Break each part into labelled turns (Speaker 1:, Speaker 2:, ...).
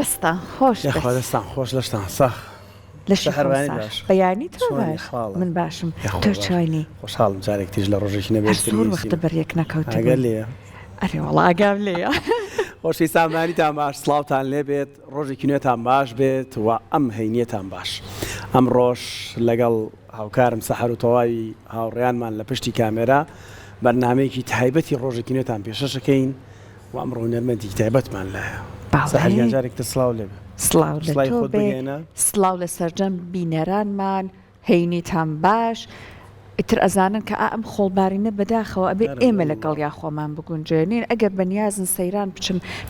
Speaker 1: دەستان خۆش
Speaker 2: یاخوا دەستان خۆش لەشتان ساخ
Speaker 1: لە
Speaker 2: شەهرەوانی
Speaker 1: شەهر
Speaker 2: باش.
Speaker 1: بەیانی تۆ
Speaker 2: چۆنی
Speaker 1: باش
Speaker 2: خاڵە؟
Speaker 1: من باشم
Speaker 2: یاخوا
Speaker 1: تۆ
Speaker 2: باش.
Speaker 1: چۆنی
Speaker 2: خۆشحاڵم جارێک تیژ لە ڕۆژێکی
Speaker 1: هەر
Speaker 2: نەبێت
Speaker 1: زۆر وەختە بەریەک
Speaker 2: ئەگەر
Speaker 1: نەکەوتە
Speaker 2: لێە
Speaker 1: ئەرێ وەڵا ئاگام لێیە
Speaker 2: خۆشی سامانیتان باش سڵاوتان لێبێت ڕۆژێکی نوێتان باش بێت و ئەم هەینیەتان باش ئەم ڕۆژ لەگەڵ هاوکارم سەحەر و تەواوی هاوڕێیانمان لە پشتی کامێرا بەرنامەیەکی تایبەتی ڕۆژێکی نوێتان پێشەشەکەین و ئەمڕۆ نەرمەندی تایبەتمان لایە سەحەریان جارێکتە سڵاو لێبێ
Speaker 1: سڵاو لە
Speaker 2: سڵای
Speaker 1: تۆ
Speaker 2: خۆت
Speaker 1: بێ
Speaker 2: بگەێنە
Speaker 1: سڵاو لە سەرجەم بینەرانمان هەینیتان باش ئیتر ئەزانن کە ئەم خۆڵبارینە بەداخەوە ئەبێ ئێمە لەگەڵ یا خۆمان بگونجێنین ئەگەر بەنیازن سەیران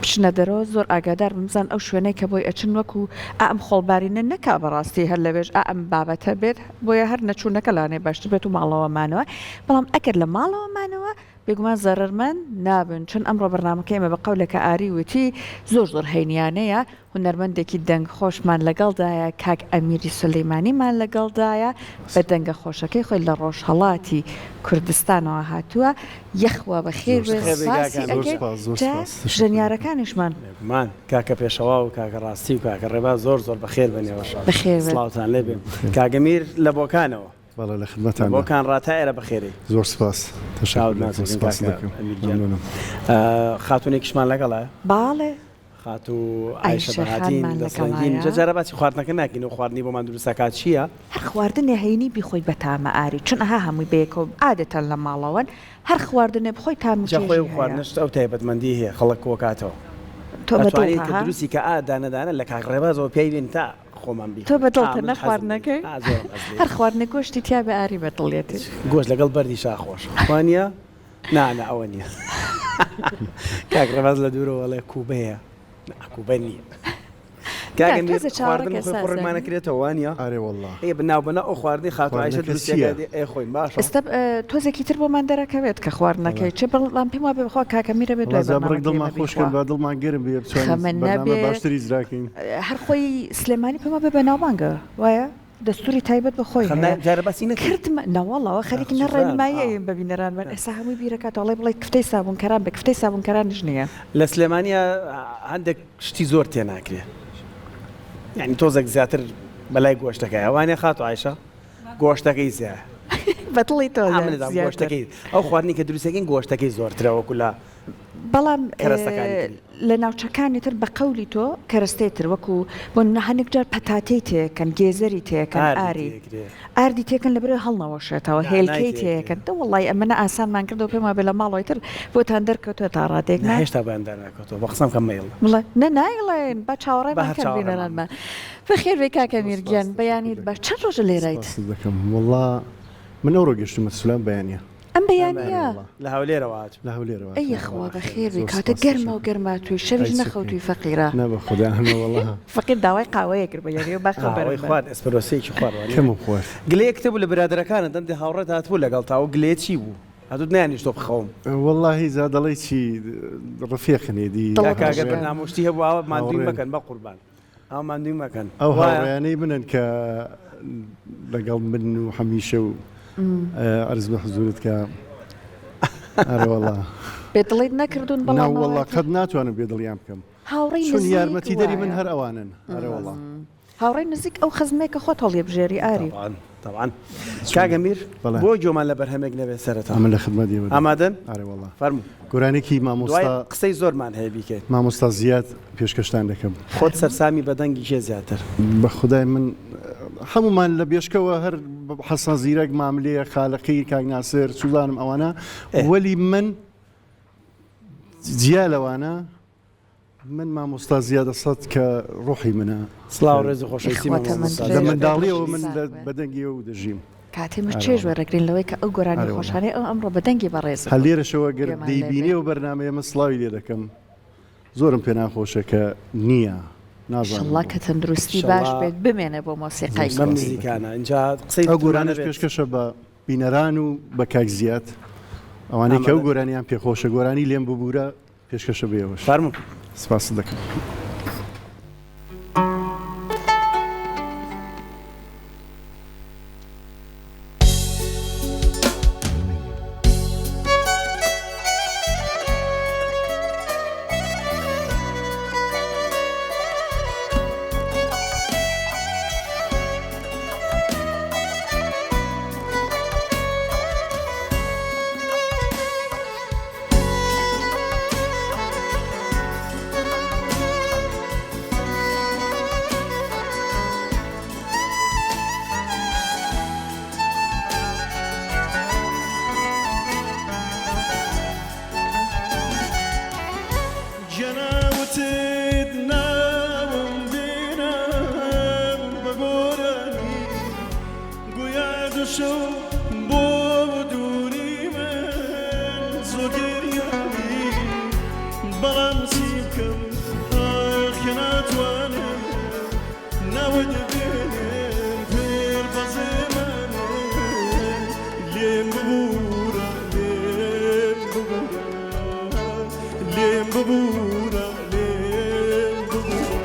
Speaker 1: بچنە دەرەوە زۆر ئاگادار بمزان ئەو شوێنەی کە بۆی ئەچن وەکو ئەم خۆڵبارینە نەکا بەڕاستی هەر لەوێژ ئەم بابەتە بێت بۆیە هەر نەچوونەکە لانێ باشتر بێت و ماڵەوەمانەوە بەڵام ئەگەر لە ماڵەوەمانەوە بێگومان زەرمەند نابن چون ئەمڕۆ بەرنامەکە ئێمە بە قەولەکە ئاری وتی زۆر هەینیانەیە هونەرمەندێکی دەنگ خۆشمان لەگەڵدایە کاک ئەمیری سولەیمانیمان لەگەڵدایە بە دەنگە خۆشەکەی خۆی لە ڕۆژهەڵاتی کوردستانەوە هاتووە یەخوا بەخێر ژەنیارەکانیشمان
Speaker 2: مان کاکە پێشەوا و کاکە ڕاستی و کاکە ڕێبا زۆر بەخێر بنێوەش
Speaker 1: بەخێر
Speaker 2: سڵاوتان لێبێ کاگەمیر لە بۆکانەوە
Speaker 3: بەڵێ لە خدمەتان
Speaker 2: بۆکان ڕاتایرە بەخێری
Speaker 3: زۆر سپاس
Speaker 2: خاتونێکیشمان لەگەڵە
Speaker 1: باڵێ
Speaker 2: خات و ئایشە بەهاتین دەسەنگین جەجارە باسی خواردنەکە ناکەین و خواردنی بۆمان دروستەکات چییە؟
Speaker 1: هەر خواردنێ هەینی بیخۆی بە تامە ئاری چون ئەها هەمووی بەیەکەوە عادەتەن لە ماڵەوەن هەر خواردنێ بخۆی
Speaker 2: خۆی خواردنشت ئەو تایبەتمەندی هەیە خەڵک کۆکاتەوە توانیت کە دروستی کە ئادانەدانە لە کاکڕێبازەوە پێیبین تا خۆمان بی
Speaker 1: تۆ بەدڵتە نەخواردنەکەی هەر خواردنێ گۆشتی تیا بە ئاری بەدڵێتی
Speaker 2: گۆشت لەگەڵ بەردی شاخۆش وانە نانە ئەوە نییە کاکڕێباز لە دوورەوەڵێ کوبەیە کوبە نییە خواردنمانەکرێتەوە وانە
Speaker 3: ئارێ وڵڵا
Speaker 2: ئێ بناوبەنە ئەو خواردنی خاتوایشە درستە خۆی باش
Speaker 1: ئێستا تۆزێکی تر بۆمان دەرەکەوێت کە خواردنەکەی چه بەڵام پێم وابێ بخوا کاکە میرە بێت
Speaker 3: ڕێک دڵمان خۆشکن با دڵمان گەرم بێ باشتری زراکەین
Speaker 1: هەر خۆی سلێمانی پێم وابێ بەناوبانگە وایە دەستوری تایبەت بەخۆی کردمە ناوەڵەوە خەریکی نەڕێنمایە ببینەران من ئێستا هەمووی بیرەکاتەوەڵی بڵێ کفتەی سابوونکەران بە کفتەی سابوونکەرانش نییە
Speaker 2: لە سلێمانیا هەندێک شتی زۆر تێناکرێ یعنی تۆزێک زیاتر بەلای گۆشتەکەی ئەوانێ خات و عایشە گۆشتەکەی زیە
Speaker 1: بەدڵی تۆ
Speaker 2: گۆشتەکەی ئەو خواردنی کە دروستەکەین گۆشتەکەی زۆرترەوەکو لە
Speaker 1: بەڵام لە ناوچەکانی تر بە قەولی تۆ کەرەستێتر وەکو بۆ هەنێک جار پەتاتەی تێکەن گێزەری تێکەن ئاردی تێکەن لە برێ هەڵنەوەشێتەوە هێلکەی تێکەن دە وڵی ئەمەە ئاسانمان کردەوە پێم وابێ لە ماڵەوەی تر بۆتان دەرکەوتوە تا ڕادێک
Speaker 2: هێشتا بەندەرناکەوتەوە بە قسەم کەم مەیڵ
Speaker 1: نە نایڵێن بە چاوەڕێمان کردبینەرانمان بەخێر وێ کاکە میرگیان بەیانیت بە چەند ڕۆژە لێرایت
Speaker 3: دەکەم وڵڵا من ئەوڕۆ گەشتمە سولان بەیانە
Speaker 1: ئەم بەیانە
Speaker 2: لە هەولێرەوە
Speaker 3: لە هەولێرەوە
Speaker 1: ئەیخوا بەخێر وێ کاتە گەرمە و گەرما توی شەویش نەخەوتوی فەقیرە
Speaker 3: نە بە خوددا هەمەوەڵە
Speaker 1: فەقیر داوای قاوەیە کرد بە یاریێ باخە بەرەوەی
Speaker 2: خوارد ئەسپرۆسەیەکی خوارد
Speaker 3: کەم خوارد
Speaker 2: گلەیەک بوو لە برادەکانە دەندی هاوڕێت هاتبوو لەگەڵ تاوە گلێ چی بوو هەتوت نیانیش تۆ بخەوم
Speaker 3: واللهی زادەڵی چی ڕفێخنێدی
Speaker 2: کاگەر بەرنامۆشتی هەبوو ئەوە مادووی مەکەن بە قوربان ئەو مادووی مەکەن
Speaker 3: ئەو هاوڕێیانەی بنن کە لەگەڵ من و هەمیشە و عەرز بە حزورت کە ئەرەوەڵا
Speaker 1: بێدڵیت نەکردوون بەڵام
Speaker 3: وڵڵا قەت ناتوانم بێدڵیان بکەم چون یارمەتی دەری من هەر ئەوانن ئەرەوەڵا
Speaker 1: هاوڕێی نزیک ئەو خزمێکە خۆت هەڵێ بژێری ئاری
Speaker 2: طبعا کاگەمیر بۆ جۆمان لە بەرهەمێک نەبێت سەرەتا
Speaker 3: ئەمە لە خدمەتی
Speaker 2: ئامادەن
Speaker 3: ئارەوەڵا
Speaker 2: فەرموو
Speaker 3: گۆرانێکی مامۆستا
Speaker 2: قسەی زۆرمان هەیە بیکەیت
Speaker 3: مامۆستا زیاد پێشکەشتان دەکەم
Speaker 2: خۆت سەرسامی بەدەنگی کێ زیاتر
Speaker 3: بە خودای من هەمومان لە بێشکەوە هەر حەسەن زیرەک ماملەیە خالقی کاک ناسر سوڵانم ئەوانە وەلی من جیالەوانە من مامۆستا زیادە سەد کە ڕۆحی منە
Speaker 2: سڵاو ڕێز و خۆشەویستی
Speaker 3: لە منداڵیەوە من بەدەنگی و دەژیم
Speaker 1: کاتێمە چێژ وەرەگرین لەوەی کە ئەو گۆرانی خۆشانەی ئەو ئەمڕۆ بەدەنگی بەڕێز
Speaker 3: هەلێرەشەوە گەر دەیبینێ و بەرنامەیە من سڵاوی لێ دەکەم زۆرم پێ ناخۆشە کە نییە
Speaker 1: نازانڵا کە تەندروستی باش بێت بمێنە بۆ مۆسیقای
Speaker 2: مەمزیکانە اینجا قسەی
Speaker 3: ئەو گۆرانش پێشکەشە بە بینەران و بە کاکزیات ئەوانەی کە ئەو گۆرانیان پێخۆشە گۆرانی لێم ببوورە پێشکەشە بێەوەش
Speaker 2: فەرموو
Speaker 3: سپاس دەکەم
Speaker 4: سيدنا ومدينا بقولاني قياد شو بودوري من زوجير يامي برمسيكم آخنات وانا نود بينهم في البزمان لين ببورا لين ببورا لين ببورا لين ببورا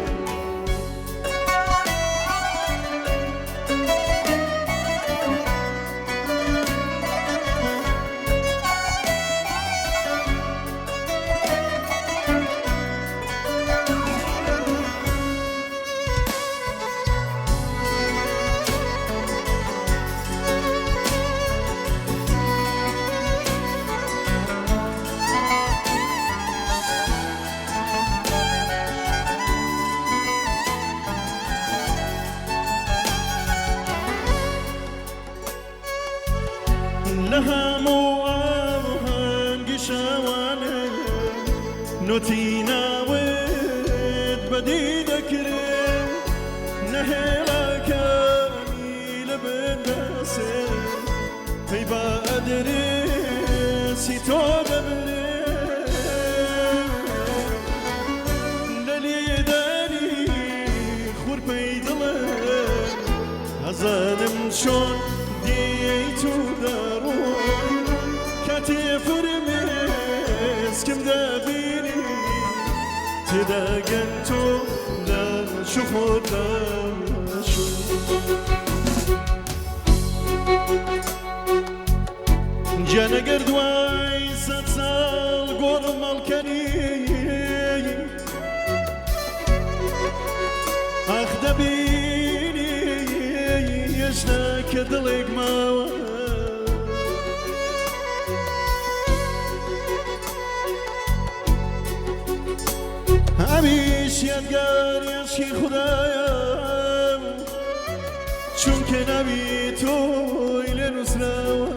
Speaker 4: لها موامهن قشاوانا نوتينا ود بدي ذكري نهيلا كامي لبناسي هيبا أدري سيتو دبري للي داني خور بيدلن هزانم شون ديتو دارون كاتي فرميس كم دابيني تداقنتو لا شوفو لا شوف جانا قردواي ستسال قرم الكني أخذ بيني يشتاك دلق ما همیش یادگار یشکی خدایا چون که نبی تو ایل نسناوا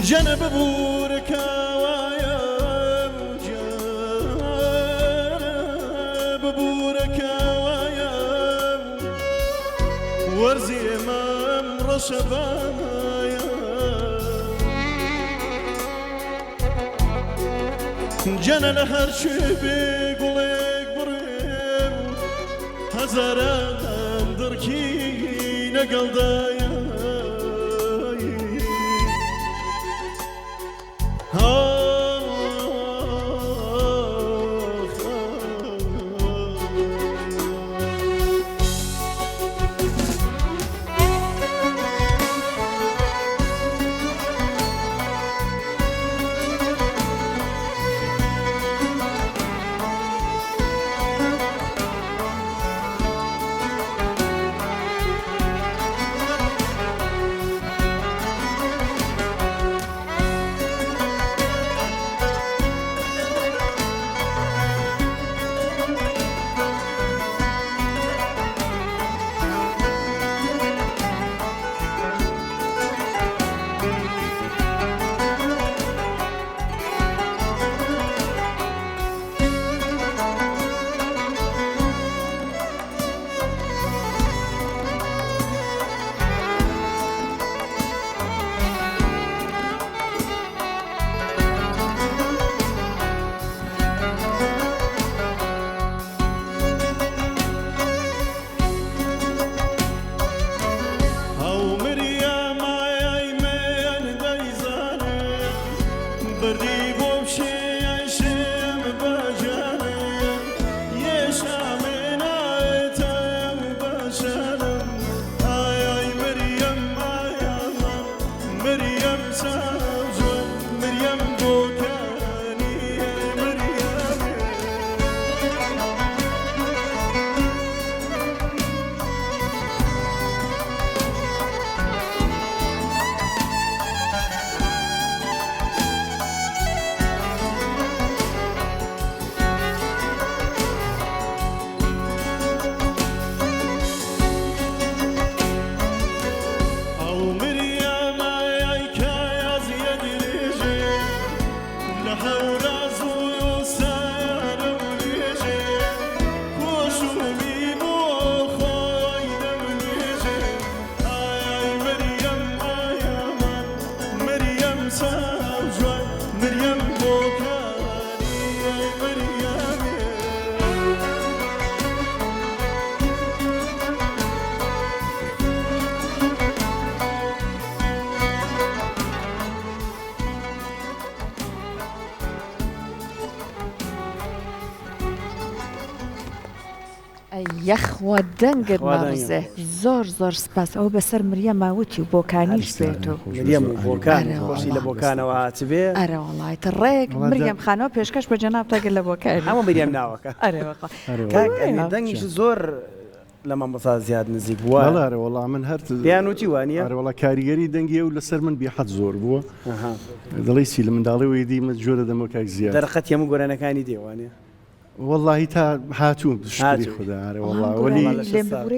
Speaker 4: جنب بورکاوایا جنب بورکاوایا ورزی امام رشبایا جانا لهر شبه قولك برم هزاران دركي نقل دايا ساوجوان مريم بوكاني مريم
Speaker 1: یەخوا دەنگت
Speaker 2: خوا
Speaker 1: مامزێ
Speaker 2: دەنگت
Speaker 1: زۆر سپاس ئەو بەسەر مریە ماوتی و بۆکانیش بێت و
Speaker 2: مریەم و بۆکان
Speaker 1: ئەرێ
Speaker 2: خۆشی لە
Speaker 1: وەڵڵا.
Speaker 2: بۆکانەوە هاتبێ
Speaker 1: ئەرە وڵایتە ڕێک
Speaker 3: وڵا
Speaker 1: مریەم خانەوە پێشکەش بە جەناب تاگە لە بۆکانی
Speaker 2: هەموو مریەم ناوەکە
Speaker 1: ئەرێ وەقا
Speaker 2: کاک ئەمیر دەنگیش زۆر لە مامۆستا زیاد نزیک بووە
Speaker 3: وەڵارە وەڵا من هەر
Speaker 2: پێیان وتی وانە
Speaker 3: وڵا کاریگەری دەنگی و لەسەر من بیحەت زۆر بووە دەڵی چی لە منداڵی وەیدی من جۆرە دەمە کاک زیاد
Speaker 2: دەرەخەت هەموو گۆرانەکانی دێوانێ
Speaker 3: والله تا هاتوون شکری خدا ئەرێ وەڵا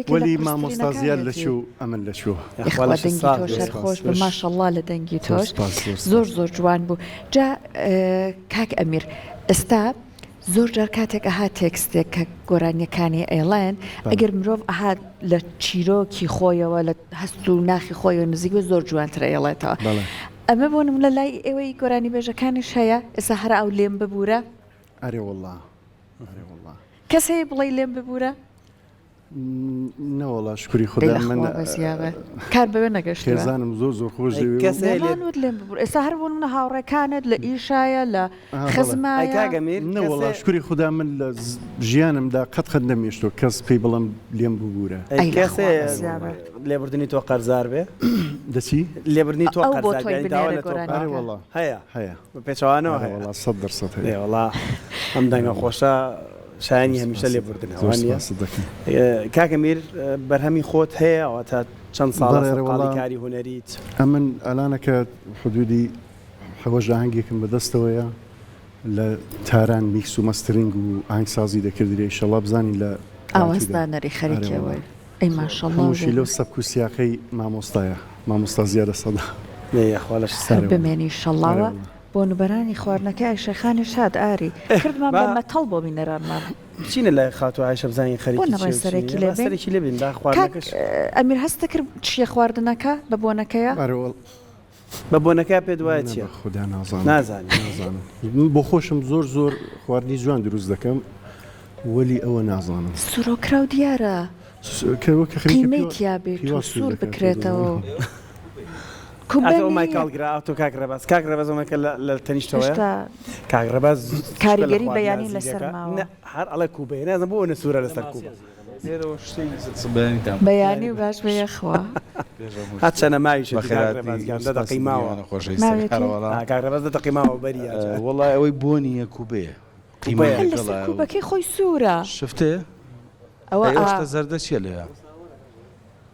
Speaker 3: وەلی مامۆستا زیاد لە چێ و ئەمن لە چوە
Speaker 1: یخوا دەنگی تۆ شەر خۆش بە ماشەڵڵا لە دەنگی تۆش زۆر جوان بوو جا کاک ئەمیر ئێستا زۆر جار کاتێک ئەها تێکستێک کە گۆرانیەکانی ئێڵێن ئەگەر مرۆڤ ئەها لە چیرۆکی خۆیەوە لە هەست و ناخی خۆی و نزیک بە زۆر جوانترە ئێڵێتەوە ئەمە بۆنم لە لای ئێوەی گۆرانی بێژەکانیش هەیە ئێستا هەر ئەو لێم ببوورە
Speaker 3: ئەرێ وەڵا
Speaker 1: کەس هەیە بڵێ لێم ببوورە
Speaker 3: نەوەڵا شکری خدا من
Speaker 1: بەزیاوە کار بەوێ نەگەشتوە
Speaker 3: خێزانم زۆر خۆش
Speaker 1: نەمانوت لێم ببوور ئێستا هەر بوون منە هاوڕێکانت لە ئیشایە لە خزمایە
Speaker 2: کاگەمیر
Speaker 3: نەوەڵا شکری خدا من لە ژیانمدا قەت نەمێشتۆ کەس پێی بڵم لێم ببوورە
Speaker 2: کەسێ لێبوردنی تۆ قەرزار بێ
Speaker 3: دەچی
Speaker 2: لێبوردنی تۆ
Speaker 1: ئەو بۆ
Speaker 2: قەرزار
Speaker 1: تۆی بنێرە گۆرانی
Speaker 3: وەڵا
Speaker 2: هەیە
Speaker 3: هەیە
Speaker 2: پێچوانەوە هەیە
Speaker 3: وەڵا 100% هەیە
Speaker 2: وڵا ئەم دەنگە خۆشە شایانی هەمیشە لێبوردنەوەنیە کاکەمیر بەرهەمی خۆت هەیە ئەوە تا چەند ساڵی کاری هوەریت
Speaker 3: ئەمن ئەلانەکە حدودی حەوە ژاهنگێکم بەدەستەوەیە لە تاران میکس و مەسترنگ و ئاهنگسازی دەکردی ئینشەڵا بزانین لە
Speaker 1: ئاوەستانەری خەریکەوەی ئەی ماشەڵڵا
Speaker 3: هەمووشی لەو سەبک و سیاقەی مامۆستایە مامۆستا زیادە سەدا
Speaker 2: خۆلەش
Speaker 1: سەر بمێنی شەڵڵاوە بۆ نوبەرانی خواردنەکە ئایشەخانی شاد ئاری کردمان بە مەتەڵ بۆ بینەرانمان
Speaker 2: بچینە لای خاتو عایشە بزانین
Speaker 1: خەریکی
Speaker 2: لێبین دا خواردنەکەش
Speaker 1: ئەمیر هەستە کرد چیە خواردنەکە بە بۆنەکەیە
Speaker 2: بە بۆنەکە پێ دوایە چیە
Speaker 3: خدا
Speaker 2: نازانم
Speaker 3: بۆ خۆشم زۆر خواردنی جوان دروست دەکەم وەلی ئەوە نازانم
Speaker 1: سوورۆکرا و دیارە قیمەی تیابێت سوور بکرێتەوە
Speaker 2: مایکڵگرا تۆ کاکڕێباز کاکڕێبازەمەکە لە تەنیشتەوە کاکڕێباز
Speaker 1: کاریگەری بەیانی لەسەر ماوە
Speaker 2: هەر ئەڵە کوبێ نازم بۆ نەسوورە لەسەر کوبە
Speaker 1: بەیانی و باش بەیەخوا
Speaker 2: هات چەنە ماویش دەقیماوە کاکڕێباز دەقیماوە بەری
Speaker 5: وڵای ئەوەی بۆنیە کوبەیە
Speaker 1: لەسەر کوبەکەی خۆی سوورە
Speaker 5: شفتێ
Speaker 1: ئەوە
Speaker 5: ئێشتا زەردە چیە لێە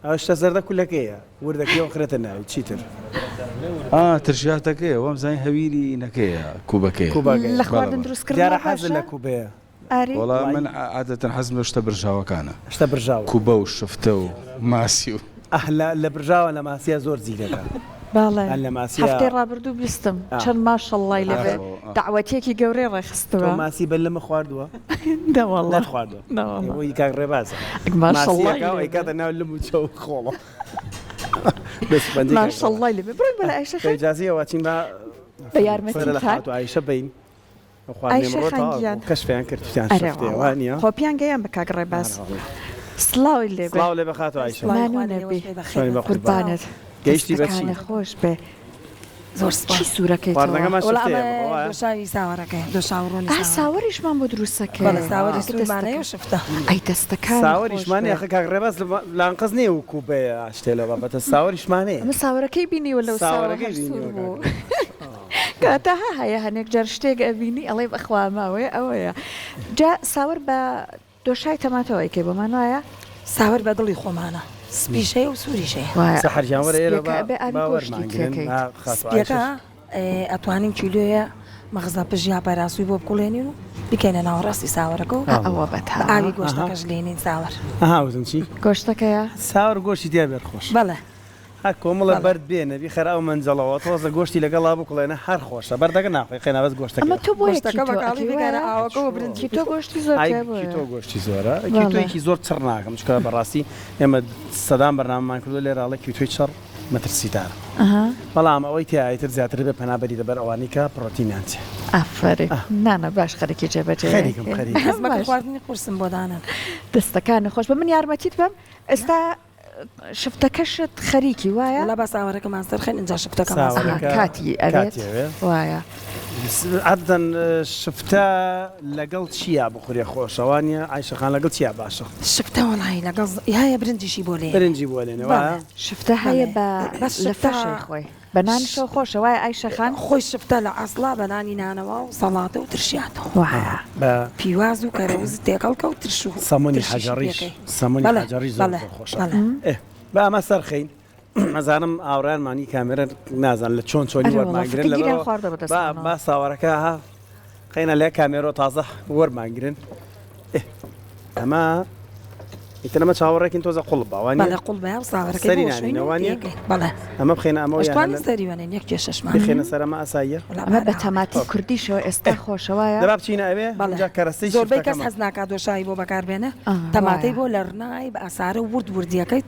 Speaker 2: ئەوشتە زەردە کولەکەیە وردەکەی خرێتە ناوی چیتر
Speaker 5: ترشاتەکەی وەم زای هەویری نەکەیە کوبەکەی
Speaker 1: لە خواردن دروستکردیارە
Speaker 2: حەزە لە کوبەیە
Speaker 5: وەڵا من عادەتەن حەزم شتە برژاوەکانە
Speaker 2: شتە برژاوە
Speaker 5: کوبە و شفتە و ماسی و
Speaker 2: لە برژاوە لە ماسیە زۆر زیرەکە
Speaker 1: هەفتەی ڕابردوو بیستم چەند ماشەڵڵای لەبێ داوەتێکی گەورەی ڕێخستەوە
Speaker 2: ماسی بە لەمە خواردووە
Speaker 1: دەوەڵڵا
Speaker 2: خواردوەی کاک ڕێباز کاتە ناو لەم و چەو خۆڵە
Speaker 1: ماشەڵڵای لەبێ بڕۆی بەلە ئایشە
Speaker 2: ئیجازیەوە چین
Speaker 1: بە یارمەتیتان
Speaker 2: ئایشە بین کەشفیان کردیان شفتێوانە
Speaker 1: خۆپیان گەیان بە کاک ڕێباز سڵاوی لێ
Speaker 2: سڵاو لێ بەخات و ئایشە
Speaker 1: قوربانت
Speaker 2: گەیشتی بەچی
Speaker 1: خۆش بێ زۆر چی سوورەکەی ساوەریشمان بۆ دروستەکە ئەی دەستەکان
Speaker 2: ساوەریشمانەیە کاک ڕێباز لانقەز نیە و کوبەیە شتێلەوە بەتە ساوەریشمانەیە
Speaker 1: ئەمە ساوەرەکەی بینیوە لەو ساوەرەکەی بوو کاتە هەیە هەنێک جار شتێک ئەبینی ئەڵێ بەخواماوەیە ئەوەیە جا ساوەر بە دۆشای تەماتەوەیکەی بۆمان وایە
Speaker 6: ساوەر بە دڵی خۆمانە سپیشەیە و سووریشەیە سپیەکە ئەتوانین کیلۆیە مەغزا پژیا پەراسووی بۆ بکوڵێنین و بکەینە ناوەڕاستی ساوەرەکە و
Speaker 1: ئەوە بە
Speaker 6: ئاوی گۆشتەکەش لێنین ساوەر
Speaker 2: هاوزم چی
Speaker 1: گۆشتەکەیە
Speaker 2: ساوەر گۆشتی دیا بێت خۆش
Speaker 6: بەڵێ
Speaker 2: کۆمەڵە بەرد بێنە بی خەرا و منجەڵەوە تۆزە گۆشتی لەگەڵا بکڵێنە هەر خۆشە بەردەگە ناخۆی خێناوەز گۆشتەکە
Speaker 1: ئەمە تۆ بۆ
Speaker 6: ئاوەکە برنجی
Speaker 1: تۆ گۆشتی زۆر
Speaker 2: تۆ گۆشتی زۆرە کیتۆیەکی زۆر چڕ ناکەم چکە بەڕاستی ئێمە سەدان بەرنامەمان کردو لێراڵە کیتۆی چڕ مەترسیدارم
Speaker 1: ئەها
Speaker 2: بەڵام ئەوەی تایتر زیاتر بێ پەنابەری دەبەر ئەوانەی کە پرۆتینیان چێ
Speaker 1: ئافرێ نانە باش خەرێکی جێبەجێ
Speaker 2: خەریکم خەریک
Speaker 6: حەزمەکە خواردنی قورسم بۆ دانن
Speaker 1: دەستەکانی خۆش بە من یارمەتیت بم ئێستا شفتەکەشت خەریکی وایە
Speaker 6: لە باس ئاوەرەکەمان سەرخێن اینجا شفتەکە
Speaker 2: ساوەرەکە
Speaker 1: کاتی ئەوێت وایە
Speaker 2: عادەن شفتە لەگەڵ چییە بخورێ خۆشەوانە عیشەخان لەگەڵ چییە باشە
Speaker 6: شفتە وەڵی لەگەڵ هەیە برنجیشی بۆ لێ
Speaker 2: برنجی بۆ لێنەوە
Speaker 1: شفتە هەیە بە
Speaker 6: بەس
Speaker 1: لە
Speaker 6: شفتە-
Speaker 1: فەشەی خۆی بەنانشە خۆشە وایە ئایشەخان
Speaker 6: خۆی شفتە لە ئەسڵا بەنانی نانەوە و سەڵاتە و ترشیاتەوە
Speaker 1: وایە
Speaker 2: بە
Speaker 6: پیواز و کەرەوز تێکەڵکە و ترش و
Speaker 2: سەمونی
Speaker 6: ترشیشی
Speaker 2: حەجەڕیش
Speaker 6: پێکەی.
Speaker 2: سەمونی
Speaker 6: بەڵێ،
Speaker 2: حەجەڕی زۆر
Speaker 6: بەڵێ،
Speaker 2: خۆشە
Speaker 6: بەڵێ.
Speaker 2: بە ئەمە سەرخەین ئەزانم ئاورانمانی کامێرە نازان لە چۆن چۆنی
Speaker 1: ئەرێ وەڵا،
Speaker 2: وەرماگرن
Speaker 1: فکر
Speaker 2: لەبەرەوە
Speaker 1: خواردە بەدەستانەوە.
Speaker 2: با ساوەڕەکە ها قەینە لێ کامێرۆ تازە وەرماگرن ئەمە ئیتەنەمە چاوەڕێکین تۆزە قوڵ
Speaker 6: بەڵێ
Speaker 2: باوانە
Speaker 6: قوڵ بە ساوەرەکەی
Speaker 2: سەری
Speaker 6: بۆ
Speaker 2: نانی
Speaker 6: شوێنی و
Speaker 2: نەوانیە؟
Speaker 6: پێکەی. بەڵێ
Speaker 2: ئەمە بخێنە ئەمە
Speaker 6: ئەشتوانی سەریوانێن یەک کێشەشمان
Speaker 2: بخێنە سەرەمە ئاساییە
Speaker 1: ئەمە بە تەماتی کوردیشەوە ئێستا خۆشەوەیە
Speaker 2: دەبا بچینە ئەوێ جا کەرەستەی
Speaker 6: زۆربەی کەس
Speaker 2: شفتەکەمە.
Speaker 6: حەز ناکات دۆشایی بۆ بەکاربێنە
Speaker 1: آه،
Speaker 6: تەماتەی
Speaker 1: وایە.
Speaker 6: بۆ لە ڕنای بە ئاسارە ورد وردیەکەیت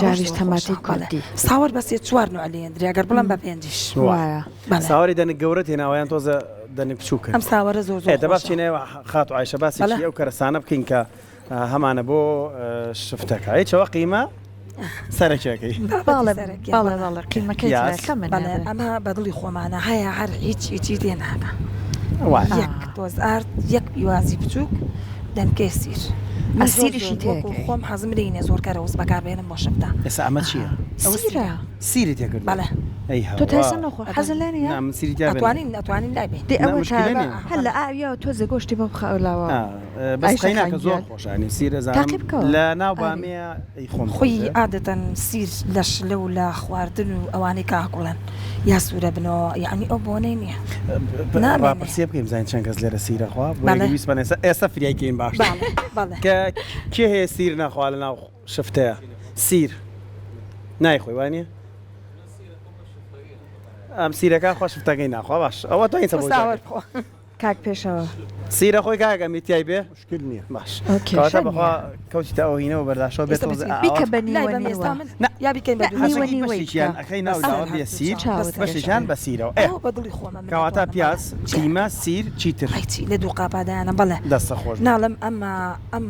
Speaker 1: جاریش
Speaker 6: ئەوەش زۆر
Speaker 1: تەماتی
Speaker 6: خۆشە.
Speaker 1: کوردی.
Speaker 6: بەڵێ. ساوەر بەسێ 4 نوع لێندرێ ئەگەر بڵم بە 5
Speaker 1: وایە
Speaker 6: بەڵێ.
Speaker 2: ساوەری دەنێک گەورە تێناوەیان تۆزە دەنێک بچووکە
Speaker 6: ئەم ساوەرە زۆر زۆر
Speaker 2: دەبا
Speaker 6: خۆشە.
Speaker 2: بچینەوە خات و عیشە باسی
Speaker 6: بەڵێ.
Speaker 2: ئەو کەرەسانە بکەین کە هەمانە بۆ شفتەکە هیچەوە قیمە سەرەکیەکەی
Speaker 1: باڵێ
Speaker 6: سەرەکیە،
Speaker 1: باڵێ
Speaker 6: بەڵێ.
Speaker 1: باڵێ قیمەکەی
Speaker 2: یاس.
Speaker 1: کەمە
Speaker 6: بەڵێ ئەمە بەدڵی خۆمانە هەیە هەر هیچی تێناکە
Speaker 2: وای
Speaker 6: یەک تۆز ئارد یەک پیوازی بچووک دەنکێ سیر من زۆر
Speaker 1: ئەسیریشی
Speaker 6: زۆر وەکو
Speaker 1: تێکەی.
Speaker 6: خۆم حەزم لێینێ زۆر کەرەوز بەکاربێنم بۆ شفتە
Speaker 2: ئێستا ئەمە چییە؟
Speaker 6: ئەوە
Speaker 1: سیرە
Speaker 2: سیری تێکرد
Speaker 6: بەڵێ
Speaker 2: ئەی
Speaker 1: تۆ تایسە نەخۆ حەزە لێ نیە
Speaker 2: من سیری تیا
Speaker 6: ئەتوانین لایبێن
Speaker 1: دێ
Speaker 2: نا،
Speaker 1: ئەوە
Speaker 2: مشکلە نییە.
Speaker 1: هەل لە ئاویەوە تۆزە گۆشتی بۆ بخەولاوە
Speaker 2: بەس
Speaker 1: عیشە
Speaker 2: قەیناکە زۆر
Speaker 1: خەنگیان.
Speaker 2: خۆشانی سیرە
Speaker 1: تاقی
Speaker 2: زانم
Speaker 1: بکەوە.
Speaker 2: لە ناو بامەیە ئەی خۆم
Speaker 6: خۆی عادەتەن سیر لە شلە و لە خواردن و ئەوانەی کاکوڵەن یا سوورە بنەوە یعنی ئەو بۆنەی نییە نامێنێ.
Speaker 2: ڕاپرسیە بکەیم زین چەند کەس لێرە سیرەخوا
Speaker 6: بەڵێ.
Speaker 2: ویسپەن ئێستا فریایکەین باش
Speaker 6: بەڵێ بەڵێ
Speaker 2: کە کێ هەیە سیر ناخوا لە ناو شفتەیە سیر نایخۆی وانە ئەم سیرەکە خۆ شفتەکەی ناخوا باش ئەوە تو
Speaker 6: ساوەر بخۆ.
Speaker 1: کاک پێشەوە
Speaker 2: سیرە خۆی کاگە میتیای بێ
Speaker 3: مشکل نییە
Speaker 2: باش
Speaker 1: ئۆکێ،
Speaker 2: کەواتە
Speaker 1: شەنیە.
Speaker 2: بەخوا کەوتیتە ئەو هینەوە بەرداشەوە بێت
Speaker 6: ئێستا بچین.
Speaker 1: بیکە بە
Speaker 6: لای
Speaker 1: نیوە
Speaker 6: بەم ئێستا
Speaker 1: نیوە
Speaker 6: من
Speaker 2: نا.
Speaker 6: یا بیکەین بە
Speaker 1: نیوە
Speaker 6: دووسێ.
Speaker 1: نیوە.
Speaker 2: بەشیان ئەەکەی ناولاوە بێ سیر
Speaker 1: چاوت
Speaker 2: بەشیان بە سیرەوە
Speaker 6: ئەوە بەدڵی خۆمە من
Speaker 2: کەواتە
Speaker 6: ناتوانم
Speaker 2: پیاز
Speaker 6: بڵێم.
Speaker 2: قیمە سیر چیتر
Speaker 6: هیچی لە دوو قاپادایانە بەڵێ
Speaker 2: دەستە خۆش
Speaker 6: ناڵم ئەم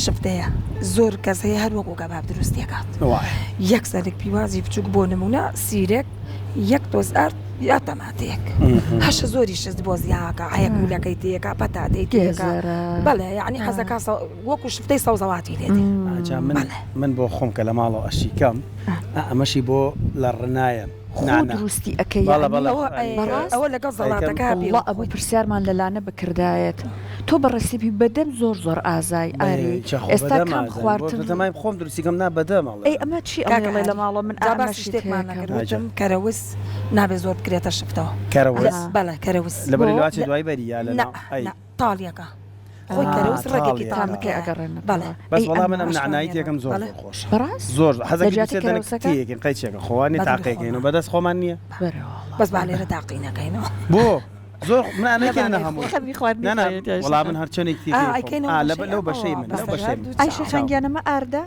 Speaker 6: شفتەیە زۆر کەس هەیە هەر وەکو کەباب دروستیەکات
Speaker 2: وای
Speaker 6: یەک سەرێک پیوازی بچووک بۆ نمونە سیرێک یەک تۆز ئارد یا تەماتەیەک هەشە زۆری شت بۆ زیاکە هەیە گولەکەی تێکە پەتاتەی تێکە
Speaker 1: گێزەرە.
Speaker 6: بەڵێ یعنی حەزەکە وەکو شفتەی سەوزەواتی لێ
Speaker 2: ئاجا
Speaker 6: بەڵێ.
Speaker 2: من بۆ خۆم کە لە ماڵەوە ئەشیکەم ئەمەشی بۆ لە ڕنایە
Speaker 1: خۆ دروستی ئەەکەی
Speaker 2: بەڵە، بەڵە.
Speaker 6: ئەوە لەگەڵ زەڵاتەکە
Speaker 1: الله ئەوە پرسیارمان لەلانە بکردایەت تۆ بە ڕێسیپی بەدەم زۆر زۆر ئازای ئاری ئێستا کەم خواردن
Speaker 2: دەمای خۆم دروستیکەم نا بەدەماڵ
Speaker 1: ئەی ئەمە چی ئەڵێ لە ماڵە من
Speaker 6: ئاماشی
Speaker 1: ئاماشی
Speaker 6: شتێکمان
Speaker 1: تێکەم.
Speaker 6: نەکردوتم کەرەوز نابێ زۆر بکرێتە شفتەوە
Speaker 2: کەرەوەز
Speaker 6: بەڵێ کەرەوز
Speaker 2: لە بەری
Speaker 1: بۆ-
Speaker 2: لاچی دوای بەری یا لە
Speaker 6: نە تاڵیەکە خۆی کەرەوز
Speaker 2: تاڵیە.
Speaker 6: ڕێگێکی
Speaker 1: تامەکەی
Speaker 6: تاڵەکە
Speaker 1: ئەگەڕێنە
Speaker 6: بەڵێ
Speaker 2: بەس
Speaker 1: ئەی
Speaker 2: وەڵام من ئەم
Speaker 6: ئەمە
Speaker 2: نعنایی تێکم زۆر
Speaker 6: بەڵێ.
Speaker 2: خۆش
Speaker 1: بەڕاست
Speaker 2: زۆر
Speaker 1: لە جیاتی
Speaker 2: حەزەکەن
Speaker 1: کەرەوسەکە؟
Speaker 2: تێکین قەیچێکە خۆوانی
Speaker 6: بەدڵی
Speaker 2: تاقیەکەین و
Speaker 6: خۆمان.
Speaker 2: بەدەست خۆمان نییە
Speaker 1: بەرەوە
Speaker 6: بەس بالێرە تاقینەکەینەوە
Speaker 2: بۆ زۆر منانەکەن
Speaker 6: لەبانەی
Speaker 2: هەموو
Speaker 1: خەمی خواردنی
Speaker 2: نانا
Speaker 1: خۆیەتی عیشە
Speaker 2: وەڵام
Speaker 1: خان.
Speaker 2: من هەرچەنێک
Speaker 6: ئەیکەینەوە
Speaker 2: لەو بەشەی من لەو بەشەی من
Speaker 1: ئایشە خەنگیانەمە ئاردە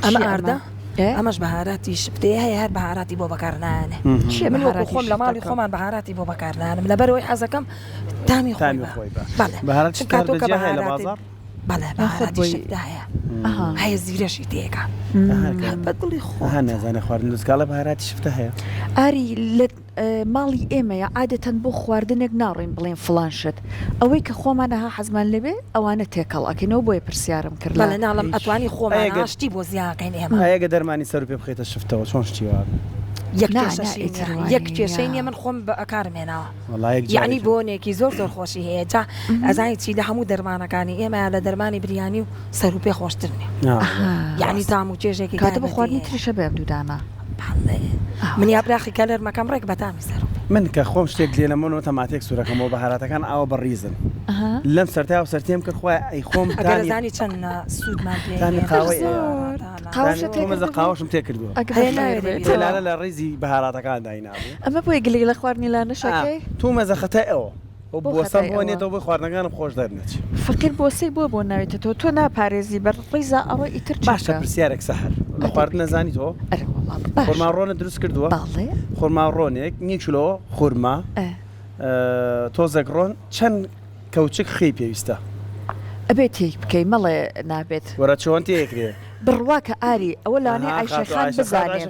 Speaker 6: ئەمە
Speaker 1: چی
Speaker 6: ئاردە
Speaker 1: ئێ؟
Speaker 6: ئەمەش بەهاراتی شفتەیە هەیە هەر بەهاراتی بۆ بەکارنانێ
Speaker 1: چیە
Speaker 6: من وەکو
Speaker 1: بەهاراتی
Speaker 6: خۆم لە ماڵی
Speaker 1: شفتەکە؟
Speaker 6: خۆمان بەهاراتی بۆ بەکارنانم لەبەرەوەی حەزەکەم تامی خۆی
Speaker 2: تامی
Speaker 6: بە.
Speaker 2: خۆی بە.
Speaker 6: بەڵێ
Speaker 2: بەهارات
Speaker 6: چون
Speaker 2: شتە هەر
Speaker 6: کاتۆ کە
Speaker 2: بەجیا هەیە لە
Speaker 6: بەهاراتی-
Speaker 2: بازاڕ؟
Speaker 6: بەڵێ
Speaker 1: خۆت
Speaker 6: بەهاراتی
Speaker 1: بۆی-
Speaker 6: شتدا هەیە
Speaker 1: ئەها.
Speaker 6: هەیە زیرەشی تێکە بەدڵی خۆ
Speaker 2: ها نازانێ خواردن دەستگاڵە بەهاراتی شفتە هەیە
Speaker 1: ئاری لە ماڵی ئێمەیە عادەتەن بۆ خواردنێک ناڕێن بڵێن فلانشت ئەوەی کە خۆمانەها حەزمان لەبێ ئەوانە تێکەڵ ئەکەینەوە بۆیە پرسیارم کرد
Speaker 6: بەڵێ ناڵم ئەتوانی خۆمان
Speaker 2: ئەگەر-
Speaker 6: ئاشتی بۆ زیاکەین ئێمە
Speaker 2: ئەگە دەرمانی سەر و پێ بخێتە شفتەوە چۆن شتیوە
Speaker 6: یەک
Speaker 1: نا،
Speaker 6: کێشەشی
Speaker 1: نا، ئیتر
Speaker 6: نییە.
Speaker 1: وانە
Speaker 6: یەک کێشەی
Speaker 1: نییە.
Speaker 6: نییە من خۆم بە ئەکارم هێناوە
Speaker 2: وڵایەک
Speaker 6: یعنی بۆنێکی زۆر زۆر خۆشی هەیە جا ئەزانی چی لە هەموو دەرمانەکانی ئێمە لە دەرمانی بریانی و سەر و پێ خۆشتر نیە یعنی تام و چێژێکی
Speaker 1: کاتە بە خواردنی تریشە بێم دوودانە
Speaker 6: من یابراخی کەلەرمەکەم ڕێک بەتامی سەر
Speaker 2: من کە خۆم شتێک لێ لەمەەوە تەماتێک سوورەکەمەوە بەهاراتەکان ئەوە بەڕیزن لەم سەرتا و سەرتیم کرد خۆی ئەی خۆم
Speaker 6: ئەگەر زانی چەند سوودمان پێ
Speaker 2: تانی قاوەی
Speaker 1: قاوەشە
Speaker 2: مەزە قاوەشم تێکردووە
Speaker 6: هەیە
Speaker 2: تێلانە لە ڕیزی بەهاراتەکان داینابوو
Speaker 1: ئەمە بۆی گلی لە خواردنی لە نشەکەی
Speaker 2: تو مەزە خەتای ئەوە
Speaker 1: بۆ
Speaker 2: بۆ سەم
Speaker 1: خەتای
Speaker 2: بۆ
Speaker 1: ئەوە؟
Speaker 2: نێتەوە بۆی خواردنەکانم خۆش دەرنێت
Speaker 1: فکر بۆسی بۆ ناوێتەوە تۆ ناپارێزی بەر ڕیزا ئەوە ئیتر
Speaker 2: باشە پرسیارێک سەهر خواردن نزانی تۆ
Speaker 1: ئەرە وەڵام باش
Speaker 2: خۆرماڕۆنە دروست کردووە
Speaker 1: باڵێ
Speaker 2: خۆرماڕۆنێک نیو کیلۆ خورما تۆزێک ڕۆن چەند کەوچک خی پێویستە
Speaker 1: ئەبێت تێک بکەی مەڵێ نابێت
Speaker 2: وەرە چۆن تێکرێ
Speaker 1: بڕواکە ئاری ئەوە لانێ ئایشەخان بزانێن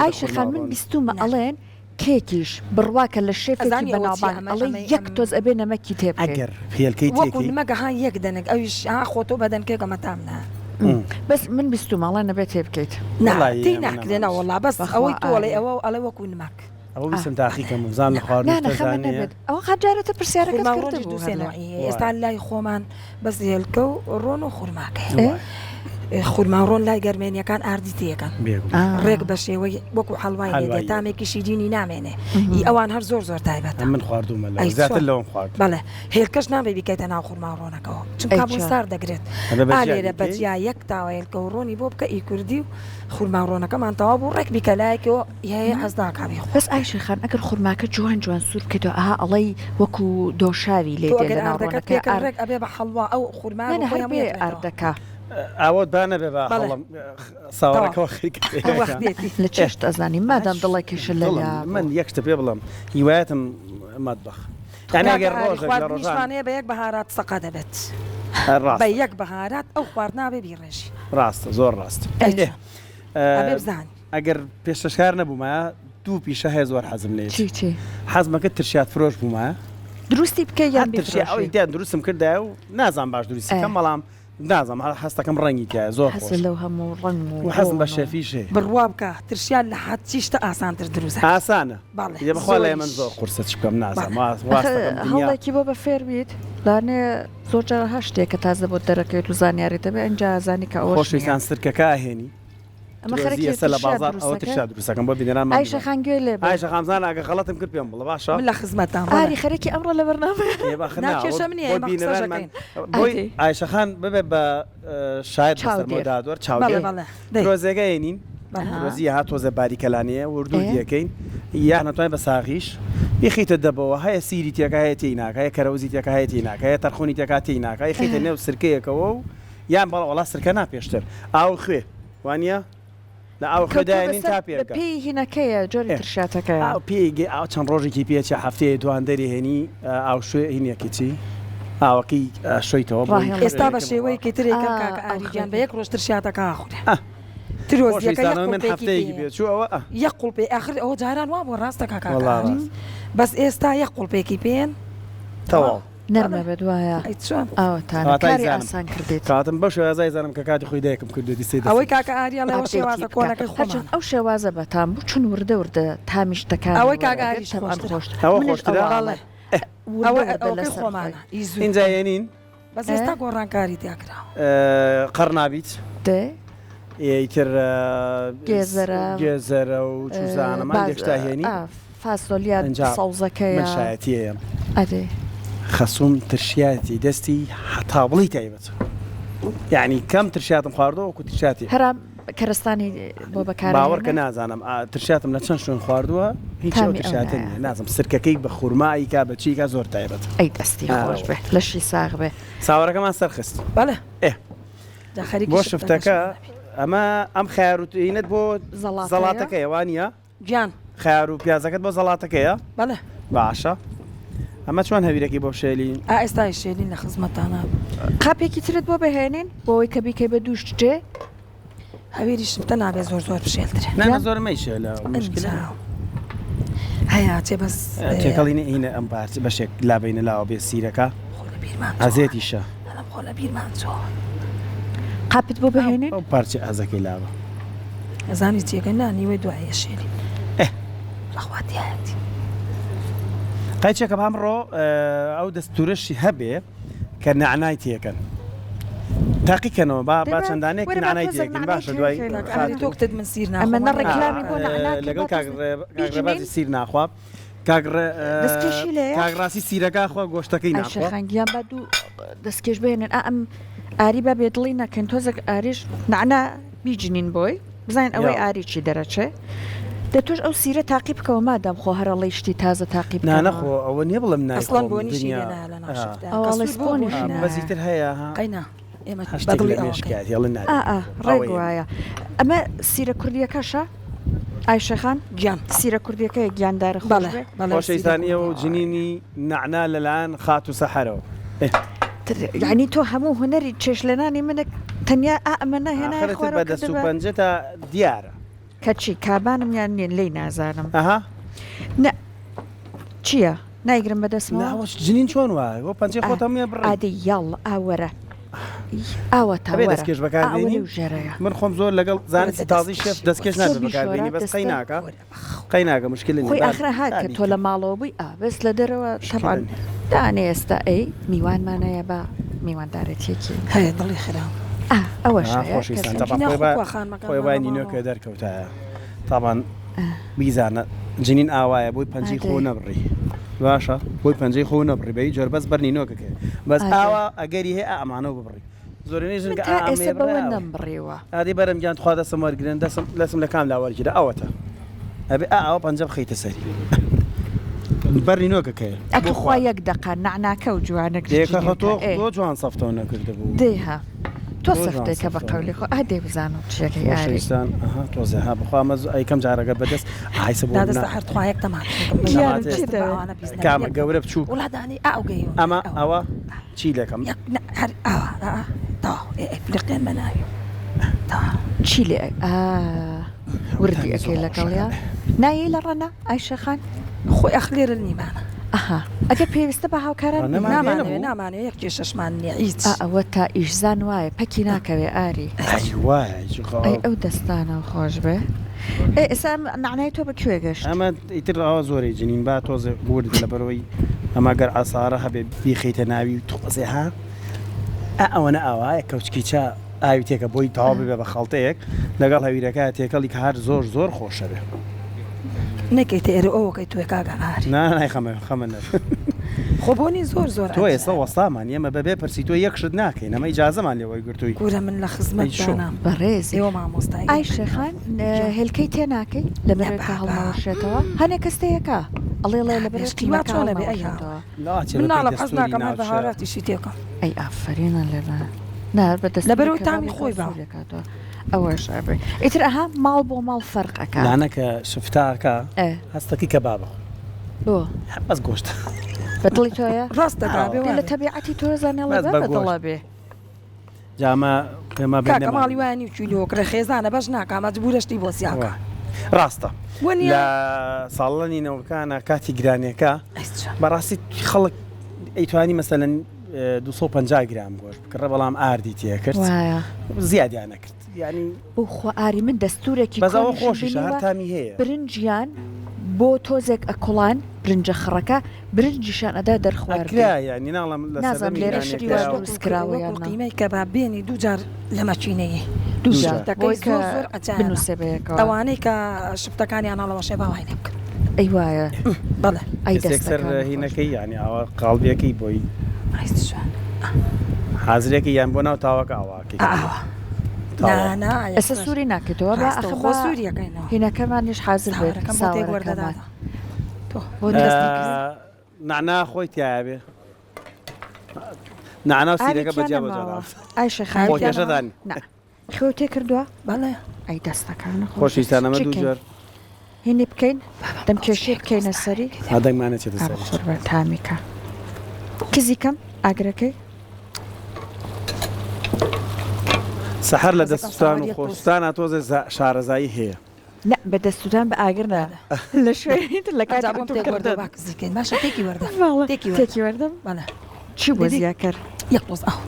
Speaker 1: ئایشەخان من بیستومە ئەڵێن کێکیش بڕواکە لە شێفێکی
Speaker 6: ئەزانی ئەوە چی
Speaker 1: بەناوبان
Speaker 6: ئەمە
Speaker 1: ئەڵێ
Speaker 6: ئەمە
Speaker 1: یەک تۆز ئەبێ نەمەکی تێبکەی
Speaker 2: ئەگەر پێلکەی
Speaker 6: وەکو
Speaker 2: تێکی
Speaker 6: نمەگە ها یەک دەنێک ئەویش خۆتۆ بەدەن کێگەمە تامنا
Speaker 1: بەس من بیستومەڵە نەبێت تێ بکەیت
Speaker 2: والله
Speaker 6: تی
Speaker 2: ئەمە
Speaker 6: ناکرێنە وەڵا بەس
Speaker 1: بەخوا
Speaker 6: ئەوەی تۆڵێ
Speaker 1: ئایا.
Speaker 6: ئەوە ئەڵێ وەکو نمەک
Speaker 2: ئەوە ویستم تاقیکەم بزان لە خواردن
Speaker 1: نانەخەمە نەبێت ئەوە قاجارەتە پرسیارەکە
Speaker 6: خورماڕۆنی دووسێنەوەی ئێستا لای خۆمان بەس هێلکە و ڕۆن و خورماکەی خورماڕۆن لای گەرمێنیەکان ئاردی تێەکەن ڕێک بە شێوەی وەکو هەڵوای لێدێ تامێکی شیرینی نامێنێ ئی ئەوان هەر زۆر زۆر تایبەتە
Speaker 2: من خواردومە
Speaker 6: ئەی
Speaker 2: زیاتر
Speaker 6: چۆن؟
Speaker 2: لەوم خوارد
Speaker 6: بەڵێ هێلکەش نابێ بیکەیتە ناو خورماڕۆنەکەەوە چونکە بۆ سار دەگرێت ئالێرە بەجیا یەک تاوایلکە و ڕۆنی بۆ بکە ئی کوردی و خورماڕۆنەکەمان تەوا بوو ڕێک بیکە لایەکەوە یایە حەزداکاوی خۆ
Speaker 1: بەس ئایشەخان ئەگەر خورماکە جوان جوان سوور بکەیتەوە ئەها ئەڵەی وەکو دۆشاوی لێ
Speaker 6: تۆ
Speaker 1: دێ
Speaker 6: ئەگەر
Speaker 1: لە
Speaker 6: ئاردەکەت
Speaker 1: ناوڕۆنەکە
Speaker 6: پێکە ڕێک ئەبێ بە حەڵوا ئەو خورما
Speaker 1: هەربێ ئاردەکە
Speaker 2: ئەوت بانە بێ
Speaker 6: بەڵێ.
Speaker 2: ساوەڕەکەەوە
Speaker 6: وەختێتی
Speaker 1: لە چێشت ئەزانی مادام دڵی کێشە لە
Speaker 2: من یەکشتە پێ بڵم هیوایەتم مەدبخ یعنی ئەگەر ڕۆژێک لە ڕۆژان
Speaker 6: خواردنیشوانەیە بە یەک بەهارات سەقا دەبێت
Speaker 2: ڕاست
Speaker 6: بە یەک بەهارات ئەو خوارد نابێ بیڕێژی
Speaker 2: ڕاستە زۆر ڕاست
Speaker 6: ئەبێ بزانانی
Speaker 2: ئەگەر پێشەشکار نەبوومە دوو پیشە هەیە زۆر حەزم لێ
Speaker 1: چی
Speaker 2: حەزمەکە ترشات فرۆش بوومە
Speaker 1: دروستی بکەی یان
Speaker 2: ئەو ئیدیان دروستم کردای و نازان باش دروستیکەم بەڵام نازم هەستەکەم ڕەنگی تایە زۆر
Speaker 1: حەز لەو هەموو ڕنگ
Speaker 2: و حەزم بە شەفیشێ
Speaker 6: بڕوا بکە ترشیان لە حەت چیشتە ئاسانتر دروست
Speaker 2: ئاسانە
Speaker 6: بەڵێ.
Speaker 2: بەخوا لە من زۆر قورسە بکەم نازم
Speaker 1: هەڵێکی بۆ بە فێر بیت لانێ زۆر جارە هەشتێک کە تازە بۆ دەرەکەوێت و زانیاری دەبێت ئەنجا زانی کە ئەوە
Speaker 2: خۆشویستان سرکەکە هێنی
Speaker 1: ئەمە خەرەکی
Speaker 2: لە بازار ئەوە ترشا دروستەکەم بۆ بینێران
Speaker 1: ئایشە خانگوێ لێ
Speaker 2: ئایشە خامزان ئەگە غەڵەتم کرد پێم بڵە باشە
Speaker 6: من لە خزمەتان
Speaker 1: ئاری خەرەکی ئەمڕۆ لە بەرنامە
Speaker 6: ناکێشە منی ئێمە قسەشەکەین.
Speaker 2: بۆی ئایشەخان ببێ بە شاید دادوەر چاودێ درۆزێگەینین ڕۆزی ها تۆزە باریکەلانەیە وردوو دیەکەین یا نەتوانین بە ساغیش یخیتە دەبەوە هەیە سیری تێکە هەیە تی ناکە کەرەوزی تێکە هەیە تی ناکە هەیە تەرخۆنی تێکا تی ناکە خیتە نێو سرکەیەکەوە و یان بەڵ وڵا سرکە ناپێشتر ئاو خوێ وانە لە ئاو خداینین تا پێکە
Speaker 1: پێی هینەکەیە جۆری ترشاتەکەی
Speaker 2: ئاو پێگە ئاو چەند ڕۆژێکی پێچە هەفتەیە دوان دەری هێنی ئاو شوێ هینیەکی چی ئاوەکەی شویتەوە
Speaker 6: ئێستا بە شێوەیەکی ترێکم کاکە ئاریجان بە یەک ڕۆژ ترشاتەکە ئاخورێ
Speaker 2: من هەفتەیەکی پێ ئەوە
Speaker 6: یەک قوڵپێ ئاخر ئەوە جاران وا بۆ ڕاستە کاکە بەس ئێستا یەک قوڵپێکی پێن
Speaker 2: تەواو
Speaker 1: نەرمە بێت وایە
Speaker 6: چۆن
Speaker 1: ئەوتانکاری ئاسان کردێت
Speaker 2: کاتم بەش ئازای زانم کە کاتی خۆی دایکم کردێتی سێ
Speaker 6: ئەوەی کاکە ئاریا لەەوە شێوازە کۆنەکەی خۆشن
Speaker 1: ئەو شێوازە بەتان بوو چون وردە وردە تامیشتەکان
Speaker 6: ئەوەی کاگاری
Speaker 2: ئەوە خۆشترە
Speaker 6: ئەوەکەی خۆمانە
Speaker 2: اینجاێنین
Speaker 6: بەس ئێستا گۆڕانکاری تیاکراوە
Speaker 2: قەرنابیت
Speaker 1: دێ
Speaker 2: ئیتر گێزەرە و چوزانەمان دێشتا هێنی
Speaker 1: فاسۆلیان سەوزەکەی
Speaker 2: من شایەتیە
Speaker 1: ئەدێ
Speaker 2: خەسووم ترشیاتی دەستی هەتابڵی تایبەت یعنی کەم ترشاتم خواردەوە وەکو ترشاتی
Speaker 1: هەرام کەرستانی بۆ بەکار
Speaker 2: باوەڕکە نازانم ترشاتم لە چەند شوێن خواردووە هیچ ترشاتە نیە نازم سرکەکەی بە خوورماییکا بەچیکە زۆر تایبەت
Speaker 1: ئەی دەستی خۆش بێ لەشی ساغ بێ
Speaker 2: ساوەڕەکەمان سەرخست
Speaker 6: بەڵێ
Speaker 2: بۆ شفتەکە ئەمە ئەم خیاروتینت بۆ زەڵاتەکەی وانە
Speaker 6: گیان
Speaker 2: خیار و پیازەکەت بۆ زەڵاتەکەیە
Speaker 6: بەڵێ
Speaker 2: باشە ئەمە چۆن هەویرەکی بۆ شێلین
Speaker 6: ئێستای شێلین لە خزمەتانە
Speaker 1: قاپێکی ترت بۆ بهێنین بۆەوەی کە بیکەی بە دووش جێ
Speaker 6: هەویری شفتە نابێت زۆر زۆر بشێلترێ
Speaker 2: نانە زۆر مەیشە لە
Speaker 6: هەیە چێ بەس
Speaker 2: تێکەڵینە هینە ئەم پارچە بەشێک لابینە لاوە بێ سیرەکە ئازێتیشە
Speaker 6: خۆ لە بیرمان چۆ
Speaker 1: قاپت بۆ بهێنین
Speaker 2: ئەو پارچە ئازەکەی لاوە
Speaker 6: ئەزانی چێکە نانیوەی دوایە شێلی لەخواتیایەتی
Speaker 2: قایچێکە ئەمڕۆ ئەو دەستورەشی هەبێ کە نعنای تێکەن تاقیکەنەوە با چەندانێک نعنای تێکن باشە دوای
Speaker 6: تۆکتت من سیر
Speaker 1: ئەمە نەڕێکلامی بۆ
Speaker 2: لەگەڵ کاگڕێبازی سیر ناخوا کاگڕاستی سیرەکە خۆ گۆشتەکەی ناخوا
Speaker 1: خەنگیان با دوو دەستکێش بێنن ئەم ئاری بە بێدڵی نەکەن تۆزێک ئاریش نعنا بیجنین بۆی بزانین ئەوەی ئاریی دەرەچێ دەتۆش ئەو سیرە تاقی بکەوە مادام خۆ هەرەڵی شتی تازە تاقی
Speaker 2: نانەخۆ ئەوە نییە بڵم
Speaker 6: ئەسڵان بۆنیشی
Speaker 2: بەزیتر هەیە
Speaker 6: قەینا ئێمە
Speaker 2: هەشتێک
Speaker 6: بەدڵی
Speaker 2: لە
Speaker 6: ئەوەکەین.
Speaker 2: مێشکات هێڵن
Speaker 1: ڕێک وایە ئەمە سیرە کوردیەکەشە ئایشەخان
Speaker 6: گیان
Speaker 1: سیرە کوردیەکەی گیاندارە
Speaker 6: بەڵێ
Speaker 2: خۆشەویستانیە و جنینی نعنا لەلایەن خات و سەحەرەوە
Speaker 1: یعنی تۆ هەموو هوەری چێشلێنانی منە تەنیا ئەمە نەهێنا
Speaker 2: بە دەست و پەنجە تا دیارە
Speaker 1: کەچی کابانم یان نێن لی نازانم
Speaker 2: ئەها
Speaker 1: چییە؟ نایگرم بەدەستمەوە
Speaker 2: ناوەش جنین چۆن وایە بۆ پەنجەی خۆتەمیە بڕ
Speaker 1: ئادی یاڵ ئاوەرە ئاوە
Speaker 2: هەبێ دەستکێش بەکاربێنی
Speaker 1: ژێرەیە
Speaker 2: من خۆم زۆر لەگەڵ زانستی تازی شێف دەستکێش نابێت بەکاربێنی بەس قەی ناکە قەی ناکە مشکل
Speaker 1: خۆی ئاخرە هات کە تۆ لە ماڵەوە بووی بەس لە دەرەوە تەبان دانێ ئێستا ئەی میوانمانەیە بە میواندارەتێکی
Speaker 6: هەیە دڵی خراوە
Speaker 1: ئەوە
Speaker 2: خۆی وای نینۆکە دەرکەوتایە تاوان بیزانە جنین ئاوایە بۆی پەنجەی خۆ نەبڕی باشە بۆی پەنجەی خۆ نەبڕی بەی جۆر بەس بەر نینۆکەکە بەس ئاوا ئەگەری هەیە ئەمانەوە ببڕی زۆرینەی ژنگە
Speaker 1: ئێسەبەوە نەمبڕێەوە
Speaker 2: ئادی بەرەم گیان خوا دەسم وەرگرن دەسم لە کام لاوەرگیرە ئەوەتە ئەبێ ئاوە پەنجە بخەیتە سەری بەر نینۆکەکەیە
Speaker 1: ئەکە خوا یەک دەقا نعناکە و جوانە
Speaker 2: تۆ جوان سەفتەوە نەکرده بوو
Speaker 1: دێها تۆ سەفتێکە بە قەولی خۆ ئادێ بزانم چیەکەی
Speaker 2: ئاریستان تۆزە ها بخوامە ئەیکەم جارەگە بەدەست ئایسە بۆ
Speaker 6: هەرخواەک تەمان
Speaker 2: کامە گەورە بچوو
Speaker 6: وڵادانی ئاوگەی
Speaker 2: ئەمە ئەوە چی لەکەم
Speaker 6: هەر ئەوەقێن بەناوی
Speaker 1: چی لێ وردی ئەەکەی لەگەڵیا نایی لە ڕەنە ئایشەخان
Speaker 6: خۆی ئەخلێرە نیمانە
Speaker 1: ئەها ئەگە پێویستە بە هاوکاران
Speaker 6: نامانێت یەک کێشەشمان نیە هیچ
Speaker 1: ئەوە تا ئیشزان وایە پەکی ناکەوێ ئاری ئەو دەستانە خۆش بێ ئێستا نعنای تۆ بەکوێ گەشت
Speaker 2: ئەمە ئیتر ئەوە زۆری جنین با تۆزە ورد لە بەرەوەی ئەمە گەر ئاسارە هەبێ بیخیتە ناوی تۆزێ ها ئەوەنە ئاوایە کەوچکی چا ئاوی تێکە بۆی تاوا ببێ بە خەڵتەیەک لەگەڵ هەویرەکە تێکەڵی کە هەر زۆر زۆر خۆشە بێ
Speaker 6: نەکەیتە ئێرە ئەوەکەی توێ کاگە ئاری
Speaker 2: نای خەمە
Speaker 6: خۆبوونی زۆر
Speaker 2: تۆ ئێستا وەستامان ئێمە بەبێ پرسی تۆ یەکشت ناکەین ئەمە ئیجازەمان لێوەی گرتووی
Speaker 6: گورە من لە خزمەتشانام
Speaker 1: بەڕێز
Speaker 6: ئێوە مامۆستای
Speaker 1: ئایشەخان هێلکەی تێ ناکەی لە بەرەکە هەڵماوەشێتەوە هەنێک کەستەیەکە ئەڵێ لە
Speaker 6: بەرشتیوا چۆنە بێ مناڵە حەز ناکەم هەر بەهاراتیشی تێکە
Speaker 1: ئەی ئافرینە لێرە بەدەست
Speaker 6: لە بەرەوەی تامی خۆی باوەکاتەوە
Speaker 1: ئەوەش ئەبێ ئیتر ئەها ماڵ بۆ ماڵ فەرقەکە
Speaker 2: لانەکە شفتاکە هەستەکی کە بابە
Speaker 1: بۆ
Speaker 2: بەس گۆشت
Speaker 1: بەدڵی تۆیە
Speaker 6: ڕاستەکە
Speaker 1: لە تەبیعەتی تۆزانەوە بەدڵە بێ
Speaker 2: جامە پێمە
Speaker 6: ماڵی وانی چویلۆکرە خێزانە بەش ناکامە بورشتی بۆ سیاکە
Speaker 2: ڕاستە لە ساڵەنی نەوەکانە کاتی گرانیەکە بەڕاستی خەڵک ئەیتوانی مەسەلەن 250 گرام گۆشت بکڕە بەڵام ئاردی تێکرد زیادیان نەکرد ینی
Speaker 1: بۆخوا ئاری من دەستورێکی
Speaker 2: بەزەوە خۆشیش هەرتامی هەیە
Speaker 1: برنجیان بۆ تۆزێک ئەکوڵان برنجە خڕەکە برنجیشان ئەدا دەرخوارکرا
Speaker 2: ینی ناڵم
Speaker 1: نازم لێرە شتی دروستکراوەیان
Speaker 6: قیمەی کە با بێنی دووجار لە مەچینەیە
Speaker 1: بنووسێ بەیەکەوە
Speaker 6: ئەوانەی کە شفتەکانیان ناڵەوە شێ باوای لێ بکەن
Speaker 1: ئەی وایە
Speaker 6: بەڵێ
Speaker 2: ئەیسەر هینەکەی ینی ئەوە قاڵبیەکەی بۆی حازرێکی یان بۆ ناو تاوەکە ئاواکەی
Speaker 1: ئەسە سووری ناکەیتەوە بە
Speaker 6: خۆ سووریەکەینەوە
Speaker 1: هینەکەمانیش حازر
Speaker 6: وەردەدا
Speaker 2: نعنا خۆی تایابێ نعنا سیرەکە بەجیا بەجا
Speaker 1: ئایشەخان خۆ تێ کردووە
Speaker 6: بەڵێ
Speaker 1: ئەی دەستەکانە
Speaker 2: خۆشیستانەمە دووجار
Speaker 1: هینی بکەین دەم کێشی بکەینە سەری
Speaker 2: هەدەنگمانە چێتە سەر
Speaker 1: تامیکە کزیکەم ئاگرەکەی
Speaker 2: سەحەر لە دەستستان و خۆستانە تۆزە شارەزایی هەیە
Speaker 1: نە بە دەستودان بە ئاگرنا لە شوێنیتر لە
Speaker 6: کاتێکی باشە تێکی وەردە
Speaker 1: تێکی وەردەم
Speaker 6: بەڵێ
Speaker 1: چی بۆ زیاد کرد
Speaker 6: یەک دۆز ئەو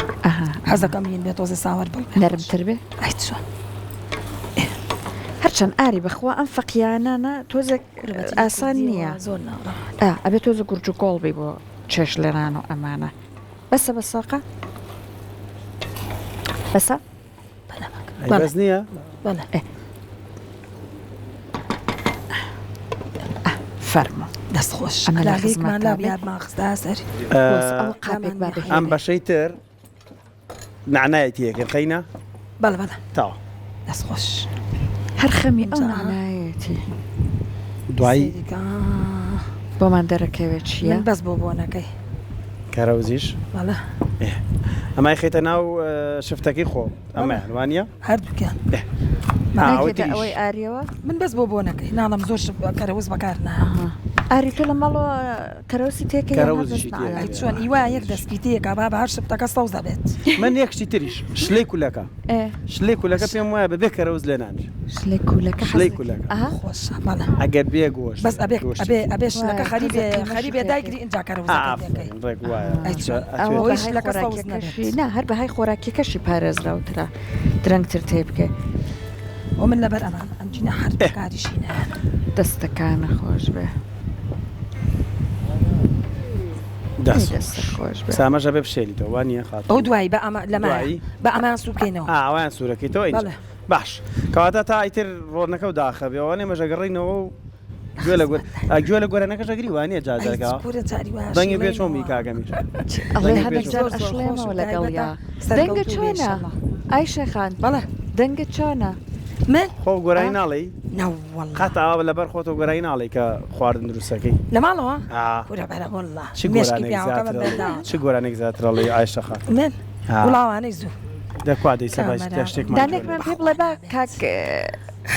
Speaker 6: حەزەکەم بین بێت تۆزە ساوەر بڵ
Speaker 1: نەرمتر بێ
Speaker 6: ئایچۆن
Speaker 1: هەرچەند ئاری بەخوا ئەم فەقیانانە تۆزێک ئاسان نییە
Speaker 6: زۆر
Speaker 1: ئەبێت تۆزە گورج و گۆڵبی بۆ چێش لێران و ئەمانە بەسە بە ساقە بەسە
Speaker 2: بەس نییە
Speaker 6: بەڵێ
Speaker 1: فەرمە
Speaker 6: دەستخۆش ئەمەلاغیکمان لا بیادمان خستە سەر
Speaker 2: ئەم بەشەی تر نعنایەتی تێکرد قەینە
Speaker 6: بەڵێ بەڵێ
Speaker 2: تاوە
Speaker 6: دەستخۆش
Speaker 1: هەر خەمی ئەو نعنایەتی
Speaker 2: دوایی
Speaker 1: بۆمان دەرەکەوێت چییە
Speaker 6: بەس بۆ بۆنەکەی
Speaker 2: کارەوزیش
Speaker 6: بەڵێ
Speaker 2: ئەمای خێتە ناو شفتەکەی خۆ ئەمە وانە
Speaker 6: هەردووکیان
Speaker 1: ناکێتە ئەوەی ئاریەوە
Speaker 6: من بەس بۆ نەکەی ناڵم زۆر کەرەوز بەکار نا
Speaker 1: ئاری تۆ لە ماڵەوە کەرەوسی تێکە
Speaker 2: کەرەوزیشی تێکە.
Speaker 6: ئەی چۆن ئیوا یەک دەستکی تێکا با بە هەر شتەکە سەوز دەبێت
Speaker 2: من یەکشتی تریش شلەی کولەکە شلەی کولەکە پێم وایە بەبێ کەرەوز لێ نانج
Speaker 1: شلەی کولەکە
Speaker 2: شلەی کولەکە
Speaker 6: خۆشە بەڵێ
Speaker 2: ئەگەر بێ گۆشت
Speaker 6: بس ئەبێ شلەکە خەریبێ دایگری اینجا کەرەوزەکەی
Speaker 2: ڕێک وایە
Speaker 6: ئەوەی شلەکە سەوز نەبێت
Speaker 1: نا هەر بەهای خۆراکیەکەشی پارێزراوترا درەنگتر تێ بکە
Speaker 6: و من لەبەر ئەمان ئەمجینە هەر بەکاریشی نایەن
Speaker 1: دەستەکانە خۆش بێ دەستە خۆش بێ
Speaker 2: سامەژە بێ بشێلیتەوە وانە خات
Speaker 6: ئەو دوایی بە ئەمان سوو بکەینەوە
Speaker 2: ئەویان سوورەکەیتەوە باش کەواتە تا ئیتر ڕۆنەکە و داخە بێەوەێ مەژەگەڕینەوە و گوێ لە گۆرانەکە ژەگری وانە جاجەکە دەنگی بێ چۆن بی کاگەمیر
Speaker 1: ئەشلێمەوە لەگەڵیا دەنگە چۆنە ئای شەخان
Speaker 6: بەڵێ
Speaker 1: دەنگە چۆنە
Speaker 6: من
Speaker 2: خۆ گۆرانی ناڵی
Speaker 6: ناوەڵ
Speaker 2: قەتەوە لەبەر خۆتۆ گۆرانی ناڵی کە خواردن دروستەکەی
Speaker 6: لە ماڵەوە
Speaker 2: پورە
Speaker 6: بەرە وڵا
Speaker 2: چ گۆرانێک زیاترەڵی ئایشەخان
Speaker 6: من وڵاوانەی زوو
Speaker 2: دەکوا دەیسە شتێکمان
Speaker 1: دانێکمان پێ بڵێ با کاک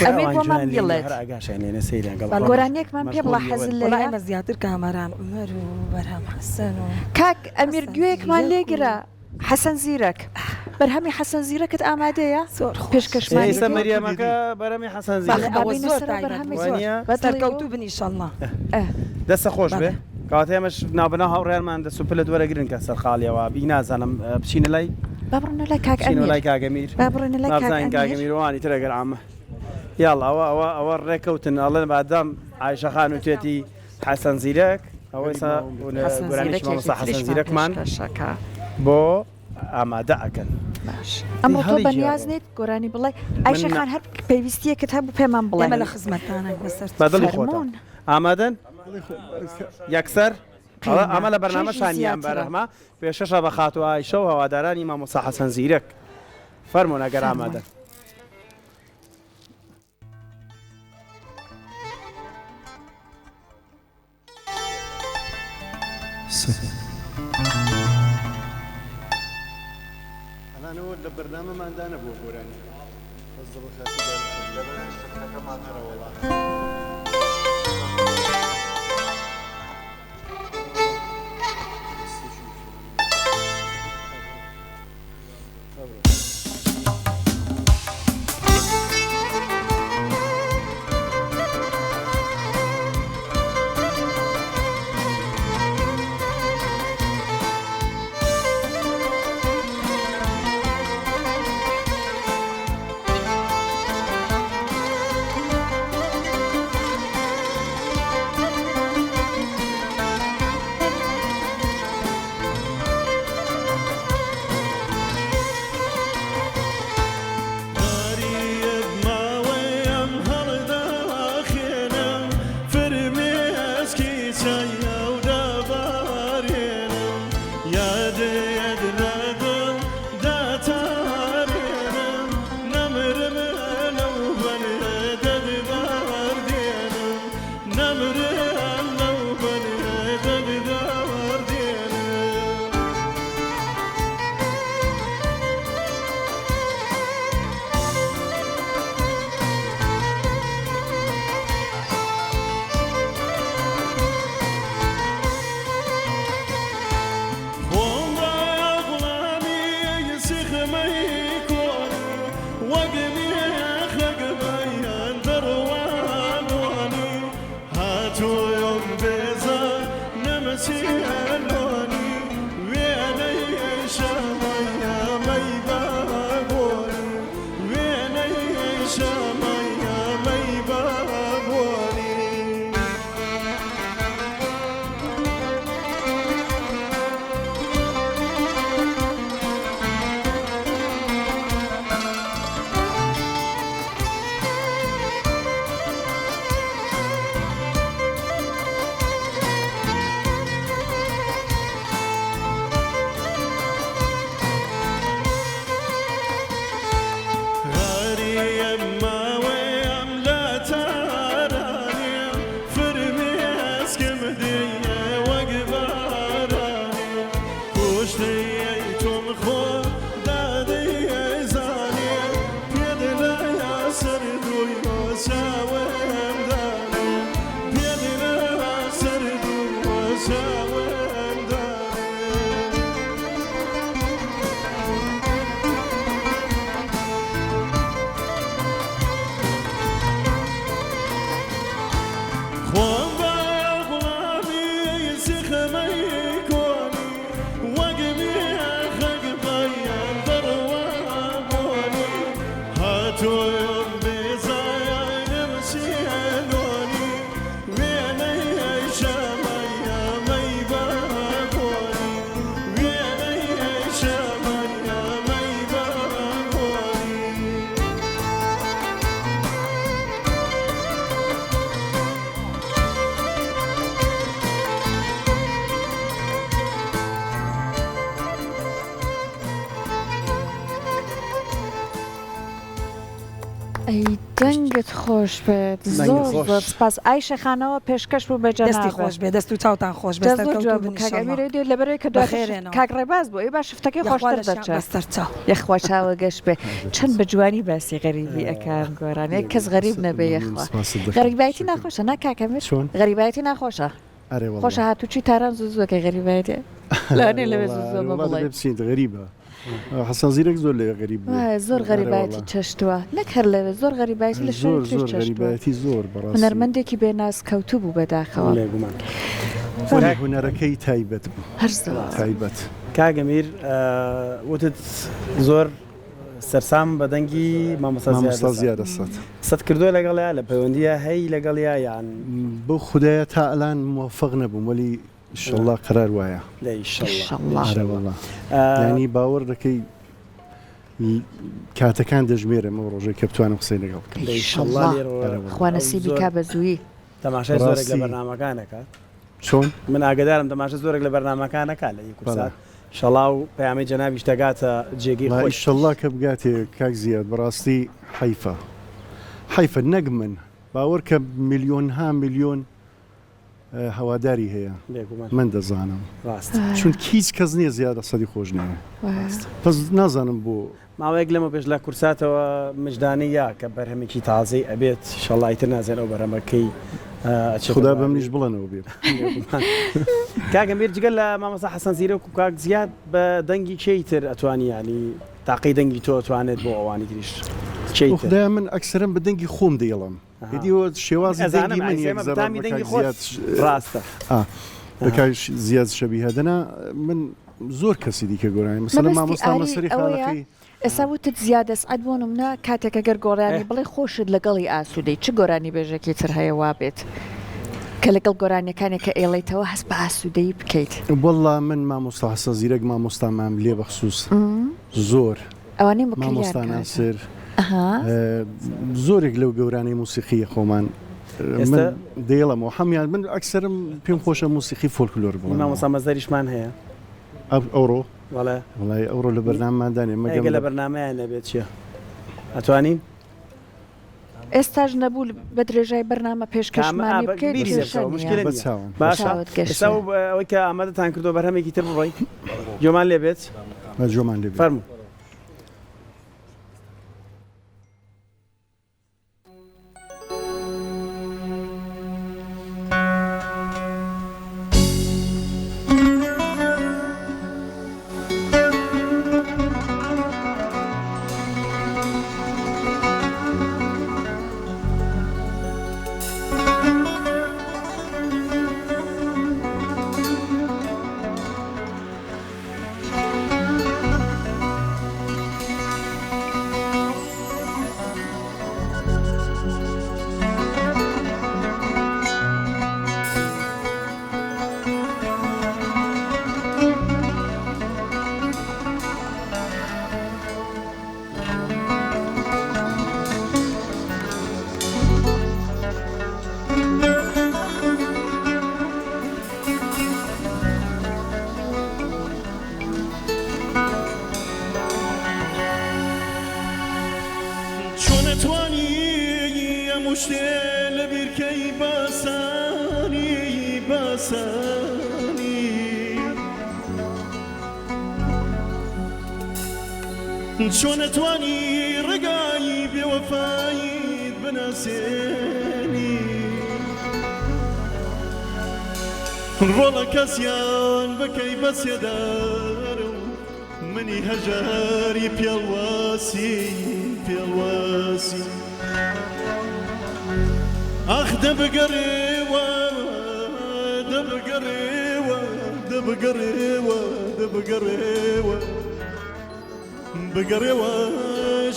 Speaker 1: ئەمێ بۆمان بڵێت
Speaker 2: ئاگاشێنێنە سەیرەنگەڵ
Speaker 1: گۆرانێکمان پێ بڵە حەزل لە
Speaker 6: ئەمە زیاتر کامەران عومەر و بەرهەم حەسەن و
Speaker 1: کاک ئەمیر گوێیەکمان لێگرە حەسەن زیرەک بەرهەمی حەسەن زیرەکت ئامادەیە پێشکەشمان
Speaker 2: ئێستا مەریەمەکە بەرەمی حەسەن زیرەک
Speaker 6: ئەوە زۆر بەسەرکەوتوو بنیشەڵڵا
Speaker 2: دەستە خۆش بێ کاتە ئێمەش ناوبنا هاوڕێنمان دەسوپلت وەرەگرن کە سەرخاڵیەوە بی نازانم بچینە لای
Speaker 1: بابڕنە لای کاک
Speaker 2: بچینە لای کاگەمیر
Speaker 1: بابڕنە لای
Speaker 2: نازانین کاگەمیروانی ترەگەر ئامە یاڵ ئەوە ڕێکەوتن ئەڵێن بادام عایشەخان و توێتی حەسەن زیرەک ئەوەی گۆرانیشی مامۆستا حەسەن زیرەکمان بۆ ئامادە ئەکەن
Speaker 1: ئەمە تۆ بەنیاز نیت گۆرانی بڵێ ئایشەخان هەر پێویستیەکەت هەبوو پێمان بڵێ
Speaker 6: ئێمە لە خزمەتانە
Speaker 2: بەدڵی خۆتان ئامادەن یەکسەر ئەمە لە بەرنامەشانیان بەرەحمە پێشەشە بە خات و ئایشە و هەوادارانی مامۆستا حەسەن زیرەک فەرموون ئەگەر ئامادەن
Speaker 3: ئەنانەوە لە بەرنامەماندانە بۆ گۆرانی
Speaker 1: ئەی دەنگت خۆش بێت زۆر
Speaker 2: خۆش.
Speaker 1: زۆر سپاس ئای شەخانەوە پێشکەش بوو بە
Speaker 6: دەستی
Speaker 1: جەنابەت.
Speaker 6: خۆش بێ دەست و چاوتان خۆش بێ
Speaker 1: کاگەمیرە دێت لەبەرەوەی کە
Speaker 6: بەخێرێنەوە.
Speaker 1: کاگڕێ باز بوو ئەی با شفتەکەی خۆشتر دەچێت
Speaker 6: بەستەر چاو
Speaker 1: یەخوا چاوە گەشت بێ چەند بە جوانی باسی غەریبی ئەکان گۆرانەیە کەس غەریب نەبێ یەخوا غەریبایەتی ناخۆشە نا کاکەمیر
Speaker 3: چۆن؟
Speaker 1: غەریبایەتی ناخۆشە
Speaker 3: ئەرێ وەڵڵا.
Speaker 1: خۆشە هاتوچی تاران زوو زووەکە غەریبایەتێ لاێ لەوێ زوو بڵێ
Speaker 3: بچین غەریبە حەسەن زیرەک زۆر لێ غەریب بوو.
Speaker 1: زۆر غەریبایەتی چەشتووە نەک هەر لەوێ زۆر غەریبایەتی لە
Speaker 3: زۆر
Speaker 1: شوێن
Speaker 3: زۆر غەریبەتی زۆر بەڕاستی
Speaker 1: هونەرمەندێکی بێناز کەوتوو بوو بەداخەوە
Speaker 2: لێگومان
Speaker 3: هونەرەکەی تایبەت بوو
Speaker 1: هەر زۆر
Speaker 3: تایبەت.
Speaker 2: کاگەمیر وتت زۆر سەرسام بە دەنگی
Speaker 3: مامۆستا
Speaker 2: مامۆستا
Speaker 3: زیادە سەد
Speaker 2: سەد کردووە لەگەڵیا لە پەیوەندیە هەی لەگەڵیا یان
Speaker 3: بۆ خوددایە تا ئەلان موفق نەبووم وەلی ئینشەڵڵا قەرار وایە.
Speaker 2: لە ئیشەڵڵا.
Speaker 1: ئینشەڵڵا.
Speaker 3: ئارە وەڵڵا. ینی باوەڕ دەکەی کاتەکان دەژمێرم ئەو ڕۆژەی کە بتوانم قسەی لەگەڵ بکەم.
Speaker 2: ئیشەڵڵا
Speaker 1: خوا نەسیبی کا بە زووی
Speaker 2: تەماشای زۆرێک لە
Speaker 3: ڕاستی.
Speaker 2: بەرنامەکانەکە
Speaker 3: چۆن؟
Speaker 2: من ئاگدارم تەماشا زۆرێک لە بەرنامەکانەکە لە یکسات شەڵا و پەیامی جەنابیش دەگاتە جێگەی خۆش.
Speaker 3: ئیشەڵڵا کە بگاتێ کاک زیاد بەڕاستی حیفە نەک من باوەڕ کە میلیۆنها میلیۆن هەواداری هەیە
Speaker 2: لێگومان
Speaker 3: من دەزانم
Speaker 2: ڕاست
Speaker 3: چون هیچ کەس نییە زیادە سەدی خۆش نییە پس نازانم بۆ
Speaker 2: ماوەیەک لەمە پێش لە کورساتەوە مژدانی یا کە بەرهەمێکی تازەی ئەبێت شەڵایتر نازێن ئەو بەرهەمەکەی
Speaker 3: خدا بەم نیش بڵێنەوە بێ.
Speaker 2: کاگەمیر جگەل لە مامۆستا حەسەن زیرەک و کاک زیاد بە دەنگی کێی تر ئەتوانی ینی تاقی دەنگی تۆ ئەتوانێت بۆ ئەوانی تریش
Speaker 3: خدای من ئەکسرم بە دەنگی خۆم دەیڵم دیوە شێوازی دەنگی من
Speaker 2: دەنگی خۆت ڕاستە
Speaker 3: بەکای زیاد شەبیه دەنا من زۆر کەسی دیکە گۆرانی مثلا مامۆستا مەسەری خاڵەکەی
Speaker 1: ئێستا وتت زیادە سعد بۆنم نا کاتێکە گەر گۆڕانی بڵێ خۆشت لەگەڵی ئاسوودەی چ گۆرانی بێژێکی تر هەیە وا بێت کە لەگەڵ گۆرانیەکانێک کە ئێڵێتەوە هەست بە ئاسوودەی بکەیت.
Speaker 3: وەڵڵا من مامۆستا حەسەن زیرەک مامۆستامام لێ بەخسووس زۆر
Speaker 1: ئەوانەی
Speaker 3: مامۆستا ناسر زۆرێک لەو گەورانەی موسیقیە خۆمان من دەیڵەمەوە هەمیان من ئەکسرم پێم خۆشە موسیقی فۆلکلۆر بوو.
Speaker 2: مامۆستا مەزەریشمان هەیە
Speaker 3: ئەوڕۆ
Speaker 2: وڵای
Speaker 3: ئەوڕۆ لە بەرنامماندانێ
Speaker 2: مەگە لە بەرنامەیان نەبێت چیە ئەتوانین
Speaker 1: ئێستاش نەبوو بە درێژای بەرنامە پێشکەشمانی بکەیت
Speaker 2: باشە ئەوەی کە ئامادەتان کردو بەرهەمێکی تر بڕۆی جۆمان لێبێت
Speaker 3: جۆمان لێ
Speaker 2: فەرموو.
Speaker 4: چۆن ئەتوانی ڕێگایی بێوەفایت بناسێنی ڕۆڵە کەسیان بکەی بەسێدار و منی هەژاری پێڵواسی ئاخ دەبگەڕێوە بگەڕێوە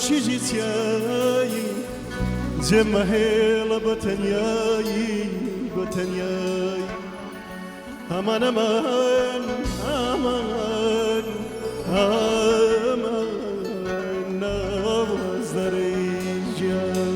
Speaker 4: شیژی چیایی جێمە هێڵە بە تەنیایی ئەمان ناوەزدەرەی گیان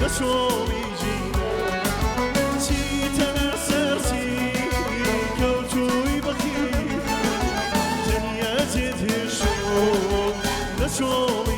Speaker 4: لشويجي تيتنا سرتي كوتوي بخي دنيا تدهشو لشويجي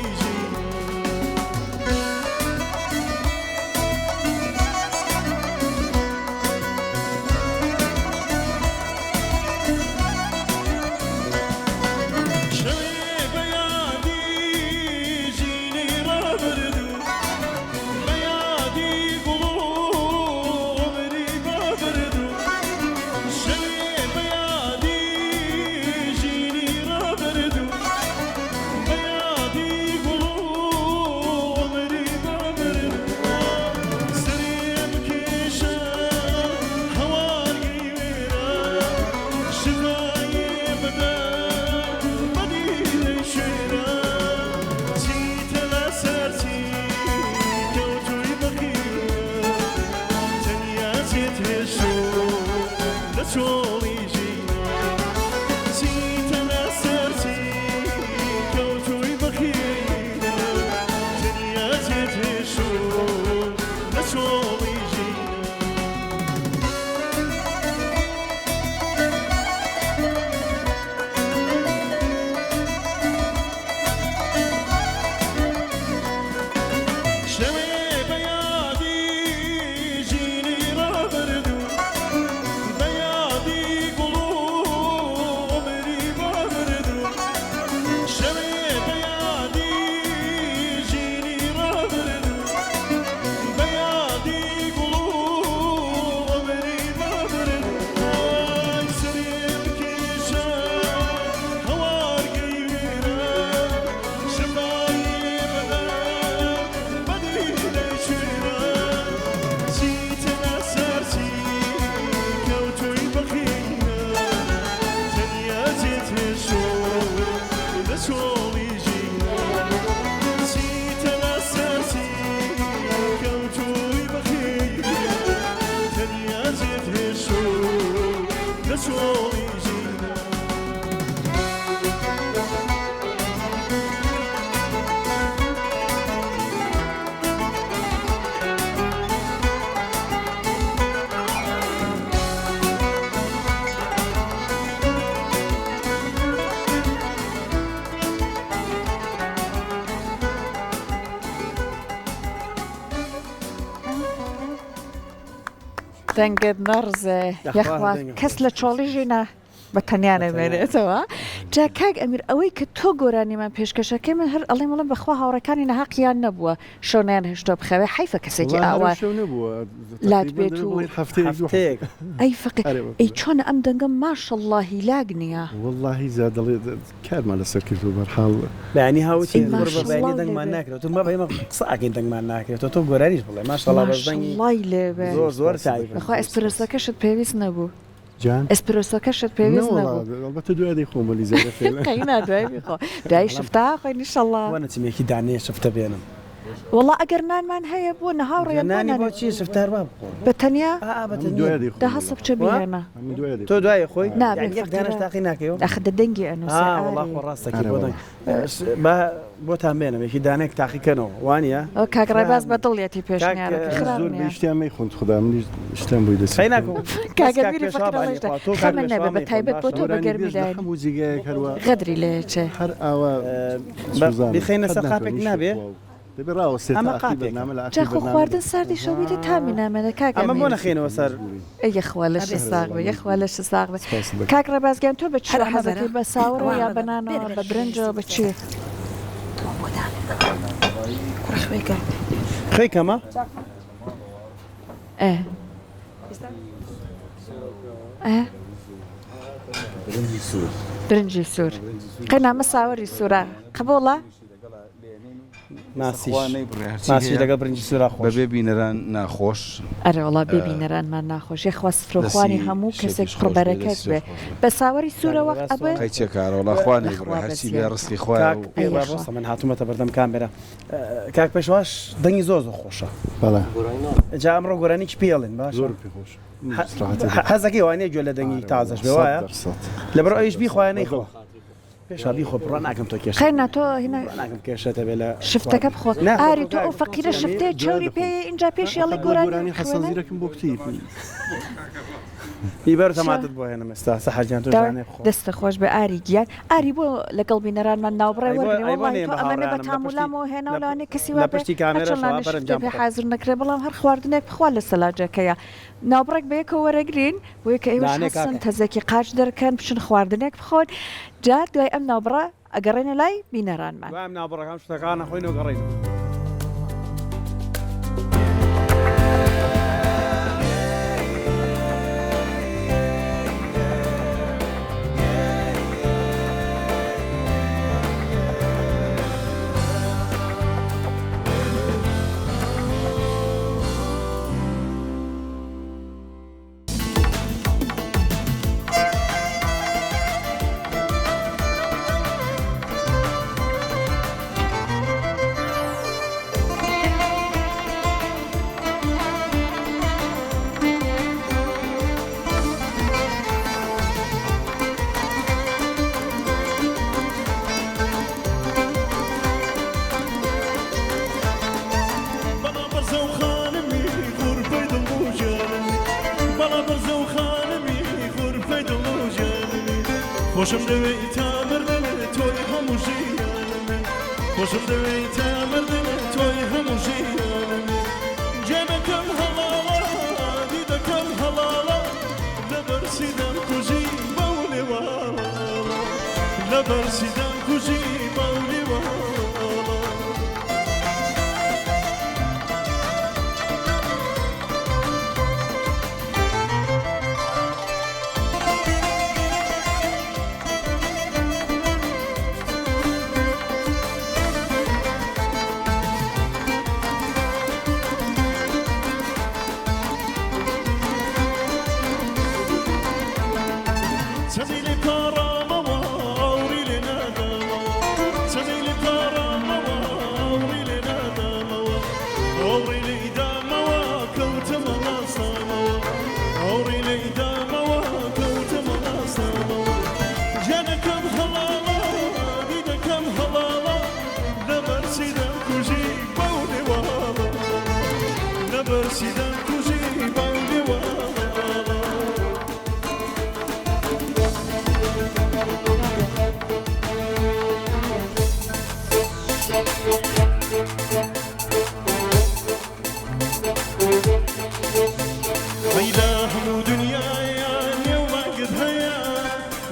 Speaker 1: دەنگت نەڕزێ یەخوا کەس لە چۆڵیژینە بە تەنیانە بێنێتەوە جا کاک ئەمیر ئەوەی کە تۆ گۆرانیمان پێشکەشەکەی من هەر ئەڵێ وڵم بەخوا هاوڕەکانی نەهاقییان نەبووە شۆنیان هێشتۆ بخەوێ حیفە کەسێکی ئاوا لات بێت و ئەی فقی ئەی چۆنە ئەم دەنگەم ماشەڵڵا هیلاگ نییە
Speaker 3: واللهی زیادڵێ کارمان لەسەر کرد و بەرحاڵ
Speaker 2: بەعنی هاوتی بەینی دەنگمان ناکرێت تو مەبەیمە قسەکەین دەنگمان ناکرێت تۆ گۆرانیش بڵێ ماشەڵڵا بەزدەنگی
Speaker 1: وای لێبێ
Speaker 2: زۆر تایبەت
Speaker 1: بەخوا ئەسپرسەکەشت پێویست نەبوو
Speaker 3: جان
Speaker 1: ئەسپرسەکەشت پێویست نەبوو
Speaker 3: البته دوای دەی خۆمەلی زیادە فێڵە
Speaker 1: قەینا دوای بخۆ دوای شفتا خۆی نیشەڵڵا
Speaker 2: وەنەچمێکی دانەیە شفتە بێنم
Speaker 1: وڵا ئەگەر نانمان هەیە بۆ نەهاوڕێ
Speaker 2: نانی بۆچی شفتار با
Speaker 1: بە تەنیا
Speaker 3: دوای
Speaker 1: دا هەسە بچە بهێنە
Speaker 2: تۆ دوای خۆی
Speaker 1: نابێت
Speaker 2: دانش تاقی ناکەیەوە
Speaker 1: ئەخدە دەنگی ئەنووسێ
Speaker 2: وڵا خۆ ڕاستەکە بۆ دەنگ بۆتان بێنم یەکی دانێک تاقیکەنەوە وانە
Speaker 1: ئەو کاگڕێباز بە دڵێتی پێشنیارەکە
Speaker 3: زۆر
Speaker 1: خراپ نییە
Speaker 3: بەشتیان مەی خوند خوددا منی شتم بووی دەست
Speaker 2: خەی ناکەم
Speaker 1: کاگەبیری فەقڕەڵێشدا خەمە نەبێ بە تایبەت بۆ تۆ بەگەرمیدای
Speaker 3: هەموو جیگایەک هەروە
Speaker 1: غەدری لێچێ
Speaker 3: هەر ئاوا
Speaker 2: بخەینە سەر قاپێک نابێ
Speaker 1: جاخۆ خواردن ساردی شەویدە تامی نامێنە کاک
Speaker 2: ئەمە بۆ نەخێنەوە سەر
Speaker 1: یەخوا لەش ساغ بە یەخوا لەش ساغ بە کاک ڕێبازگیان تۆ بە چ حەزەکەی بە ساوڕە یا بەنانەوە بە برنجەوە بە چی
Speaker 2: خەی کەمە
Speaker 1: برنجی سوور قەنامە ساوەری سوورە قبوڵە
Speaker 2: ماسی لەگەڵ برنجی سوورا خۆش
Speaker 5: بەبێ بینەران ناخۆش
Speaker 1: ئەرە وڵا ببینەرانمان ناخۆش یەخوا سفرۆخوانی هەموو کەسێک پڕبەرەکەت بێ بە ساوەری سوورە وەخت ئەبێ
Speaker 5: قەیچێ کارەوەڵا خوانی هەرچی بێ ڕستی خۆیان
Speaker 2: ڕۆستە من هاتوومەتە بەردەم کامێرە کاک پێشواش دەنگی زۆر خۆشە جا ئەمڕۆ گۆرانیی پێڵێن باش
Speaker 3: زۆر پێخۆش
Speaker 2: حەزەکەی وانەیە گوێ لە دەنگی تازەش بێ وایە لەبەر ئەویش بیخوایانەی خۆ پێشادی خۆ بڕە ناکەم تۆ کێش
Speaker 1: خێر ناتۆ هنا
Speaker 2: ناکەم کێشێتە بێ لە
Speaker 1: شفتەکە بخۆ ئاری تۆ ئەو فەقیرە شفتەیە چۆری پێ اینجا پێشیاڵی گۆرانی
Speaker 3: حەسازیرەکەم بۆ کتیب
Speaker 2: بیبەر تەماتت بۆ هێنم ئێستا سەحەجیان تۆ جانێ بخۆ
Speaker 1: دەستە خۆش بە ئاری گیان ئاری بۆ لەگەڵ بینەرانمان ناوبڕێ وەرگێ تۆ ئەمەێ بە تامولامەوە هێناولانێ کەسی
Speaker 2: لە پشتی کامێرە
Speaker 1: پێ حازر نەکرێ بەڵام هەر خواردنێک بخوا لە سەلاجەکەیە ناوبڕێک بەیەکەوە وەرەگرین بۆ یەکە ئێوەش حەسن تەزێکی قاچ دەرکەن بچن خواردنێک بخۆن جا دوای ئەم ناوبڕە ئەگەڕێنە لای بینەرانمان
Speaker 2: دوام ناوبڕەکان شتەکانە خۆینەوە گەڕین
Speaker 4: خوشم دوی تا مردن توی همو ژیانم خوشم دوی تا مردن توی همو ژیانم جنکم هلالا دیدکم هلالا لبرسیدم کجی باولی والا لبرسیدم کجی باولی والا برسیدم کجی باولی والا ويلا همو دنيايا اليوم قد هيا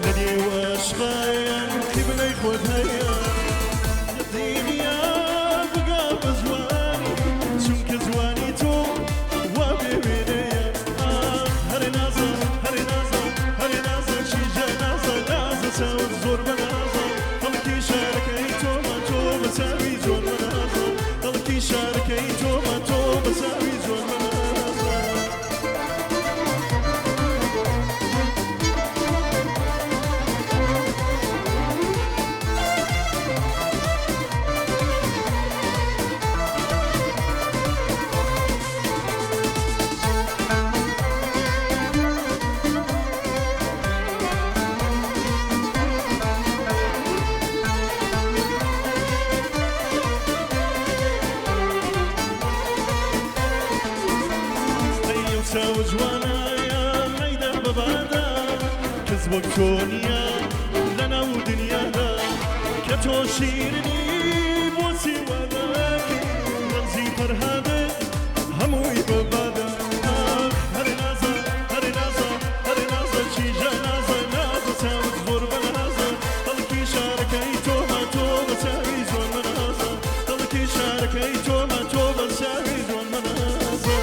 Speaker 4: ندي واشغايا كبني خود هيا الدنيا بقى بزواني شنك زواني تو وبيبينيا هري نازا هري نازا هري نازا شيجا نازا نازا ساوت زور بنازا خلقي شاركي تو ما تو بساوي زور بنازا خلقي شاركي تو ما تو بساوي زور بنازا وجوانا يا ميدا ببادا كذبك كونيا لنا ودنيانا كتو شيرني بوسي وداكي رمزي فرهادة هموي ببادا هري نازا هري نازا هري نازا شيجا نازا نازا ساوت زور بنازا طلقي شاركي توما توما ساوي زور بنازا طلقي شاركي توما توما ساوي زور بنازا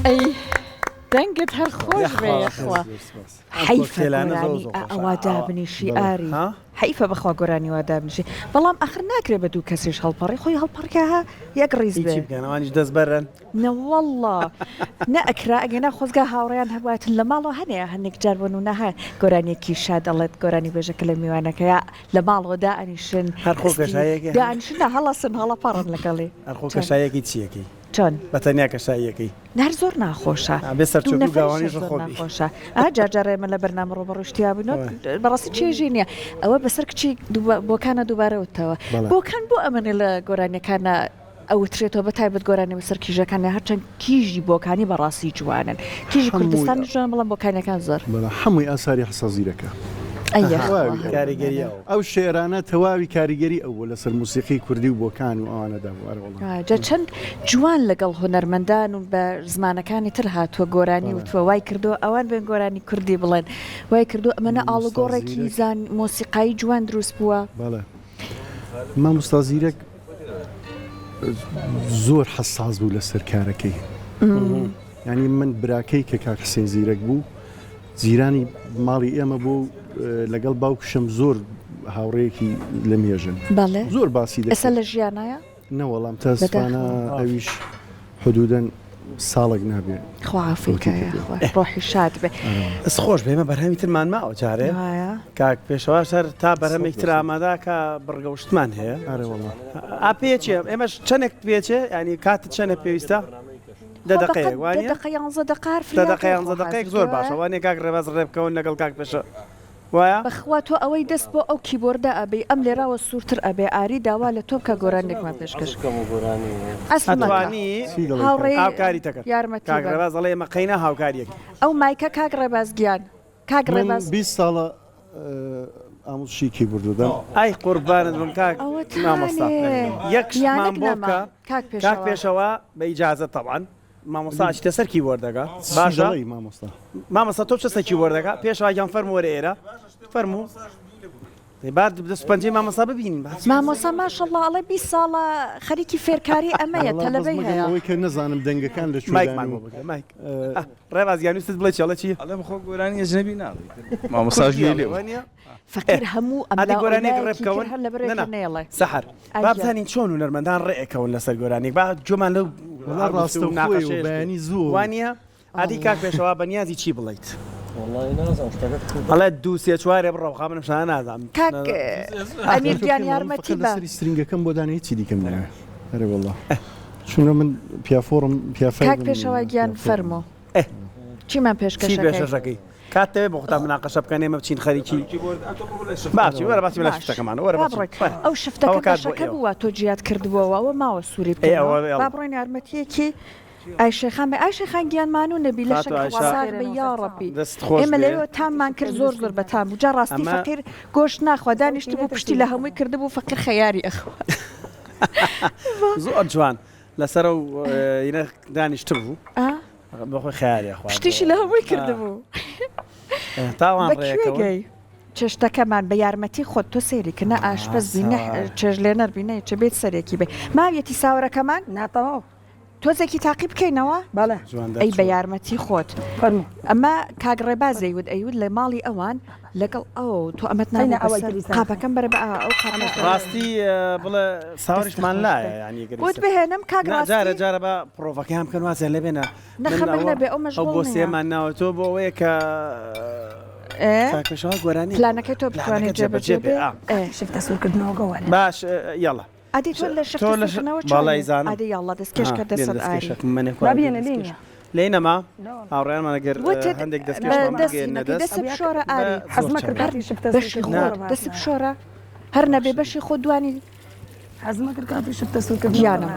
Speaker 1: ئەی دەنگت هەر خۆش بێ یەخوا حیفە گۆرانی ئەوا دابنیشی ئاری حیفە بەخوا گۆرانی وا دابنیشی بەڵام ئەخر ناکرێت بە دوو کەسیش هەڵپەڕی خۆی هەڵپەڕکەها یەک ڕیز بێ
Speaker 2: بکەنەوانیش دەست بەرن
Speaker 1: نەوەڵڵا نەئەکرا ئەگەنا خۆزگا هاوڕێیان هەباتن لە ماڵەوە هەنەیە هەندێک جار بۆن و نەها گۆرانێکی شا دەڵێت گۆرانی بێژەکە لە میوانەکەیە لە ماڵەوە دائنیشن
Speaker 2: هەر خۆ کەشایەکی
Speaker 1: دائنیشنە هەڵەسن هەڵەپەڕن لەگەڵێ
Speaker 2: هەر خۆ کەشایەکی چیەکەی
Speaker 1: چۆن
Speaker 2: بەتەنیا کەشاییەکەی
Speaker 1: نەر زۆر ناخۆشە ناخۆشە جارجارێمە لە بەرنامە ڕۆبەڕۆشتیا بنەوە بەڕاستی چێژی نییە ئەوە بەسەر کچی بۆکانە دووبارەوتەوە بۆکان بۆ ئەمەنێ لە گۆرانیەکانە ئەوترێتەوە بە تایبەت گۆرانی بەسەر کیژەکانی هەرچەند کیژی بۆکانی بەڕاستی جوانن کیژی کوردستان جوان بەڵام بۆکانەکان زۆر
Speaker 3: هەمووی ئاساری حسازیرەکە
Speaker 2: کاریگەری
Speaker 3: ئەو شێرانە تەواوی کاریگەری ئەوە لەسەر موسیقی کوردی و بۆکان و ئەوانەدا
Speaker 1: جا چەند جوان لەگەڵ هونەرمەندان و بە زمانەکانی تر هاتووە گۆرانی وتوە وای کردو ئەوان بێن گۆرانی کوردی بڵێن وای کردو ئەمەە ئاڵوگۆڕێکی زان مۆسیقایی جوان دروست بووە
Speaker 3: بەڵێ مامۆستا زیرەک زۆر حساس بوو لەسەر کارەکەی ینی من براکەی کە کاک حسێن زیرەک بوو زیرانی ماڵی ئێمە بوو لەگەڵ باوکشم زۆر هاوڕێکی لە مێژن زۆر باسی
Speaker 1: ئێستا لە ژیانایە
Speaker 3: نەوەڵام تاسفانە ئەویش حدودەن ساڵێک نابێت
Speaker 1: خوافیکایە ڕۆحی شاد بێ
Speaker 2: خۆش بێمە بەرهەمی ترمان ماوە جارێ کاک پێشەوە سەر تا بەرهەمێک تر ئامادا کە بڕگەوشتمان هەیە ئاپێچێ ئێمەش چەندێک پێچێ ینی کاتت چەندە پێویستە دقەیەک زۆر باشە وانێ کاک ڕێباز ڕێبکەون لەگەڵ کاک پێشە وایە
Speaker 1: بەخوا تۆ ئەوەی دەست بۆ ئەو کیبۆردا ئەبێ ئەم لێراوە سوورتر ئەبێ ئاری داوا لە تۆ بکە گۆرانێکمان پێشکەش
Speaker 2: هاوکاری تەکە کاک ڕێباز دەڵێ ئێمە قەینە هاوکاریەک
Speaker 1: ئەو مایکە کاک ڕێباز گیان کاک ڕێباز
Speaker 3: 20 ساڵە ئامۆژشیکی بردودەم
Speaker 2: ئای قوربانت بم کاک مامۆستا یەکشمان بۆ بکە کاک پێشەوە بە ئیجازەت تەبعاً مامۆستاچی تە سەر کیبۆردەکە باشە مامۆستا تۆ چە سەر کیبۆردەکە پێشەوەیان فەرمو وەرە ئێرە فەرموو بعد دەستپەنجەی مامۆستا ببینین
Speaker 1: مامۆستا ماشەڵڵا ئەڵێ 20 ساڵە خەریکی فێرکاری ئەمەیە تەلەبەی هەیە
Speaker 3: ئەوەی کە نەزانم دەنگەکان لە
Speaker 2: ڕێبازیان ویستت بڵێ چڵە چی
Speaker 5: ئەڵێ بخۆ گۆرانی ئەجنەبی ناڵێ مامۆستاژی لێ
Speaker 1: فەقیر هەموو
Speaker 2: ئەمە گۆرانێک ڕێبکەون
Speaker 1: نێڵێ
Speaker 2: سەحر بابزانین چۆن هونەرمەندان ڕێەکەون لەسەر گۆرانێک با جۆمان لەو
Speaker 3: ڕاستە و بەیانی زوو
Speaker 2: وانە ئادی کاک پێشەوە بەنیازی چی بڵیت ئەڵێ دوو سێ چوارێ بڕەوخا منم شانە نازانم
Speaker 1: کاک ئەمیر گیان یارمەتی بە
Speaker 3: لەسەری سترینگەکەم بۆ دانەی چی دیکەم نایە هەرێ وەڵڵا چونە من پیافۆڕم پیافای
Speaker 1: کاک پێشەوە گیان فەرمۆ چیمان
Speaker 2: پێشکەشەکەی کاتەوێ بۆ خۆتا مناقەشە بکەن ئێمە بچین خەریکی باسی وەرە باسی لە شتەکەمانە وەرە
Speaker 1: ئەو شفتەکە بەشەکە بووە تۆ جیات کردبووەوە ئەوە ماوە سووری بڕۆین یارمەتیەکی ئای شێخان بە ئای شێخان گیانمان و نەبی لە
Speaker 2: فاتو عایشە.
Speaker 1: شەکوەسار بە یا ڕەبی
Speaker 2: دەست خۆش
Speaker 1: ئێمە
Speaker 2: بێ.
Speaker 1: لەوە تاممان کرد زۆر زۆر بەتام بوو جا ڕاستی
Speaker 2: ئەمە-
Speaker 1: فەقیر گۆشت ناخوا دانیشت بوو پشتی لە هەمووی کرده بوو فەقیر خەیاری ئەخوا
Speaker 2: زۆر جوان لەسەر و یینە دانیشتر بوو بەخۆی خیاریە خوا
Speaker 1: پشتیشی لە هەمووی کرده بوو
Speaker 2: تاوان ڕێەکەوە
Speaker 1: بەکوێگەی چێشتەکەمان بە یارمەتی خۆت تۆ سێریکردە ئاشپەز بینە چێژلێنەر بینە چ بێت سەرێکی بێ ماویەتی ساوەڕەکەمان
Speaker 6: ناتەواو
Speaker 1: تۆزێکی تاقی بکەینەوە
Speaker 6: بەڵێ
Speaker 1: ئەی بە یارمەتی خۆت
Speaker 6: فەرموو
Speaker 1: ئەمە کاگڕێباز دەیوت ئەیود لە ماڵی ئەوان لەگەڵ ئەو تۆ ئەمەت
Speaker 6: ئەوەی
Speaker 1: ناوە
Speaker 6: تریسان.
Speaker 1: قاپەکەم بەرە بە ئەو قاپەکە
Speaker 2: ڕاستی بڵێ ساوەڕیشمان لایە ینی
Speaker 1: بۆت بهێنم
Speaker 2: جارە
Speaker 1: کاگڕاستی
Speaker 2: جارە بە پرۆڤەکەیان بکەن وازە لە بێنە
Speaker 1: نەخەبەر نەبێ ئەو
Speaker 2: ئەو
Speaker 1: مەشغوڵ
Speaker 2: بۆ
Speaker 1: نییە.
Speaker 2: سێمان ناوەتەوە بۆ ئەوەیە کە کاکەشەوە گۆرانی
Speaker 1: پلانەکەی تۆ بتوانێت جێبەجێ بێ
Speaker 6: شفتە سوورکردنەوە گەوەرە
Speaker 2: باش یاڵە
Speaker 1: ئەدی تۆ لە
Speaker 2: تۆ لە باڵای زانم.
Speaker 1: ئەدی یاڵڵا دەستکێش کە دەسەر ئاری
Speaker 6: بابیێنە لینە
Speaker 2: لێ نەما هاوڕێیانمان ئەگەر
Speaker 1: وتت
Speaker 2: هەندێک دەستکەشمان بگەێنە دەست
Speaker 1: دەست بشۆرە ئاری
Speaker 6: حەزمە کردی شفتە
Speaker 1: بەشی خۆ دەست بشۆرە هەر نەبێ بەشی خۆ دوانی
Speaker 6: حەزمە کرد کاتی شفتە سوورکردن
Speaker 1: گیانە.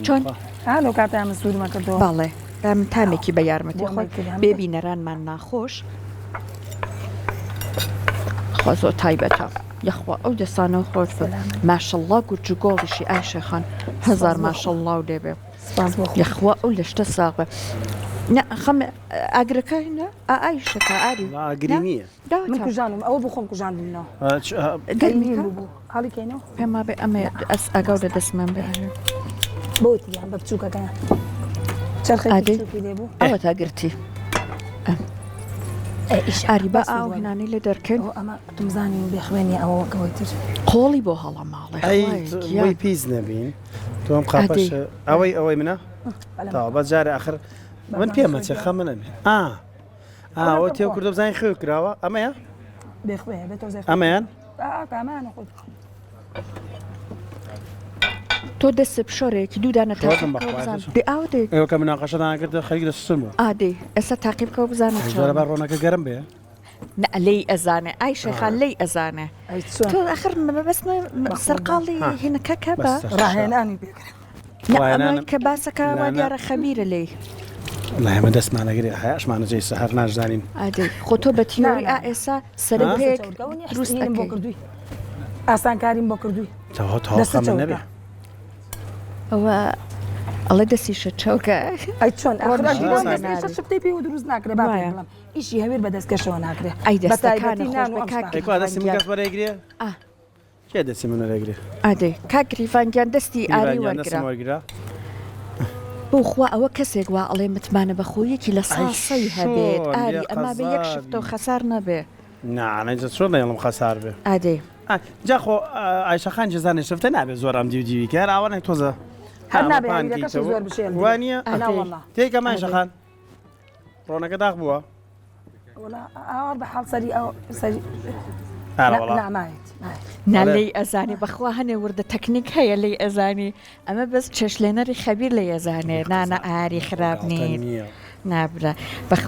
Speaker 1: چۆن
Speaker 6: هالۆ کاتە ئەمە سوورمە کردەوە
Speaker 1: باڵێ من تامێکی بە یارمەتی
Speaker 6: بۆ
Speaker 1: خۆی
Speaker 6: ئەمە
Speaker 1: بێبینەرانمان ناخۆش خوا زۆر تایبەتە یەخوا ئەو دەستانەوە خۆش ماشەڵڵا گورج و گۆڵیشی ئایشەخان هزار ماشەڵڵا و دەبێ
Speaker 6: سپاس بۆ
Speaker 1: یەخوا ئەو لە شتە ساغ بە خەم ئاگرەکەینە ئایشەکە ئاری
Speaker 2: ئاگری نییە
Speaker 6: من کوژانم ئەوە بۆ خۆم کوژاندنەوە
Speaker 1: گەرمی
Speaker 6: بوو هەڵیکەینەوە
Speaker 1: پێما بێ ئەمە ئەس ئەگەڵ لە دەستمان بێ
Speaker 6: بۆتیان بە بچووکەکەیان چرخی لێبوو
Speaker 1: ئەوە تا گرتی ئاری بە ئاو هێنانی لێ دەرکەن
Speaker 6: ئەمە تمزانی بێخوێنی ئەوە گەوەی تر
Speaker 1: قۆڵی بۆ هەڵە ماڵێ
Speaker 2: ئەی پیس نەبین تۆم قاپەش ئەوەی منە تا بە جارە ئاخر من پێمە چێ خە منە ئەوە تێو کردە بزانین خێو کراوە ئەمەیە
Speaker 6: بێخوێ بێتۆ زێ
Speaker 2: ئەمەیان
Speaker 6: ئامانە خۆت
Speaker 1: تۆ دەست بشۆرێکی دوودانە ئاو دێ
Speaker 2: ئەوە کە مناقەشەدان کردە خەریک دەستم بوو
Speaker 1: ئادێ ئێستا تاقیبکەوە بزانە
Speaker 2: جارە بە ڕۆنەکە گەرم بێ
Speaker 1: لی ئەزانێ ئای شێخان لی ئەزانێ تۆ ئەخر بەست سەرقاڵی هینەکەکە بە
Speaker 6: ڕاهێنانی
Speaker 1: ئەمە کە باسەکە وا دیارە خەبیرە لێ
Speaker 2: لایمە دەستمانەگری حیاشمانە جێ سەهر ناژدانین
Speaker 1: ئادێ خۆ تۆ بە تیۆری ئێستا سەرپێک دروست
Speaker 6: بۆ کردووی ئاسانکاریم بۆ کردووی
Speaker 2: تاوەخەمە نەبێ
Speaker 1: ئەوە ئەڵێ دەستیشە چاوکە
Speaker 6: ئەی چۆن شتی پێ و دروست ناکرێ باڵم ئیشی هەویر بە دەستکەشەوە ناکرێ
Speaker 1: ئەی دەستەکانە
Speaker 2: دەستی کەس بەرەگرێ کێ دەستی منەرەگرێ
Speaker 1: ئادێ کاگریفانگیان دەستی ئاری وەرگرا بۆخوا ئەوە کەسێک وا ئەڵێ متمانە بەخۆیەکی لە ساسەی هەبێت ئاری ئەما بە یەک شفتەوە خەسار نەبێ
Speaker 2: نانەجە چۆن نەڵم خەسار بێ
Speaker 1: ئادێ
Speaker 2: جاخۆ ئایشەخان جزانێ شفتە نابێت زۆر ئەم دیودیوی کە ئاوانێک تۆزە وانە تێکە ماشەخان ڕۆنەکە داغ بووە
Speaker 6: بە حاڵ سەری ئەو
Speaker 1: نالی ئەزانی بەخوا هەنێ وردە تەکنیک هەیە لی ئەزانی ئەمە بەس چێشلێنەری خەبیر لە ئەزانێ نانە ئاری خراپ نییە نابرا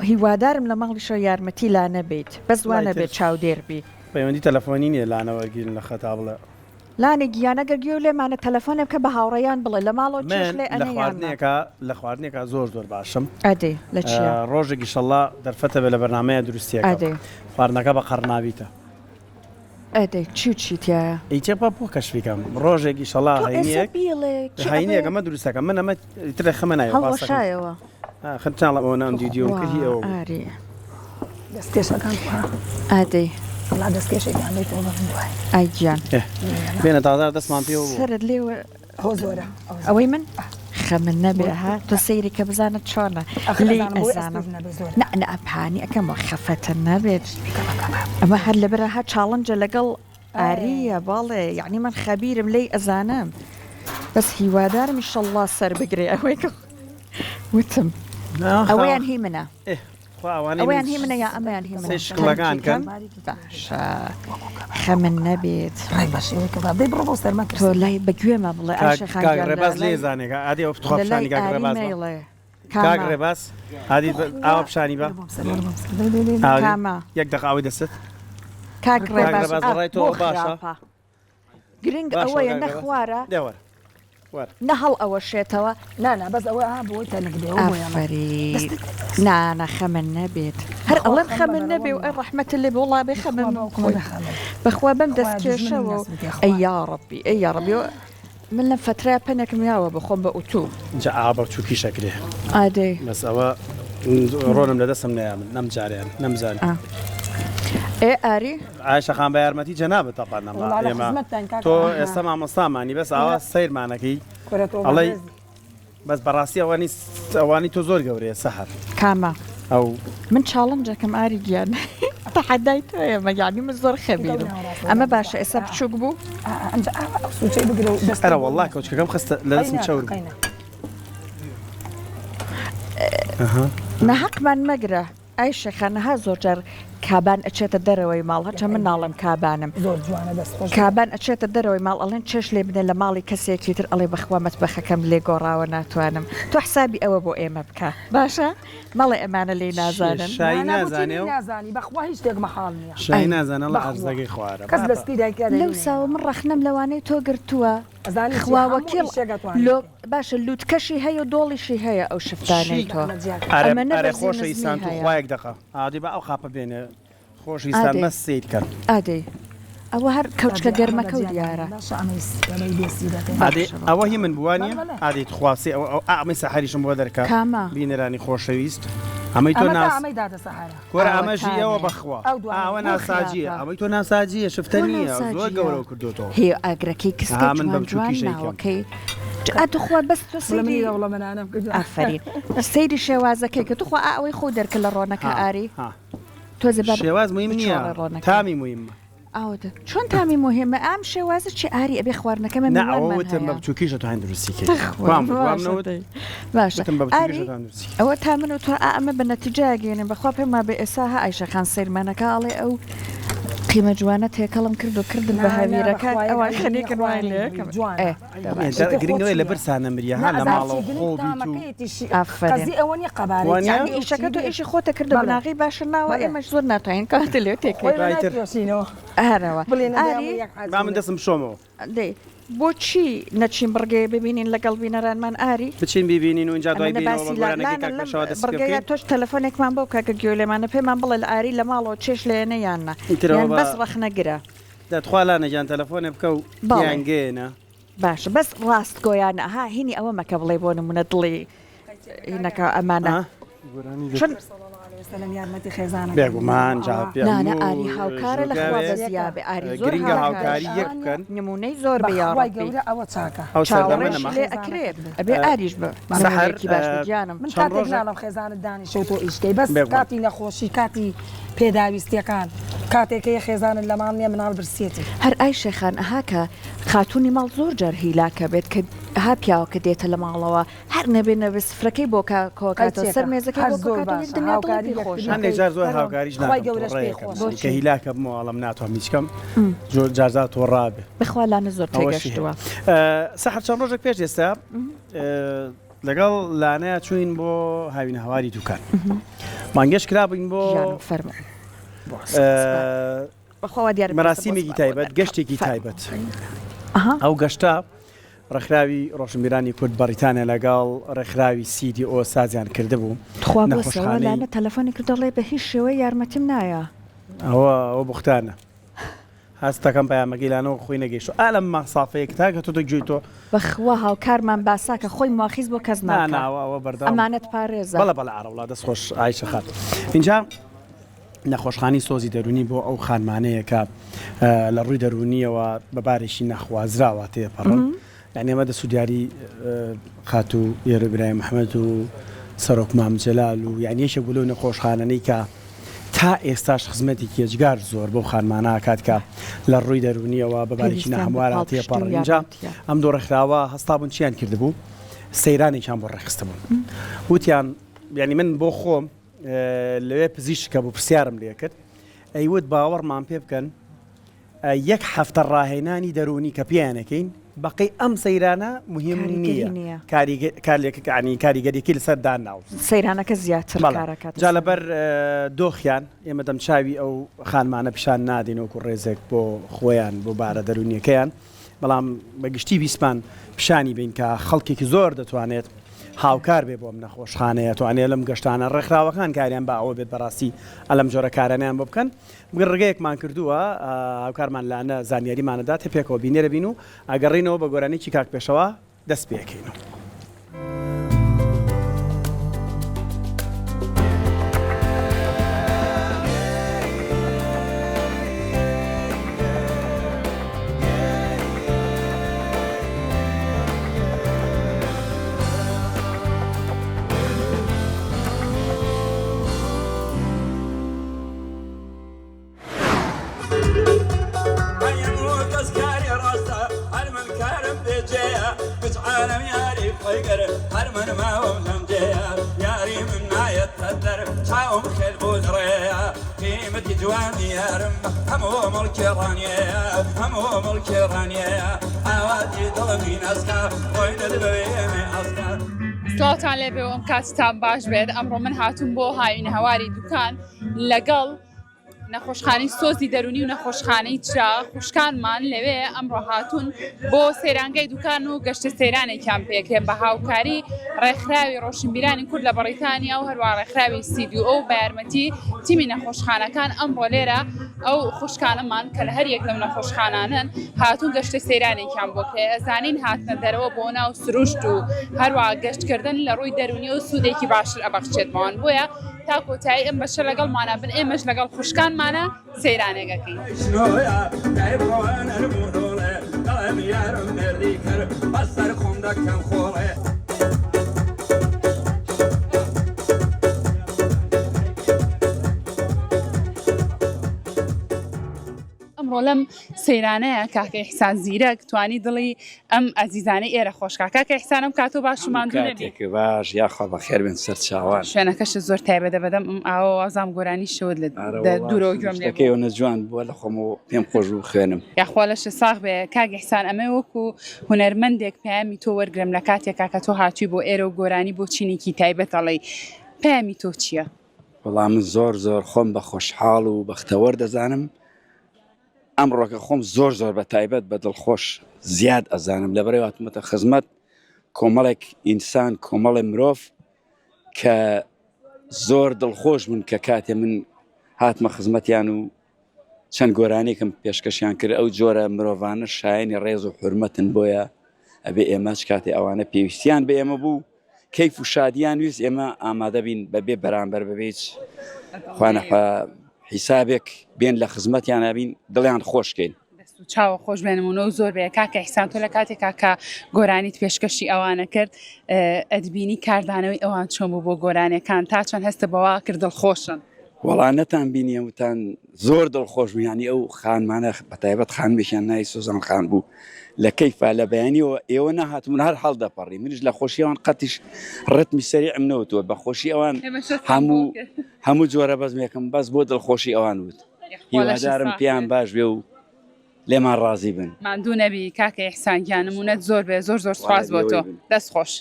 Speaker 1: هیوادارم لە ماڵیشە یارمەتی لا نەبێت بەس وانە بێت چاودێربی
Speaker 2: پەیوەندی تەلەفۆنی نییە لانەوەگیرن لە خەتا بڵێ
Speaker 1: لانێ گیانەگە گوێ لێمانە تەلەفۆنێ بکە بە هاوڕێیان بڵێ لە ماڵەوە چێشلێ
Speaker 2: لە خواردنێکە زۆر باشم
Speaker 1: ئەدێ لە چیە
Speaker 2: ڕۆژێکی شەڵا دەرفەتە بێ لە بەرنمەیە دروستیەکە خواردنەکە بە قەرناویتە
Speaker 1: ئەدێ چیتیە
Speaker 2: ئیچێ بۆ کەشفیکەم ڕۆژێکی شەڵا هەینەیە ئەمە دروستەکە من ئەمە ترە خەمە
Speaker 1: نایەوە
Speaker 2: خەتان لەەوە نام دیدیۆ کردی ئەوە
Speaker 6: دەستکێشەکان
Speaker 1: ئادەی
Speaker 6: دەستکێشێکیان
Speaker 1: ئایگیان
Speaker 2: بێنە تازار دەستمان پێ
Speaker 1: سرت لێوە
Speaker 6: زۆرە
Speaker 1: ئەوەی من خەمن نەبێ ها تۆ سەیری کە بزانت چۆنە لی ئەزانم نە ئەپانی ئەەکەمەوە خەفەتە نەبێت ئەمە هەر لەبەرە ها چاڵنجە لەگەڵ ئاریە باڵێ یعنی من خەبیرم لی ئەزانم بەس هیوادارم شەڵڵا سەر بگرێ ئەوەی وتم ئەوەیان هی منە ئەویان هی منە یا ئەمەیان هی منە
Speaker 2: شکڵەکان کەن
Speaker 1: باشە خەمن نەبێت
Speaker 6: ڕای بەشێوەکە بێ بڕۆ بۆ سەرمە
Speaker 1: تۆ لای بەگوێ ما بڵێ
Speaker 2: ڕێباز لێ زانێکە ئادی ئەو فتوخەپشانی کاگڕێباز ئادی ئاوە پیشانی بە یەک دەقاوی دەست
Speaker 1: کاگڕێباز ڕای تۆ باشە گرنگ ئەوەیە نەخوارە
Speaker 2: دێوەر
Speaker 1: نەهەڵ ئەوە شێتەوە
Speaker 6: نانا بەس ئەوە بۆی تەنەکبێ
Speaker 1: ئەفەری نانە خەمن نەبێت هەر ئەڵەن خەمن نەبێ و ئەی ڕەحمەت لێ وڵا بێ خەمن بەخوا بەم دەستکێشەوە ئەی یا ڕەبی ئەی یا ڕەبی من لەم فترە پەنێکم یاوە بخۆم بە ئوتوو
Speaker 2: جا ئابڕ چووکی شەکرێ
Speaker 1: ئادەی
Speaker 2: بەس ئەوە ڕۆنم لە دەستم نەیامن نەمجاریان نەمزان
Speaker 1: ئێ ئاری
Speaker 2: عایشەخان بە یارمەتی جەنابێت تەپانەمە ئێمە تۆ ئێستا مامۆستامانی بەس ئاوا سەیرمانەکەی ئەڵێ بەس بەڕاستی ئەوانی تۆ زۆر گەورەیە سەحر
Speaker 1: کامە
Speaker 2: ئەو
Speaker 1: من چاڵنجەکەم ئاری گیان تەحەدای تۆیە مەگانی من زۆر خەبیرم ئەمە باشە ئێستا بچووک بوو
Speaker 2: ئەرە وەڵڵا کەوچکەکەم خستە لە دەستم چەور
Speaker 1: نەحەقمان مەگرە ئای شەخانەها زۆر جار کابان ئەچێتە دەرەوەی ماڵ هەرچە من ناڵم کابانم کابان ئەچێتە دەرەوەی ماڵ ئەڵێن چێش لێ بدەن لە ماڵی کەسێکی تر ئەڵێ بەخوا مەتبەخەکەم لێ گۆڕاوە ناتوانم تۆ حسابی ئەوە بۆ ئێمە بکە باشە مەڵێ ئەمانە لێ نازانن
Speaker 2: شای نازانێ و
Speaker 6: نازانی بەخوا هیچ شتێک مەحاڵ نییە
Speaker 2: شای نازانە لە ئەرزەکەی خوارە
Speaker 6: کەس دەستی دایکە
Speaker 1: لەو ساوە من ڕەخنەم لەوانەی تۆ گرتووە خواوەکیڵ باشە لووتکەشی هەیە و دۆڵیشی هەیە ئەو شفتانەی تۆ
Speaker 2: ئەرە خۆشە ئیسان تو خوایەک دقە عادی بە ئەو خاپە بێنێ خۆشی ئیسان مە سیر کەن
Speaker 1: ئادەی ئەوە هەر کەوچکە گەرمەکە و دیارە
Speaker 2: ئەوە هی من بوانە ئادی خواسی ئەو ئەمەی سەحریشم بۆ دەرکە
Speaker 1: کامە
Speaker 2: بینەرانی خۆشەویست ئەمەی تۆ کۆرە ئەمەژی ئەوە بەخوا ئەوە ناساجیە ئەمەی تۆ ناساجیە شفتە نییە زۆر گەورە کردوتەوە
Speaker 1: هێ ئاگرەکەی کەسکی جوانناوەکەی ئەتوخوا بەس تۆ ئافرین سەیری شێوازەکەی کە توخوا ئەوەی خۆ دەرکە لە ڕۆنەکە ئاری تۆ
Speaker 2: شێواز مهم نییە تامی مهمە
Speaker 1: ئەوە چۆن تامی مهمە ئام شێوازە چی ئاری ئەبێ خواردنەکەمە
Speaker 2: ناوەتم بە بچووکیشە تو هەند درستیکە
Speaker 1: باشە ئەوە تا من و تۆ ئەمە بە نەتیجاگەێنم بەخوا پێما بێ ئێسا ئایشەخان سەیرمانەکە ئاڵێ ئەو قیمە جوانە تێکەڵم کرد و کردن بە هاویرەکە ئەوان خەنێکن وای لێکم
Speaker 2: گرنگەوەی لە برسانە مریە ها لە ماڵەوە
Speaker 6: ئافرین ئەوە نیە قەبارەت
Speaker 1: ئیشەکە تۆ ئیشی خۆتە کردو بەناغی باشە ناوە ئێمەش زۆر ناتوانین کاتە لێ تێکەوە هەرەوە
Speaker 2: با من دەستم شۆمەوە
Speaker 1: بۆچی نەچین بڕگەیە ببینین لەگەڵ بینەرانمان ئاری
Speaker 2: بچین ببینین و اینجا دوای بینەوە
Speaker 1: تۆش تەلەفۆنێکمان بۆ کاکە گوێ لێمانە پێمان بڵێ لە ئاری لە ماڵەوە چێش لێنە یاننا بەس ڕەخنەگرە
Speaker 2: دەتخوالانەجان تەلەفۆنێ بکە و یانگەێنە
Speaker 1: باشە بەس ڕاست گۆیانە ها هینی ئەوە مەکە بڵێ بۆ نمونە دڵی هینەکە ئەمانە
Speaker 2: بێگومان
Speaker 1: نانە ئاری هاوکارە لە خوا بەزیابێ ئاری زۆر
Speaker 2: گرنگە هاوکاری یەک بکەن
Speaker 1: نمونەی زۆر بەیاڕی
Speaker 6: ئەوە چاکە
Speaker 1: لێ ئەکرێت ئەبێ ئاریش بە سەحرکی باش گیانم
Speaker 6: من کاتێک ناڵم خێزانت دانیشە و تۆ ئیشکەی بەس کاتی نەخۆشی کاتی پێداویستیەکان کاتێکەیە خێزانت لە ماڵ نییە مناڵ برسێتی
Speaker 1: هەر ئای شێخان ئەهاکە خاتوونی ماڵ زۆر جار هیلاکە بێت کە ها پیاوەکە دێتە لە ماڵەوە هەر نەبێ نەبێ سفرەکەی بۆ کۆکاتەوە سەر مێزەکەی
Speaker 2: هەندێک جار زۆر هاوکاریش کە هیلاکە بمەوەڵم ناتوان میچکەم زۆر جارزات تۆ ڕابێ
Speaker 1: بخوالانە زۆر تێگەشتووە
Speaker 2: سەحر چەند ڕۆژێک پێش ئێستا لەگەڵ لانەیە چوین بۆ هاوین هەواری دوکان مانگەش کرابووین بۆ مەراسیمێکی تایبەت گەشتێکی تایبەت ئەو گەشتە ڕێکخراوی ڕۆشنبیرانی کورد بەریتانیا لەگەڵ ڕێکخراوی سیدی ئۆ سازیان کردبوو
Speaker 1: خواڵانە تەلەفۆنی کردەڵێ بە هیچ شێوەی یارمەتیم نایە
Speaker 2: ئەوە بوختانە هەستەکەم پامەگەیلانەوە خۆی نەگەیشت ئالم مەسافەیەک تاکە تۆ دەگوێتەوە
Speaker 1: بەخوا هاوکارمان باساکە خۆی مواخیز بۆ کەس
Speaker 2: ناوە بەردە
Speaker 1: ئەمانەت پارێزە
Speaker 2: بەڵە عەرەوڵا دەست خۆش ئایشە خات اینجا نەخۆشخانی سۆزی دەرونی بۆ ئەو خانمانەیە کە لە ڕووی دەرونیەوە بەبارێکی نەخوازراوە تێپەڕن یعنی ئەمە دەسوودیاری خات و ئێرە برای محەممەد و سەرۆک مام جەلال و یعنیەشە بوو لەو نەخۆشخانەی کە تا ئێستاش خزمەتی کێجگار زۆر بۆ خانمانە کاتکە لە ڕووی دەرونیەوە بەبارێکی نەهەموارە تێپەڕ اینجا ئەم دۆ ڕێکخراوە هەستا بوون چیان کردبوو سەیرانێکیان بۆ ڕێخستە بوون وتیان ینی من بۆ خۆم لەوێ پزیشکە بوو پرسیارم لێ کرد ئەیوت باوەڕمان پێ بکەن یەک هەفتە ڕاهێنانی دەرونی کە پیانەکەین بەقی ئەم سەیرانە مهم نییە کاریگەریەکی لەسەر داناو
Speaker 1: سەیرانەکە زیاتر
Speaker 2: جا لەبەر دۆخیان ئێمە دەم چاوی ئەو خانمانە پیشان نادین وەکو ڕێزێک بۆ خۆیان بۆ بارە دەرونیەکەیان بەڵام بەگشتی بیسمان پیشانی بین کە خەڵکێکی زۆر دەتوانێت هاوکار بێ بۆم نەخۆشخانەیە توانێت لەم گەشتانە ڕێکخراوەکان کاریان بە ئەوە بێت بەڕاستی ئەلەم جۆرە کارانیان بۆ بکەن بگەر ڕێگەیەکمان کردووە هاوکارمان لاەنە زانیاریمانەدا تێپێکەوە بینێرە بین و ئەگەڕینەوە بە گۆرانێکی کاک پێشەوە دەست پێکەینەوە.
Speaker 7: سڵاتان لێبێ و ئەم کاتتان باش بێت. ئەمڕۆ من هاتووم بۆ هاوینە هەواری دوکان لەگەڵ نەخۆشخانەی سۆزی دەرونی و نەخۆشخانەی چرا خوشکانمان لەوێ ئەمڕۆ هاتوون بۆ سەیرانگەی دوکان و گەشتە سەیرانێکیان پێکرێن بە هاوکاری ڕێکخراوی ڕۆشنبیرانی کورد لە بەڕیتانیا و هەروە ڕێکخراوی CDO و بە یارمەتی تیمی نەخۆشخانەکان ئەمڕۆ لێرە ئەو خوشکانەمان کە لە هەر یەک لەم نەخۆشخانانن هاتوون گەشتە سەیرانێکیان بۆ کرێ ئەزانین هاتنە دەرەوە بۆ ناو سروشت و هەروە گەشتکردن لە ڕووی دەرونی و سوودێکی باشتر ئەبەخشێتمەوان بۆیە تا کۆتایی ئەم بەشە لەگەڵمانە بن ئێمەش لەگەڵ خوشکانمانە سەیرانێکەکەین. ئەمڕۆ لەم سەیرانەیە کاکە ئیحسان زیرەک توانی دڵی ئەم ئەزیزانەی ئێرە خۆشکا کاکە ئیحسانم کاتۆ باشماندوو نەبێت
Speaker 8: باش یاخوا بەخێر بێن سەر چاوان
Speaker 7: شوێنەکەش زۆر تایبەتە بەدەم ئەم ئاوە وازام گۆرانی شەوت لە دوورەوە گوێم
Speaker 8: لێەکەیەوە نەجوان بووە لە خۆم و پێم خۆش بوو خوێنم
Speaker 7: یاخوا لەشە ساغ بێ کاک ئیحسان ئەمە وەکو هونەرمەندێک پەیامی تۆ وەرگرم لە کاتێکا کە تۆ هاتووی بۆ ئێرە و گۆرانی بۆ چینێکی تایبەت ئەڵێی پەیامی تۆ چییە؟
Speaker 8: وەڵام من زۆر خۆم بە خۆشحاڵ و بەختەوەر دەزانم ئەمڕۆکە خۆم زۆر بە تایبەت بە دڵخۆش زیاد ئەزانم لەبەرەوەی هاتوومەتە خزمەت کۆمەڵێک ئینسان کۆمەڵی مرۆڤ کە زۆر دڵخۆش بوون کە کاتێ من هاتمە خزمەتیان و چەند گۆرانێکم پێشکەشیان کرد ئەو جۆرە مرۆڤانە شایەنی ڕێز و حورمەتن بۆیە ئەبێ ئێمەش کاتێ ئەوانە پێویستیان بە ئێمە بوو کەیف و شادیان ویست ئێمە ئامادە بین بەبێ بەرامبەر ببێت خوانەخوا حیسابێک بێن لە خزمەتیان بین دڵیان خۆشکەین
Speaker 7: چاوە خۆش بێنمونە و زۆر بێ کاکە ئیحسان تۆ لە کاتێکا کە گۆرانیت پێشکەشی ئەوانە کرد ئەدبینی کاردانەوەی ئەوان چۆن بوو بۆ گۆرانەکان تا چەند هەستە بەوا کرد دڵخۆشن
Speaker 8: وەڵانەتان بینیە وتان زۆر دڵخۆش بوویانی ئەو خانمانە بەتایبەت خانمێکیان ناوی سۆزان خان بوو لە کەیفا لە بەیانیەوە ئێوە نەهاتمون هەر هەڵدەپەڕی منیش لە خۆشی ئەوان قەتیش ڕتمی سەریعم نەوتووە بە خۆشی ئەوان هەموو جۆرە بەزمێکم بەس بۆ دڵخۆشی ئەوان وت هیوادارم پێیان باش بێ و لێمان ڕازی بن
Speaker 7: ماندوو نەبی کاکە ئیحسان گیانمونەت زۆر بێ زۆر سوپاس بۆ تۆ دەست خۆش.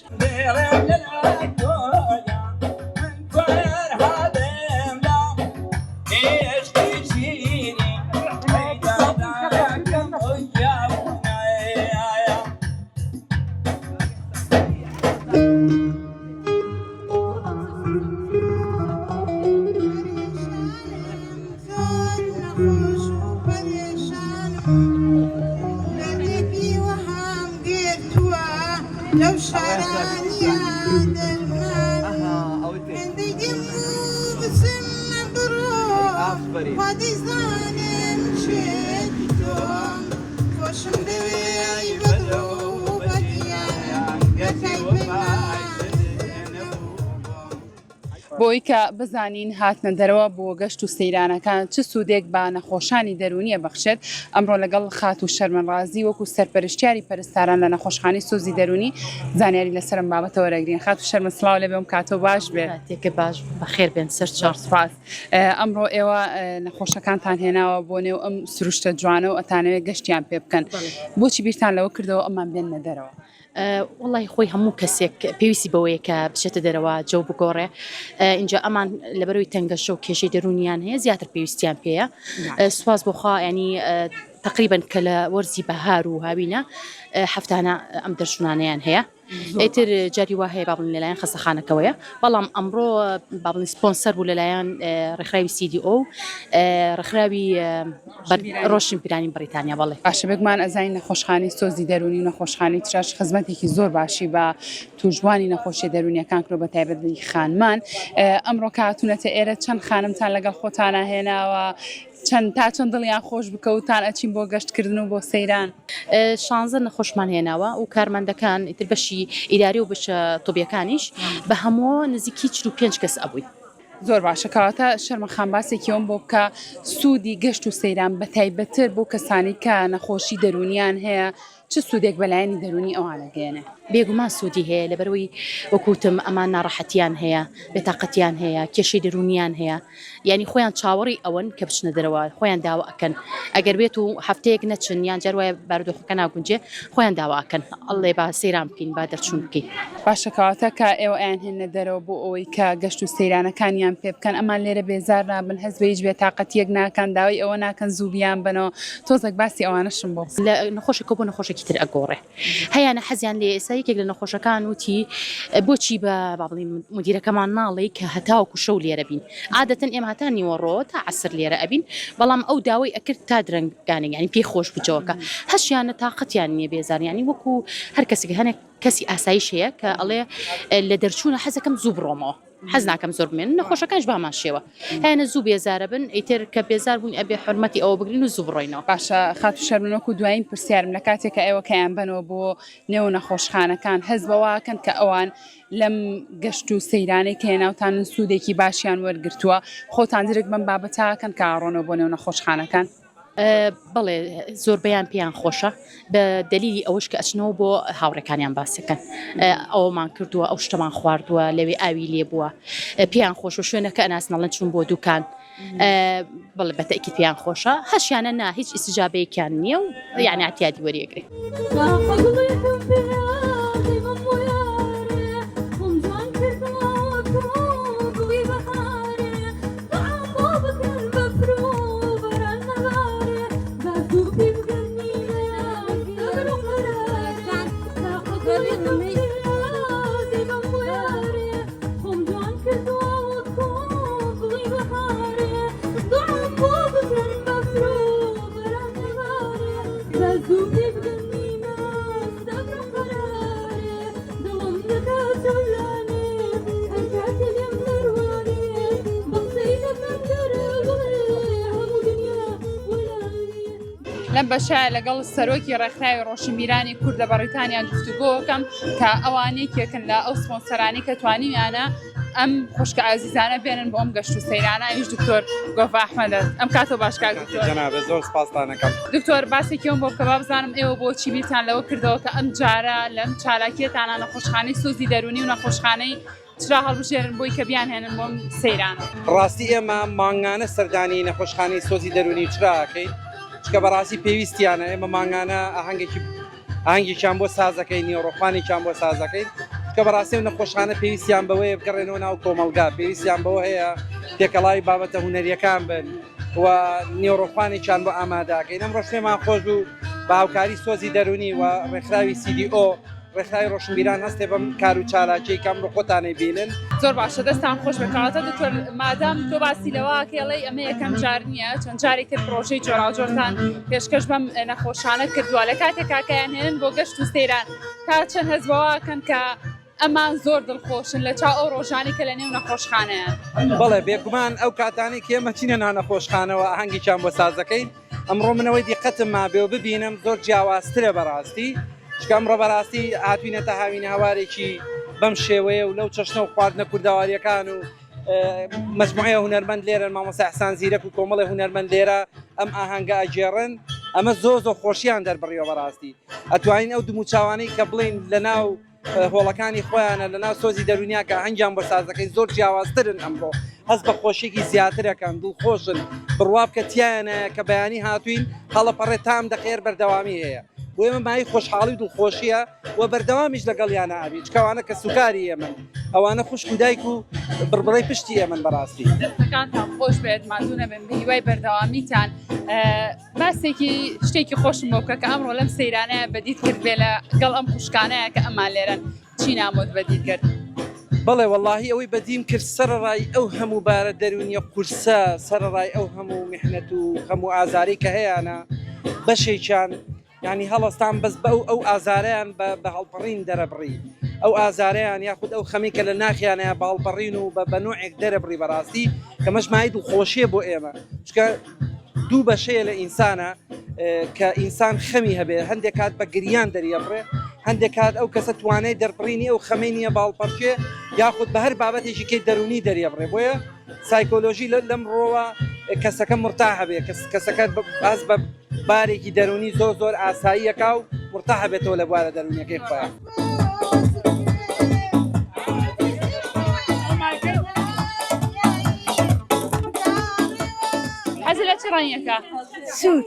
Speaker 9: لو شراني هذا المال عندي جمو بسم مبروك وادي ظالم شدهم خوشم دوي بدو بديان قتل
Speaker 7: بۆی کە بزانین هاتنە دەرەوە بۆ گەشت و سەیرانەکان چ سوودێک بە نەخۆشانی دەرونیە بەخشێت ئەمڕۆ لەگەڵ خات و شەرمەنڕازی وەکو سەرپەرشتیاری پەرستاران لە نەخۆشخانەی سۆزی دەرونی زانیاری لەسەرم بابەتە وەرەگرین خات و شەرمە سڵاو لێ بێم کاتۆ باش بێت
Speaker 10: تێکە باش بەخێر بێن سەر چاڕ
Speaker 7: سپاس. ئەمڕۆ ئێوە نەخۆشەکانتان هێناوە بۆ نێو ئەم سروشتە جوانە و ئەتانەوێت گەشتیان پێ بکەن بۆچی بیرتان لەوە کردەوە ئەمان بێنە دەرەوە؟
Speaker 10: وڵی خۆی هەموو کەسێک پێویستی بەوەیە کە بچێتە دەرەوە جەو بگۆڕێ اینجا ئەمان لەبەرەوەی تەنگەشە و کێشەی دەرونیان هەیە زیاتر پێویستیان پێەیە سوپاس بۆخوا ینی تقریبا کە لە وەرزی بەهار و هاوینە هەفتانە ئەم دەرچوونانەیان هەیە. ئیتر جاری وا هەیە بابڵین لەلایەن خەستەخانەکەوەیە، بەڵام ئەمڕۆ بابڵین سپۆنسەر بوو لەلایەن ڕێکخراوی CDO ڕێکخراوی ڕۆشنبیرانی بریتانیا. بەڵێ
Speaker 7: باشە بگومان ئەزای نەخۆشخانەی سۆزی دەرونی و نەخۆشخانەی تراش خزمەتێکی زۆر باشی بە توژوانی نەخۆشیە دەرونیەکان کرۆ بە تایبەتی خانمان. ئەمڕۆ کاتونەتە ئێرە چەند خانمتان لەگەڵ خۆتانە هێناوە، چەند دڵیان خۆش بکەوتان ئەچین بۆ گەشتکردن و بۆ سەیران؟
Speaker 10: 16 نەخۆشمان هێناوە و کارمەندەکان ئیتر بەشی ئیداری و بەشە تۆبیەکانیش بە هەموو نزیکی 45 کەس ئەبووین.
Speaker 7: زۆر باشە کەواتە شەرمەخان باسێکیەوەم بۆ بکە سوودی گەشت و سەیران بە تایبەتر بۆ کەسانی کە نەخۆشی دەرونیان هەیە چه سوودێک بەلایەنی دەرونی ئەوانە گەێنێ؟
Speaker 10: بێگومان سوودی هەیە لەبەرەوەی وەکوتم ئەمان ناڕەحەتیان هەیە، بێتاقەتیان هەیە، کێشەی دەرونیان هەیە، یعنی خۆیان چاوەڕی ئەوەن کە بچنە دەرەوە، خۆیان داوا ئەکەن ئەگەر بێت و هەفتەیەک نەچن یان جاروایە بارودۆخەکە ناگونجێ خۆیان داوا ئەکەن ئەڵێ با سەیران بکەین با دەرچوون بکەین.
Speaker 7: باشە کەواتە کە ئێوە ئەیان هێنە دەرەوە بۆ ئەوەی کە گەشت و سەیرانەکانیان پێ بکەن ئەمان لێرە بێزار نابن، هەست بە هیچ بێتاقەتیەک ناکەن، داوای ئەوە ناکەن زوو بیان بنەوە. تۆزێک باسی ئەوانەشم بۆ
Speaker 10: لە نەخۆشێکە بۆ نەخۆشێکی تر ئەگۆڕێ هەیەە حەزیان لێ ئێستا یەکێک لە نەخۆشەکان وتی بۆچی بە باڵی مدیرەکەمان ناڵێ کە هەتاوەکو شەو لێرە بین، عادەتەن ئێمە هەتا نیوەڕۆ تا عەسر لێرە ئەبین، بەڵام ئەو داوای ئەکرد تا درەنگانێک ینی پێی خۆش بچەوەکە هەشیانە تااقەتیان نییە بێزار، ینی وەکو هەر کەسێک هەنێک کەسی ئاسایش هەیە کە ئەڵێ لە دەرچوونە حەزەکەم زوو بڕۆمەوە، حەز ناکەم زۆر بمێن، نەخۆشەکانش بامان شێوە هیانە زوو بێزارە بن، ئیتر کە بێزار بوون ئەبێ حرمەتی ئەوە بگرین و زوو بڕۆینەوە.
Speaker 7: باشە خات و شەرمنۆک و دوایین پرسیارم لە کاتێککە ئێوە کەیان بنەوە بۆ نێو نەخۆشخانەکان هەز بەواکەن کە ئەوان لەم گەشت و سەیرانەی کە هێناوتان سوودێکی باشیان وەرگرتووە خۆتان درک بم بابەتاکەن کە ئاڕۆنەوە بۆ نێو نەخۆشخانەکان؟
Speaker 10: بەڵێ زۆربەیان پێیان خۆشە بە دلیلی ئەوش کە ئەچنەوە بۆ هاوڕێکانیان باسەکەن ئەومان کردووە ئەو شتەمان خواردووە لەوێ ئاوی لێ بووە پێیان خۆش و شوێنەکە ئەناسنەڵەن چوون بۆ دوکان بەڵێ بەتەکی پێیان خۆشە هەشیانە نا هیچ ئیسجابەیەکیان نییە و یعنی ئەتیادی وەریەگرێ.
Speaker 7: لەم بەشە لەگەڵ سەرۆکی ڕێکخراوی ڕۆشنبیرانی کوردە بەریتانیا گفتوگۆکەم کە ئەوانەیەکێکن لە ئەو سپۆنسەرانی کە توانیویانە ئەم خوشکە ئازیزانە بێنن بۆ ئەم گەشت و سەیرانە. ئەویش دکتۆر گۆڤ ئەحمەدە ئەم کاتۆ باشکار دکتۆر.
Speaker 11: جەنابێ زۆر سپاستانەکەم.
Speaker 7: دکتۆر باسێکیەوەم بۆ بکە با بزانم ئێوە بۆچی بیرتان لەوە کردەوە کە ئەم جارە لەم چالاکیەتانە نەخۆشخانەی سۆزی دەرونی و نەخۆشخانەی چرا هەڵبژێرن بۆی کە بیان هێنن بۆم سەیرانە؟
Speaker 11: ڕاستی ئێمە مانگانە سەردانی نەخۆشخانەی سۆزی دەرونی چراکەین چکە بەڕاستی پێویستیانە ئێمە مانگانە ئاهەنگێکیان بۆ سازەکەین نیوەڕۆخوانێکیان بۆ سازەکەین کە بەڕاستی و نەخۆشخانە پێویستیان بەوەیە بگەڕێنەوە ناو کۆمەلگا، پێویستیان بەوە هەیە تێکەڵاوی بابەتە هونەریەکان بن و نیوەڕۆخوانێکیان بۆ ئامادەکەین. ئەمڕۆ شوێمان خۆش بوو بە هاوکاری سۆزی دەرونی و ڕێکخراوی CDO ڕێکخراوی ڕۆشنبیران هەستێ بەم کار و چالاکیی کەم ڕۆ خۆتانەی بینن.
Speaker 7: زۆر باشە دەستان خۆش بکاتە دکتۆر مادام تۆ باسی لەواکەڵی ئەمە یەکەم جار نییە چەند جارێک تر پرۆژەی جۆراوجۆرتان پێشکەش بەم نەخۆشانە کردووە لە کاتێک کاکەیان هێنن بۆ گەشت و سەیران تا چەند هەز بەواکەن کە ئەمان زۆر دڵخۆشن لە چاو ئەو ڕۆژانی کە لە نێو نەخۆشخانەیان؟
Speaker 11: بەڵێ بێگومان ئەو کاتانی کە ئێمە چینە نانەخۆشخانەوە ئاهەنگێکیان بۆ سازەکەین ئەمڕۆ منەوەی دیقەتم مابێ و ببینم زۆر جیاوازترە بەڕاستی چکەم ڕە بەڕاستی هاتوینەتە هاوینە هەوارێکی بەم شێوەیە و لەو چەشنە و خواردنە کوردەواریەکان و مەجموعەیە هونەرمەند لێرن مامۆستا ئەحسان زیرەک و کۆمەڵی هونەرمەند لێرە ئەم ئاهەنگە ئەجێڕن ئەمە زۆر خۆشییان دەربڕیەوە بەڕاستی ئەتوانین ئەو دوموچاوانەی کە بڵین لەناو هۆڵەکانی خۆیانە لەناو سۆزی دەرونیا کە هەنگیان بۆ سازەکەی زۆر جیاوازترن ئەمڕۆ هەست بە خۆشیێکی زیاترەکەن دڵخۆشن بڕواب کە تیانە کە بەیانی هاتوین هەڵەپەڕێ تام دەقێر بەردەوامی هەیە بۆ ئێمە مای خۆشحاڵی و دڵخۆشیە و بەردەوامیش لەگەڵیانە ئابی چکەوانە کە سوکاری ئێمن ئەوانە خوشک و دایک و بڕبڕی پشتی ئێمن بەڕاستی
Speaker 7: دەستەکانتان خۆش بێت مازوو نەبن بە هیوای بەردەوامیتان. هەستێکی شتێکی خۆشم بۆ بکە کە ئەمڕۆ لەم سەیرانەیە بەدیت کرد بێ لەگەڵ ئەم خوشکانەیە کە ئەممان لێرەن چی نامۆت بەدیت کرد؟
Speaker 11: بەڵێ وەڵاهی ئەوەی بەدیم کرد سەرڕای ئەو هەموو بارە دەرونیە قورسە سەرڕای ئەو هەموو میحنەت و هەموو ئازاری کە هەیەە بەشێکیان ینی هەڵستان بەس بە ئەو ئازاریان بە هەڵپەڕین دەرەبڕی ئەو ئازاریان یاخود ئەو خەمی کە لە ناخیانەیە بە هەڵپەڕین و بە نوعێک دەرەبڕی بەڕاستی کە مەشمای و خۆشیە بۆ ئێمە چکە دوو بەشەیە لە ئینسانە کە ئینسان خەمی هەبێ هەندێک کات بە گریان دەریەبڕێ هەندێک کات ئەو کەسە توانای دەربڕینی ئەو خەمەی نییە باڵپەرچێ یاخود بە هەر بابەتێکی کەی دەرونی دەریەبڕێ بۆیە سایکۆلۆژی لەم ڕۆوە کەسەکە مرتاح بێ کەسەکە باز بە بارێکی دەرونی زۆر ئاساییەکە و مرتاح بێتەوە لە بوارە دەرونیەکەی خۆیان.
Speaker 7: حەزی لە چ ڕەنگێکە؟
Speaker 12: سوود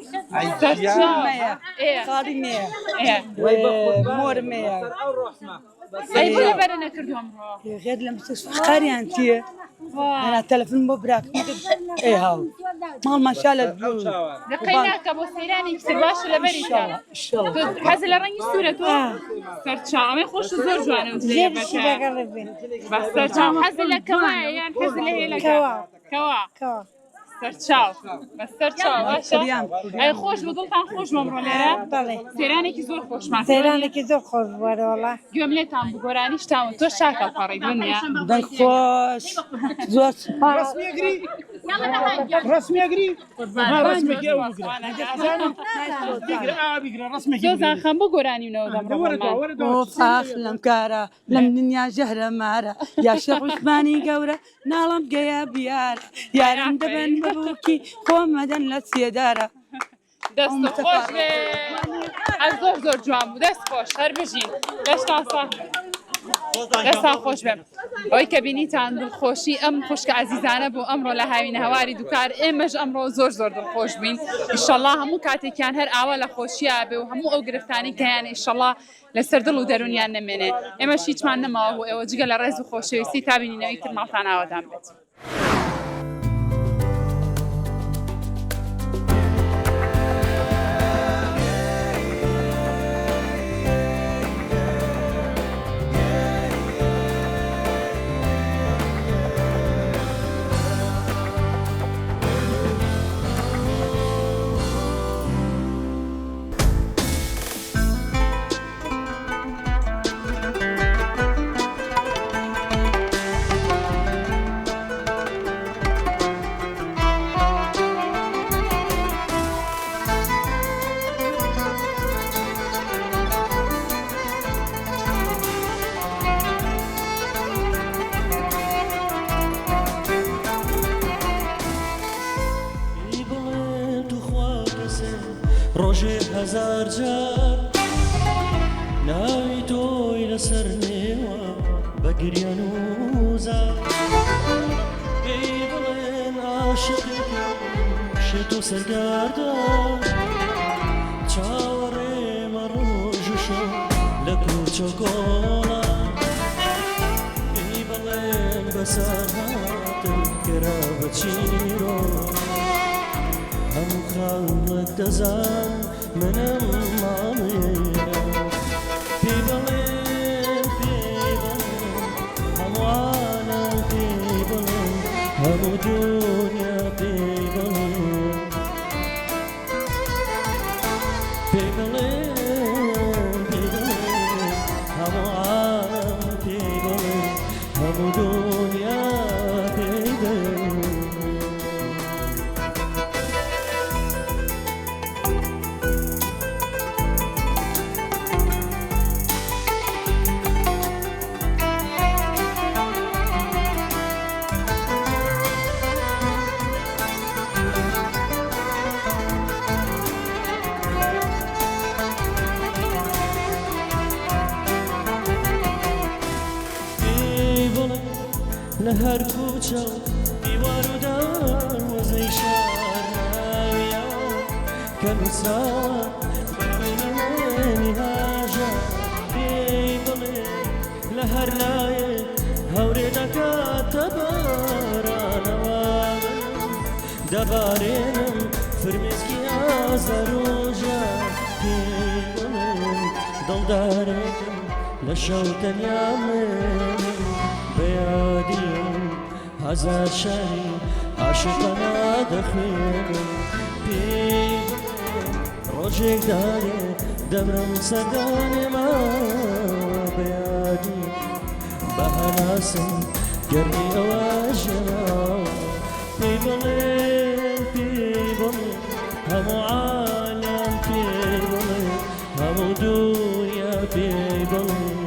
Speaker 7: خاڵی
Speaker 12: نییە مۆرمەیە
Speaker 7: ئەی بۆ لەبەرە نەکردوم ڕۆ
Speaker 12: غێر لە قاریان تیە ئەنا تەلەفۆن بۆ براکەم ئەی هاو ماڵ ماشالە
Speaker 7: دقەیناکە بۆ سەیرانی کتر باشە لەبەری حەزی لە ڕەنگی سوورە تۆ سەرچاوی خۆش زۆر جوانە سەرچاو حەزی لە کەوایە یان حەزی لە هێلە کەوا سەرچاو بەسەرچاو باشە ئەی خۆش بۆ دڵتان خۆش مەمڕۆ لێرە سەیرانێکی زۆر خۆشمان
Speaker 12: سەیرانێکی زۆر خۆش بووە وەڵا
Speaker 7: گوێم لێتان بگۆرانی شتاوە تۆ شاکە پەڕی دنیا
Speaker 12: دەنگ خۆش زۆر
Speaker 7: دۆزان خەم بۆ گۆرانیونەوە دەمڕۆ
Speaker 12: فاخ لەم کارە لەم دنیا ژەهرە مارە یا شێخ عوسمانی گەورە ناڵم گەیە بیارە یارم دەبن بەبووکی خۆمەدەن لە سێدارە
Speaker 7: دەست خۆش بێ زۆر جوان بوو دەست خۆش هەر بژین دەستا خۆش بێم ئەوەی کە بینیتان دڵخۆشی ئەم خوشکە عەزیزانە بوو ئەمڕۆ لە هاوینە هەواری دووکار ئێمەش ئەمڕۆ زۆر دڵخۆش بین ئیشەڵڵا هەموو کاتێکیان هەر ئاوا لە خۆشییا بێ و هەموو ئەو گرفتانی کەیان ئیشەڵڵا لەسەر دڵ و دەرونیان نەمێنێ ئێمەش هیچمان نەماوە بوو ئێوە جگە لە ڕێز و خۆشەویستی تا بینینەوەی تر ماڵتان ئاوادان بێت.
Speaker 4: ڕۆژێ هەزار جار ناوی تۆی لەسەر نێوە بە گریان و زار پێی بڵێن عاشقێکم شێت و سەرگاردە چاوەڕێمە ڕۆژ و شەو لە کوچە و گۆڵان پێی بڵێن بەسەر هاتم کرا بە چیرۆ هەموو خاوەت دەزان منم ماڵێرە پێی بڵێن هەمووانە پێی بڵێن هەموو دنیا پێی بڵێن هەمووان پێی بڵێن هەموو دنیا پێی بڵێن. لە هەر کوچە و دیوار و داوەزەی شارناویە کە نووسان بەبینێنی هاژە پێی بڵێ لە هەر لایەک هەورێ دەکاتە بارانەوە دەبارێنم فرمێسکی تازە ڕۆژە پێی بڵێن دڵدارێکم لە شەو تەنیا من بەیادیم هەزار شاری عاشقانە دەخوێنم پێی ڕۆژێک دارێ دەمرم سەردانێمە بەیادیم بە هەناسم گەرمی ئەوە ژێراوە پێی بڵێن هەموو عالەم پێی بڵێن هەموو دنیا پێی بڵێن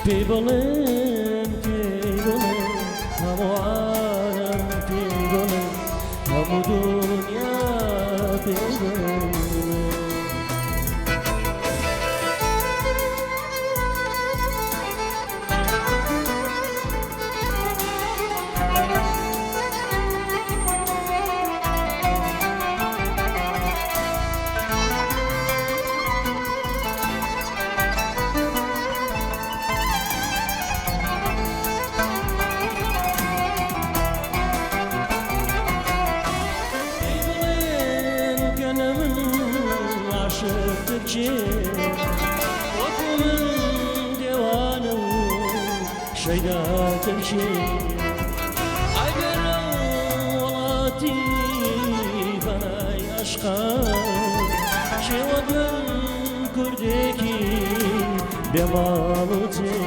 Speaker 4: پێی بڵێن هەموو عالەم پێی بڵێن هەموو دنیا پێی بڵێن وەکو من دێوانە و شەیداکەشێ ئەگەر وڵاتی بەنای عەشقان شێوە بم کوردێکی بێماڵ و جێ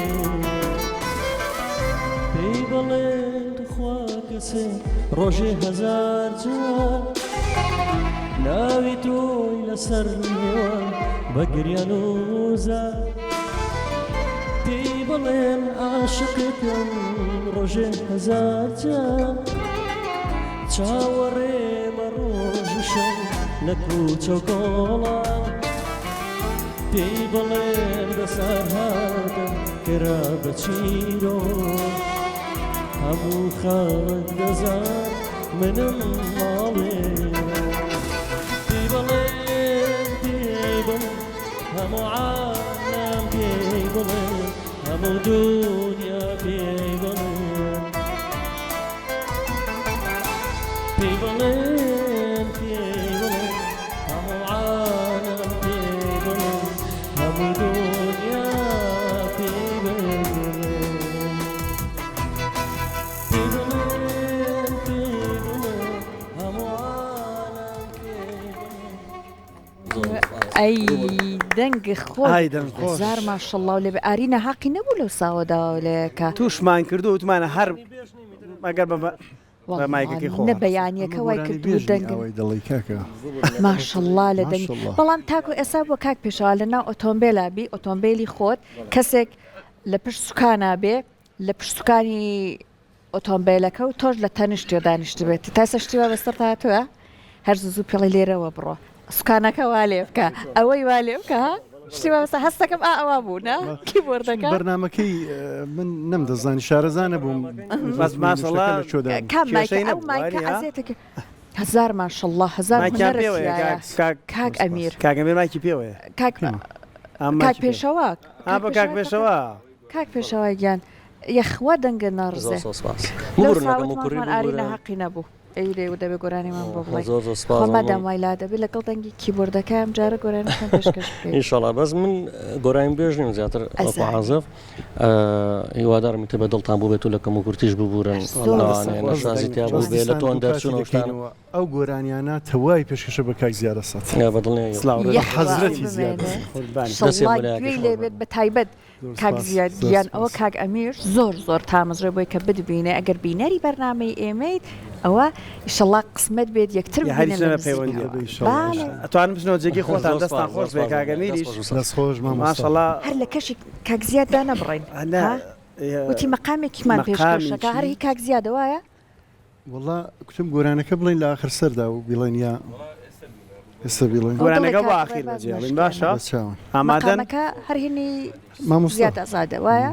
Speaker 4: پێی بڵێن خوا کەسێ ڕۆژێ هەزار جار ناوی تۆی لەسەر نێوان بە گریان و زار پێی بڵێن عاشقێکم ڕۆژێ هەزار جار چاوەڕێمە ڕۆژ و شەو لە کوچە و کۆڵان پێی بڵێن بەسەر هاتم کرا بە چیرۆ هەموو خەڵک دەزان منم ماڵێ هەموو عالەم پێی بڵێن هەموو دنیا پێی بڵێن پێی بڵێن هەموو عالەم پێی بڵێن هەموو دنیا پێی بڵێن پێی بڵێن هەموو عالەم پێی بڵێن
Speaker 1: ئەی دەنگ خۆ زار ماشەڵڵا و لێبێ ئارینە حەقی نەبوو لەو ساوەداوە لەکە
Speaker 2: تووشمان کردو وتمانە هەر مەگەر بە مایکەکەی خۆ
Speaker 1: نە بەیانیەکە وای کردو دەنگ
Speaker 3: دڵی کاکە
Speaker 1: ماشەڵڵا لە دەنگ بەڵام تاکو ئێستا بۆ کاک پێشەوە لەناو ئۆتۆمبیلە بی ئۆتۆمبیلی خۆت کەسێک لە پشت سوکانە بێ لە پشت سوکانی ئۆتۆمبیلەکە و تۆش لە تەنیشتێ دانیشت بێت تاسە شتیوە بەسەر هاتووە هەر زوو پێڵی لێرەوە بڕۆ سوکانەکە وا لێ بکە ئەوەی وا لێ بکە شتیوە بەسە هەستەکەم ئەوە بوو نە کیبۆردەکە
Speaker 3: بەرنامەکەی من نەمدەزانی شارەزانە بووم
Speaker 2: بەس ماشەڵڵا
Speaker 1: کام ئەو مایکە ئازێتێک هزار ماشەڵڵا هزار کاک ئەمیر
Speaker 2: کاگەمیر مایکی پێوەیە
Speaker 1: کاک پێشەوە
Speaker 2: بە کاک پێشەوە
Speaker 1: کاک پێشەوە گیان یەخوا دەنگە نەڕزێ ئارینە حەقی نەبوو ئەیرێ و دەبێ گۆرانیمان بۆ بڵێ خۆمەدام وای لا دەبێت لەگەڵ دەنگی کیبۆردەکەم جارە گۆرانیەکەم پێشکەش
Speaker 13: ئینشاڵڵا بەس من گۆرایم بێژ نیم زیاتر حەزف هیوادارم تە بە دڵتان بوو بێت و لە کەم و کورتیش ببورن نەشازیتیا بوو بێ لە تۆن دەرچوونەوەشتان
Speaker 3: ئەو گۆرانیانە تەوای پێشکەشە بە کاک زیارە سەد
Speaker 13: بەدڵنێ
Speaker 3: حەزرەتی زیاد
Speaker 1: لێبێت بە تایبەت کاک زیادیان ئەوە کاک ئەمیر زۆر تامەزرێ بۆی کە بدبینێ ئەگەر بینەری بەرنامەی ئێمەیت ئەوە ئیشەڵڵا قسمەت بێت یەکتر
Speaker 2: ئەتوانم بچنەوە جێگی خۆتان دەستان خۆش بێ کاگەمیریش
Speaker 3: دەست خۆش
Speaker 2: ماشەڵڵا
Speaker 1: هەر لە کەشی کاک زیاددا نەبڕین وتی مەقامێکیمان پێشکەشەکە هەر هی کاک زیادە وایە
Speaker 3: وڵا کوتم گۆرانەکە بڵین لە آخر سەردا و بیڵێن یا ئێستا بیڵێن
Speaker 2: گۆرانەکە بۆ ئاخیر بەجێڵین باشە ئامادەن
Speaker 1: هەرهێنی زیاد ئازادە وایە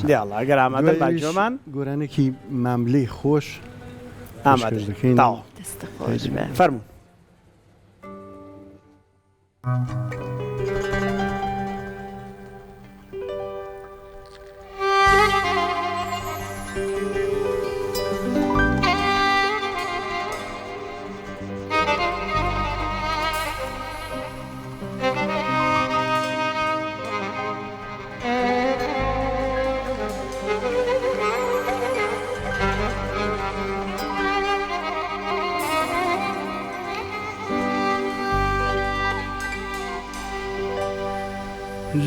Speaker 2: دیاڵ ئەگەر ئامادەن باجۆمان
Speaker 3: گۆرانێکی ماملەی خۆش
Speaker 2: ئامادەکەین فەرموو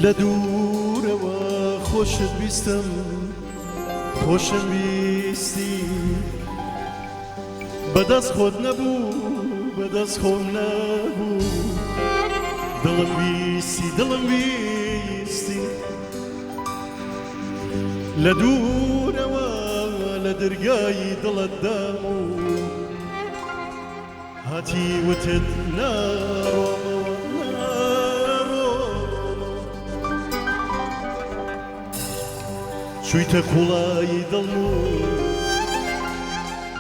Speaker 4: لە دوورەوە خۆشت بیستم خۆشم بیستی بەدەست خۆت نەبوو بەدەست خۆم نەبوو دڵم بیستی لە دوورەوە لە دەرگای دڵت دام و هاتی وتت چوویتە کوڵای دڵم و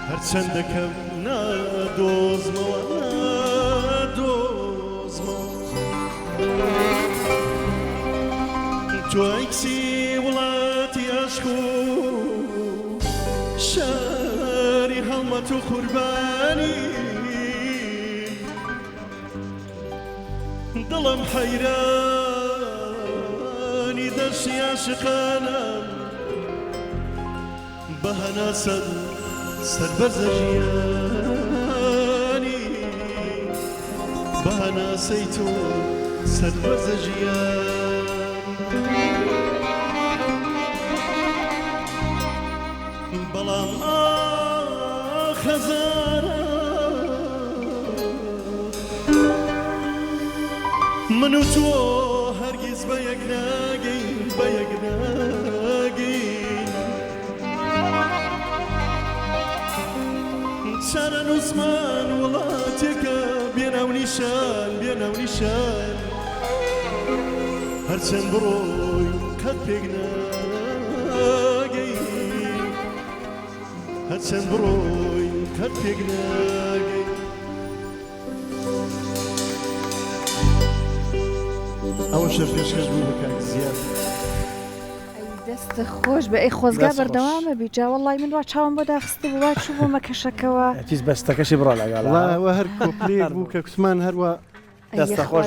Speaker 4: هەرچەندەکەم نادۆزمەوە تۆ ئەیکسی وڵاتی عەشق و شاری هەڵمەت و قوربانی دڵم حەیرانی دەشتی عاشقانم بە هەناسەت سەربەرزە ژیانی بە هەناسەی تۆ سەربەرزە ژیان بەڵام خەزانە من و تۆ هەرگیز بە یەک ناگەین شارە نووسمان وڵاتێکە بێناو نیشان هەرچەند بڕۆی قەت پێک ناگەین هەرچەند بڕۆی قەت پێک ناگەین ئەوە شەر پێشکەش بوو بە کاک زیاد
Speaker 1: دەستە خۆش بە ئەی خۆزگا بەردەوامە بیجا وەڵی من وا چاوم بۆ داخستی بوو وا چوو بۆ مەکەشەکەەوە
Speaker 2: هیچ بەستەکەشی بڕۆ
Speaker 3: لەگەڵەوە هەر کۆپلێ بوو کە کوتمان هەروە
Speaker 2: دەستە خۆش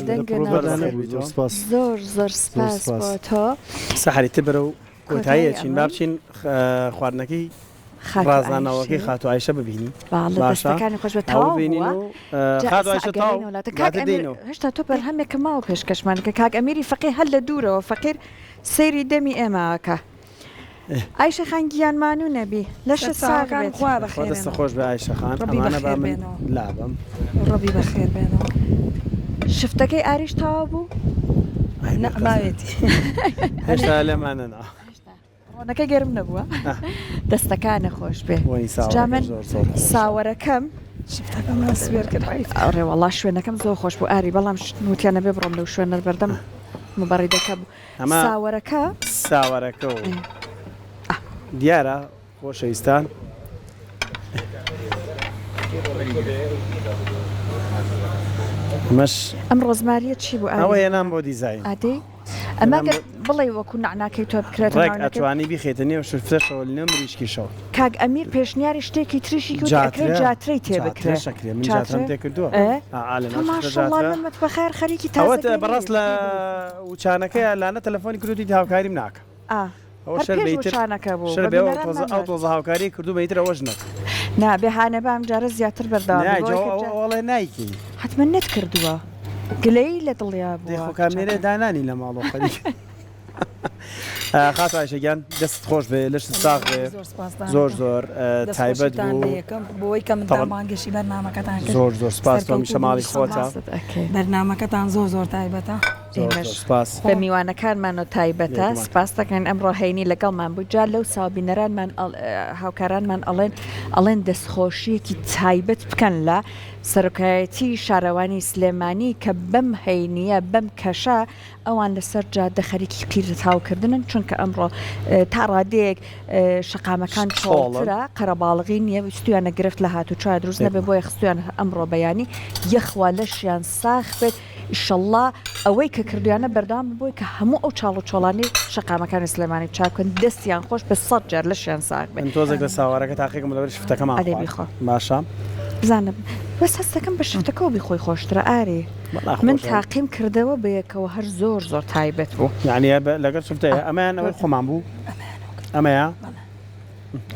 Speaker 1: زۆر سپاس بۆ تۆ
Speaker 2: سەحریتە بەرە و کۆتاییەچین با بچین خواردنەکەی ڕازانەوەکەی خاتو عایشە ببینی
Speaker 1: دەستەکانی خۆش بە تەواو
Speaker 2: بینین و خاتو عایشە تاو
Speaker 1: هێشتا تۆ بەرهەمێکە ماوە پێشکەشمانکە کاک ئەمیری فەقیر هەر لە دوورەوە فەقیر سەیری دەمی ئێماکە عایشە خان گیانمانوو نەبی لەشە ساغێت
Speaker 2: دەستە خۆش بە عایشە خان ئەمانە با من لابم
Speaker 6: ڕۆبی بەخێر بێنەوە
Speaker 1: شفتەکەی ئاریش تاوا بوو
Speaker 6: نەماوێتی
Speaker 2: هێشتا لێمانەنا
Speaker 1: ڕۆنەکە گەرم نەبووە دەستەکانە خۆش بێ جا من ساوەرەکەم ئەڕێ وەڵا شوێنەکەم زۆر خۆش بوو ئاری بەڵام نوتیانە بێ بڕۆم لەو شوێنە بەردەم مبەڕیدەکە بوو
Speaker 2: ساوەرەکە و دیارە خۆشەویستان
Speaker 1: ئەم ڕۆزماریە چی بوو
Speaker 2: ئەوە هێنام بۆ دیزاین
Speaker 1: ئادەی ئەمە بڵێ وەکو نعناکەی تۆ بکرێت
Speaker 2: ئەتوانی بیخێتە نێو شفتەشەوە لە مریشکیشەوە
Speaker 1: کاک ئەمیر پێشنیاری شتێکی تریشی جاترەی تێ بکرێت
Speaker 2: من جاترم تێکردووە
Speaker 1: ماشەڵڵ بەخێر خەریکی
Speaker 2: تاوەت بەڕاست لە وچانەکەی لاانە تەلەفۆنی کردوتی هاوکاریم ناکە ئەو
Speaker 1: شەربەیترشانەکە بوو
Speaker 2: ئەو تۆزە هاوکاری کردو بەیتر ئەوەش نەکە
Speaker 1: نابێهانە بام جارە زیاتر
Speaker 2: بەرداوەڵێ نایکی
Speaker 1: حتممە نت کردووە گلەی لە دڵیا بوو
Speaker 2: کامێرە دانانی لە ماڵۆ خەریک خاتو عایشەگیان دەست خۆش بێ لەشت ساغ بێ زۆر تایبەت
Speaker 6: بۆی کە من مانگەشی بەرنامەکەتان
Speaker 2: زۆر سپاس تۆ میشە ماڵی خۆتە
Speaker 6: بەرنامەکەتان زۆر تایبەتە
Speaker 1: بە میوانەکانمانەوە تایبەتە سپاس دەکەن ئەمڕۆ هەینی لەگەڵمان بوو جا لەو ساوبینەرانمان هاوکارانمان ئەڵێن دەستخۆشیەکی تایبەت بکەن لە سەرۆکایەتی شارەوانی سلێمانی کە بەم هەینیە بەم کەشە ئەوان لەسەر جادە خەریکی پیرە تاوکردنن چونکە ئەمڕۆ تا ڕادەیەک شقامەکان چۆڵترە قەرەباڵغی نییە وستویانە گرفت لە هاتوچوە دروست نەبێ بۆ یەخستویان ئەمڕۆ بەیانی یەخوا لەشیان ساخ بێت ئیشەڵڵا ئەوەی کە کردویانە بەردام بۆی کە هەموو ئەو چاڵ و چۆڵانی شقامەکانی سلێمانی چاکن دەستیان خۆش بە 100 جار لەشیان ساخ بێت
Speaker 2: تۆزێک لە ساوارەکە تاقیکم لەبەر شفتەکەمان
Speaker 1: بیخۆ
Speaker 2: باشە
Speaker 1: بزانم بەس هەستەکەم بە شفتەکە و بیخۆی خۆشترە ئاری من تاقیم کردەوە بەیەکەوە هەر زۆر تایبەت بوو
Speaker 2: یعنی لەگەر شفتەیە ئەمەیان ئەوەی خۆمان بوو ئەمەیە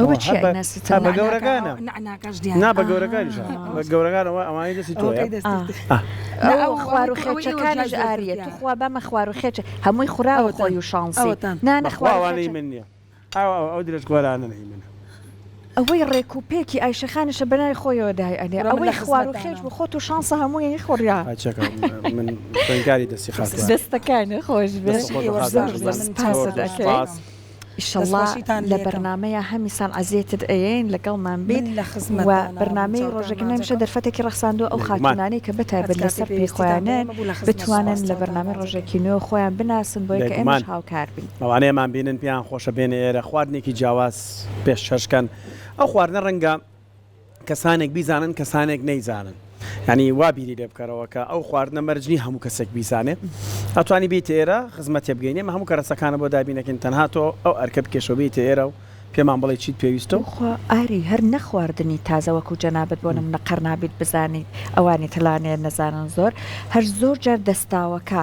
Speaker 1: ئەوە چی ئەیناستە
Speaker 2: بە گەورەکانە
Speaker 6: نعناکەش
Speaker 2: نا بە گەورەکانیش بە گەورەکانەوە ئەوانی دەستی تۆیە
Speaker 1: ئەو خوار و خێچەکانش ئاریە تو خوا بەمە خوار و خێچە هەمووی خوراوە خۆی و شانسی نانە
Speaker 2: خواوانەی من نییە ئەو درێژ گۆرانە نەی منە
Speaker 1: ئەوەی ڕێکوپێکی ئایشەخانشە بەنای خۆیەوە دای ئەنێ ئەوەی خوار و خێچ بۆ خۆت و شانسە هەمووی خۆڕیا
Speaker 2: من خوێنکاری دەستی خاست
Speaker 1: دەستەکانە خۆش بێ ئیشەڵڵا لە بەرنمەیە هەمی ساڵ عزیێتت ئەین لەگەڵمان بێت و بەرنمەی ڕۆژێک نەمیشە دەرفەتێکی ڕخساندووە ئەو خاتونانەی کە بەتایبەت لەسەر پێخۆیانن بتوانن لە بەرنامە ڕۆژێکی نوێ خۆیان بناسن بۆی کە ئێمەش هاوکار بین
Speaker 2: ئەوانەیەمان بینن پیان خۆشە بێنە ئێرە خواردنێکی جیاواز پێش شەشکەن ئەو خواردنە ڕەنگە کەسانێک بیزانن کەسانێک نەیزانن ینی وا بیری لێ بکەرەوەکە ئەو خواردنە مەرجنی هەموو کەسێک بیزانێ ئەتوانی بیت ئێرە خزمەتێ بگەینێ هەموو کەرەسەکانە بۆ دابینەکەین تەنها تۆ ئەو ئەرکە بکێشەوە بیت ئێرە و پێمان بڵێ چیت پێویستە
Speaker 1: خوا ئاری هەر نەخواردنی تازەوەکو جەنابەت بۆ نم نەقەر نابیت بزانیت ئەوانی تەلانێ نەزانن زۆر هەر زۆر جار دەستاوەکە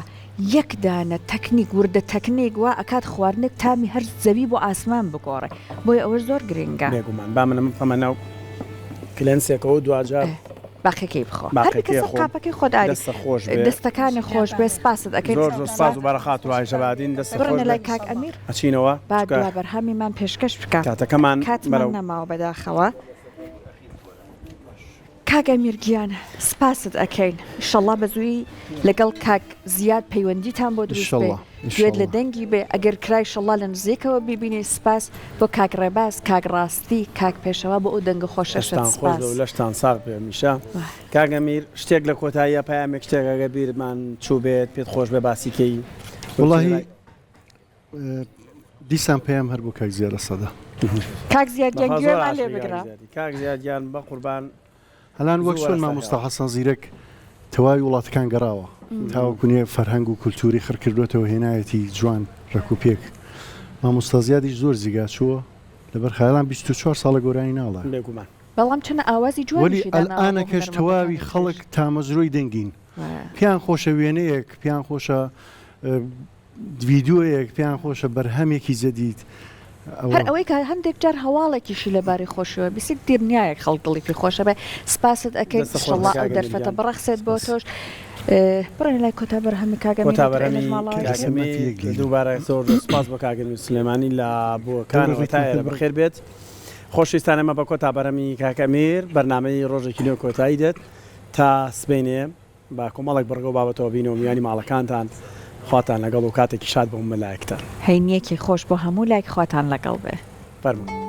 Speaker 1: یەک دانە تەکنیک وردە تەکنیک وا ئەکات خواردنێک تامی هەر زەوی بۆ ئاسمان بگۆڕێ بۆی ئەوە زۆر گرنگە
Speaker 2: بێگومان با منە بخەمە ناو کلێنسێکەوە دوجار
Speaker 1: باقیەکەی بخۆ قاپەکەی خۆداری دەستەکانی خۆش بێ سپاست ئەەکەی
Speaker 2: زۆر ساز و بەرەخات و ئایشەبادین دەست
Speaker 1: لای کاک ئەمیر
Speaker 2: ئەچینەوە
Speaker 1: با بەرهەمیمان پێشکەش بکە
Speaker 2: کاتەکەمان
Speaker 1: کاتمان نەماوە بەداخەوە کاک ئەمیرگیان سپاست ئەەکەین شەڵا بەزووی لەگەڵ کاک زیاد پەیوەندیتان بۆ دروست بێ گوێت لە دەنگی بێ ئەگەر کرای شەڵا لە نزیکەوە ببینی سپاس بۆ کاک ڕێباز کاک ڕاستی کاک پێشەوە بۆ ئەو دەنگە خۆشەشتان
Speaker 2: خۆش لەشتان ساغ پێ میشە کاگەمیر شتێک لە کۆتاییە پامێک شتێکەگە بیرمان چوو بێت پێت خۆش بێ باسیکەی
Speaker 3: وڵی دیسان پێیان هەر بۆ کاک زیارە سەدا
Speaker 1: کاک زیادیان گوێمان لێ بگرا
Speaker 2: کاک زیادیان بە قوربان
Speaker 3: هەلان وەک چۆن مامۆستا حەسەن زیرەک تەواوی وڵاتەکان گەڕاوە تاوەکوونیە فەرهەنگ و کولتوری خڕکردوێتەوە هێنایەتی جوان ڕێکوپێک مامۆستا زیادیش زۆر زیگا چووە لەبەر خەیاڵان 24 ساڵە گۆرانی ناڵە
Speaker 2: بێگومان
Speaker 1: بەڵام چەنە ئاوازی جوانی
Speaker 3: ئەلانەکەش تەواوی خەڵک تامەزرۆی دەنگین پیان خۆشە وێنەیەک پیان خۆشە ڤیددیۆیەک پیان خۆشە بەرهەمێکی زەدید
Speaker 1: هەر ئەوەی کە هەندێک جار هەواڵێکیشی لەباری خۆشەوە بیسێک دێرنیایەک خەڵگڵی پێ خۆشە بێ سپاست ئەەکەیت شڵا ئەو دەرفەتە بڕەخسێت بۆ تۆش بڕێن لای کۆتا بەرهەمی
Speaker 2: کاگەمی دووبارە زۆر سپاس بۆ کاگەمی سلێمانی لە بۆکانەوەتایە بەخێر بێت خۆشویستانەمە بە کۆتا بەرەمی کاکەمیر بەرنامەی ڕۆژێکی نوێ کۆتایی دێت تا سبینێ با کۆمەڵێک بڕگە و بابەتەوە بینەوە میانی ماڵەکانتان خواتان لەگەڵ و کاتێکی شاد بۆ مەلایەکتان
Speaker 1: هەینیەکی خۆش بۆ هەموو لایک خواتان لەگەڵ بێ
Speaker 2: فەرموو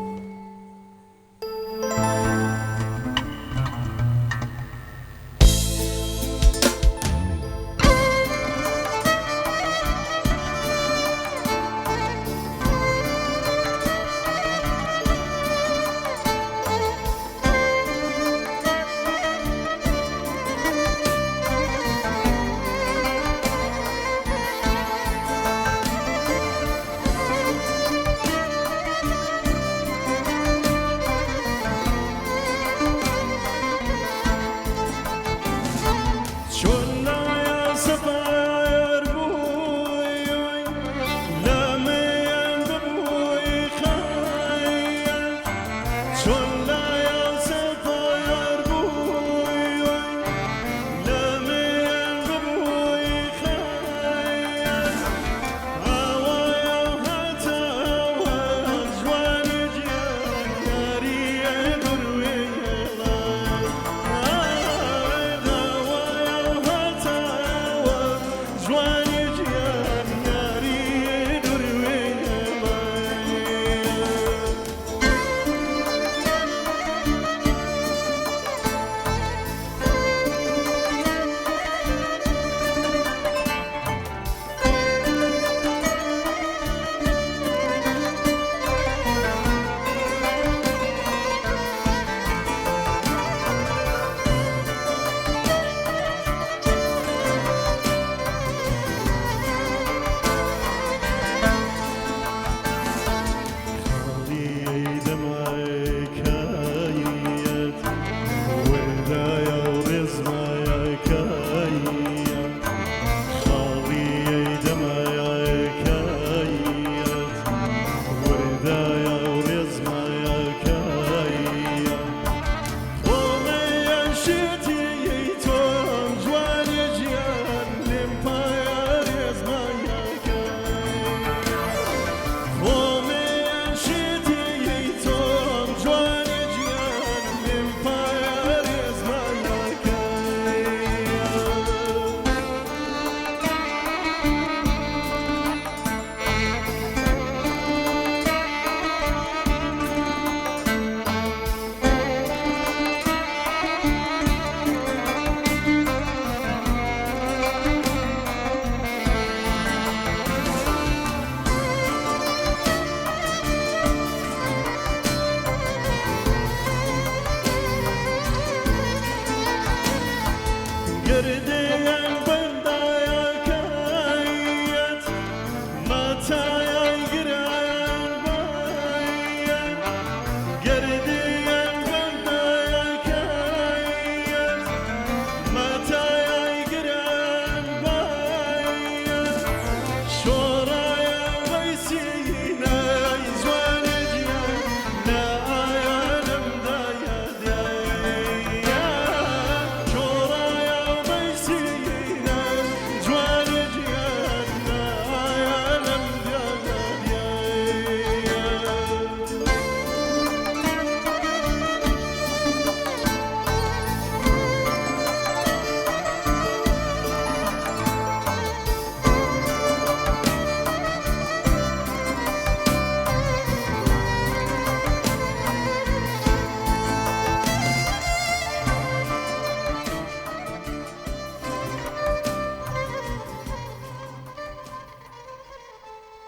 Speaker 4: گردن